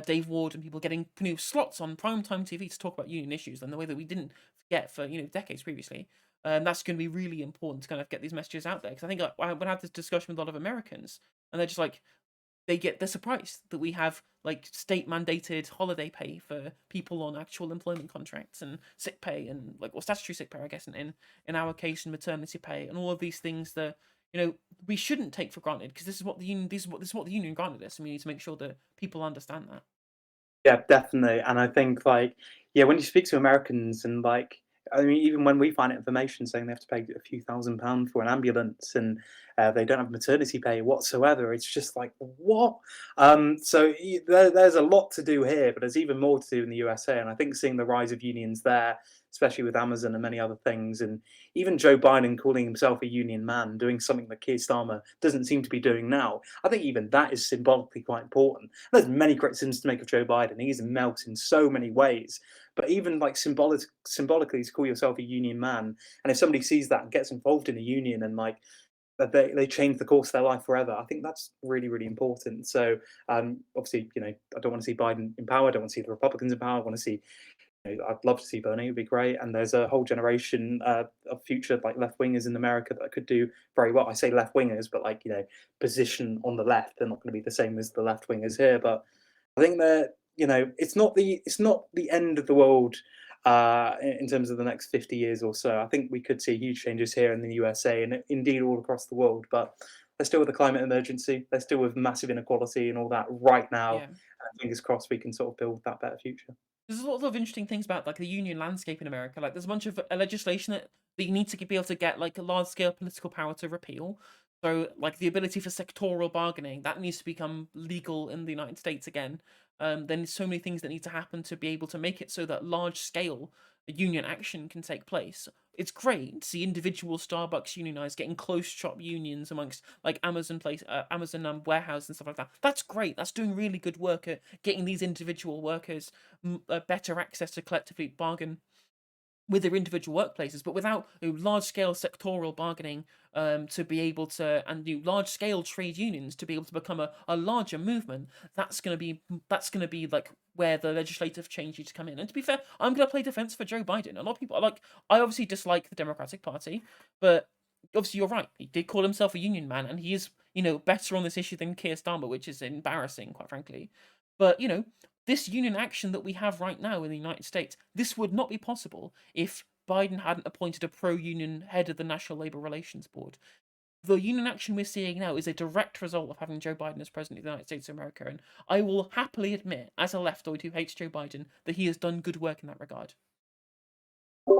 Dave Ward and people getting slots on primetime TV to talk about union issues and the way that we didn't get for decades previously. That's going to be really important to kind of get these messages out there because I think when I had this discussion with a lot of Americans and they're just like they're surprised that we have like state mandated holiday pay for people on actual employment contracts and sick pay and like statutory sick pay I guess in our case and maternity pay and all of these things that we shouldn't take for granted because this is what the union granted us and we need to make sure that people understand that. Yeah, definitely. And I think like, yeah, when you speak to Americans and like, I mean, even when we find information saying they have to pay a few £1,000s for an ambulance and they don't have maternity pay whatsoever, it's just like what? There's a lot to do here, but there's even more to do in the USA. And I think seeing the rise of unions there, especially with Amazon and many other things, and even Joe Biden calling himself a union man, doing something that Keir Starmer doesn't seem to be doing now. I think even that is symbolically quite important. There's many criticisms to make of Joe Biden. He's a melt in so many ways. But even like symbolically to call yourself a union man, and if somebody sees that and gets involved in a union and like that they change the course of their life forever, I think that's really important. So obviously, I don't want to see Biden in power. I don't want to see the Republicans in power. I want to see I'd love to see Bernie; it'd be great. And there's a whole generation of future like left wingers in America that could do very well. I say left wingers, but like position on the left. They're not going to be the same as the left wingers here. But I think that it's not the end of the world in terms of the next 50 years or so. I think we could see huge changes here in the USA and indeed all across the world. But they're still with the climate emergency. They're still with massive inequality and all that right now. Yeah. And fingers crossed we can sort of build that better future. There's a lot of interesting things about like the union landscape in America. Like there's a bunch of legislation that you need to be able to get like a large scale political power to repeal. So like the ability for sectoral bargaining that needs to become legal in the United States again. Then there's so many things that need to happen to be able to make it so that large scale union action can take place. It's great to see individual Starbucks unionized getting close shop unions amongst like Amazon warehouse and stuff like that. That's great. That's doing really good work at getting these individual workers better access to collectively bargain with their individual workplaces, but without large scale sectoral bargaining to be able to and large scale trade unions to be able to become a larger movement, that's gonna be like where the legislative change needs to come in. And to be fair, I'm going to play defense for Joe Biden. A lot of people are like, I obviously dislike the Democratic Party, but obviously you're right. He did call himself a union man, and he is, better on this issue than Keir Starmer, which is embarrassing, quite frankly. But, this union action that we have right now in the United States, this would not be possible if Biden hadn't appointed a pro-union head of the National Labor Relations Board. The union action we're seeing now is a direct result of having Joe Biden as president of the United States of America, and I will happily admit, as a leftoid who hates Joe Biden, that he has done good work in that regard.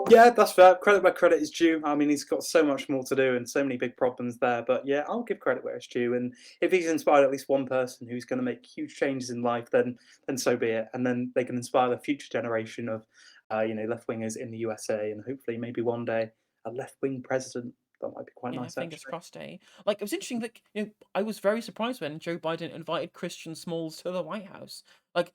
Yeah, that's fair. Credit where credit is due. I mean, he's got so much more to do and so many big problems there. But yeah, I'll give credit where it's due. And if he's inspired at least one person who's going to make huge changes in life, then so be it. And then they can inspire the future generation of, left wingers in the USA, and hopefully maybe one day a left wing president. That might be quite Yeah, nice, fingers actually. crossed, eh? Like, it was interesting that, I was very surprised when Joe Biden invited Christian Smalls to the White House. Like,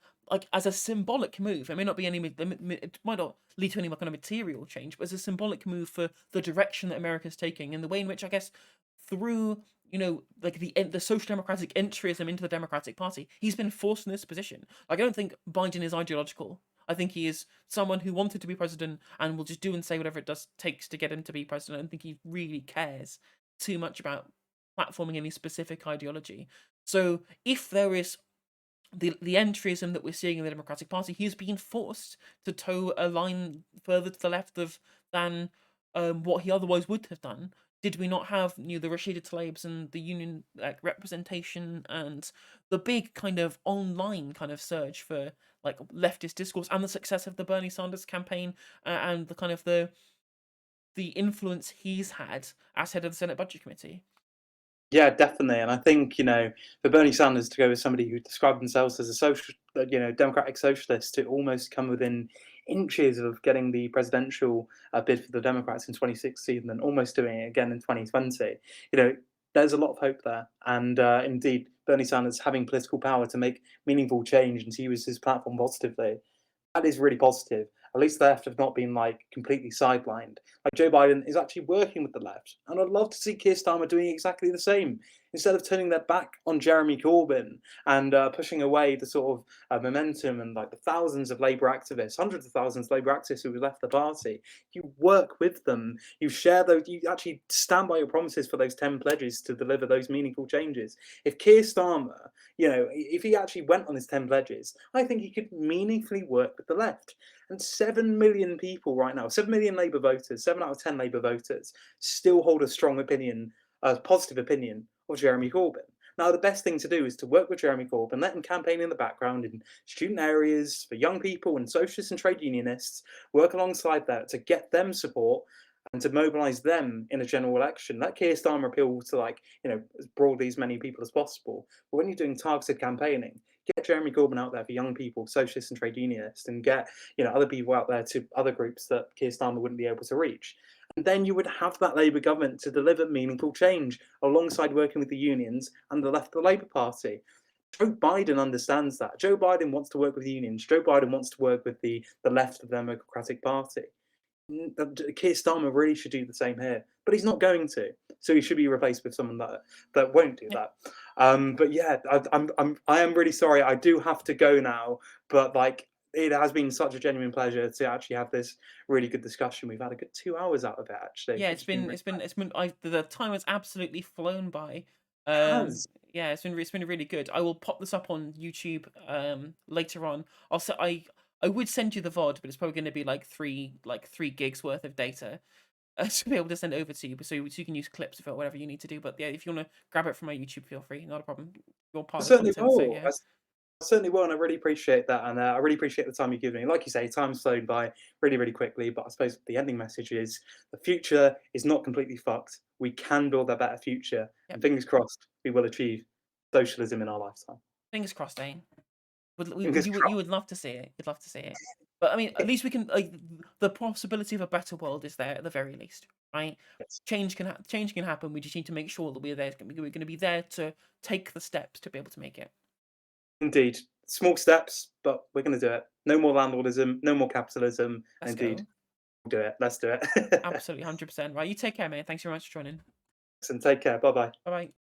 as a symbolic move. It may not be any, it might not lead to any kind of material change, but as a symbolic move for the direction that America's taking and the way in which, I guess, through, like the social democratic entryism into the Democratic Party, he's been forced in this position. Like, I don't think Biden is ideological. I think he is someone who wanted to be president and will just do and say whatever it does takes to get him to be president. I don't think he really cares too much about platforming any specific ideology. So if there is the entryism that we're seeing in the Democratic Party, he is being forced to toe a line further to the left of than what he otherwise would have done. Did we not have the Rashida Tlaibs and the union representation and the big kind of online kind of surge for like leftist discourse and the success of the Bernie Sanders campaign and the kind of the influence he's had as head of the Senate Budget Committee? Yeah, definitely. And I think, for Bernie Sanders to go with somebody who described themselves as a social, democratic socialist, to almost come within inches of getting the presidential bid for the Democrats in 2016 and almost doing it again in 2020, there's a lot of hope there. And indeed, Bernie Sanders having political power to make meaningful change and to use his platform positively, that is really positive. At least the left have not been like completely sidelined. Like Joe Biden is actually working with the left, and I'd love to see Keir Starmer doing exactly the same. Instead of turning their back on Jeremy Corbyn and pushing away the sort of momentum and like the thousands of Labour activists, hundreds of thousands of Labour activists who have left the party, you work with them. You share those. You actually stand by your promises for those 10 pledges to deliver those meaningful changes. If Keir Starmer, if he actually went on his 10 pledges, I think he could meaningfully work with the left. And 7 million people right now, 7 million Labour voters, 7 out of 10 Labour voters, still hold a strong opinion, a positive opinion of Jeremy Corbyn. Now, the best thing to do is to work with Jeremy Corbyn, let him campaign in the background in student areas for young people and socialists and trade unionists, work alongside that to get them support and to mobilise them in a general election. Let Keir Starmer appeal to as broadly as many people as possible. But when you're doing targeted campaigning, get Jeremy Corbyn out there for young people, socialists and trade unionists, and get other people out there to other groups that Keir Starmer wouldn't be able to reach. And then you would have that Labour government to deliver meaningful change alongside working with the unions and the left of the Labour Party. Joe Biden understands that. Joe Biden wants to work with the unions. Joe Biden wants to work with the left of the Democratic Party. Keir Starmer really should do the same here, but he's not going to. So he should be replaced with someone that won't do Yeah. that. But yeah, I am really sorry. I do have to go now, but like it has been such a genuine pleasure to actually have this really good discussion. We've had a good 2 hours out of it actually, Yeah, which has been really the time has absolutely flown by. has. Yeah, it's been really good. I will pop this up on YouTube later on. I would send you the VOD, but it's probably going to be like 3 gigs worth of data to be able to send it over to you, so you can use clips of it, or whatever you need to do. But yeah, if you want to grab it from my YouTube, feel free. Not a problem. You're I part of the certainly content, so will. yeah. I certainly will, and I really appreciate that, and I really appreciate the time you've given me. Like you say, time's flown by really, really quickly. But I suppose the ending message is the future is not completely fucked. We can build a better future, Yep. and fingers crossed, we will achieve socialism in our lifetime. Fingers crossed, Dane. Fingers You crossed. would love to see it. You'd love to see it. But I mean, at least we can like the possibility of a better world is there at the very least, right? Yes, Change can happen. We just need to make sure that we're there. We're going to be there to take the steps to be able to make it. indeed, small steps, but we're going to do it. No more landlordism, no more capitalism. Let's Indeed, go. we'll do it. Let's do it. Absolutely, 100%. Right. You take care, man. Thanks very much for joining. And take care. Bye bye. Bye bye.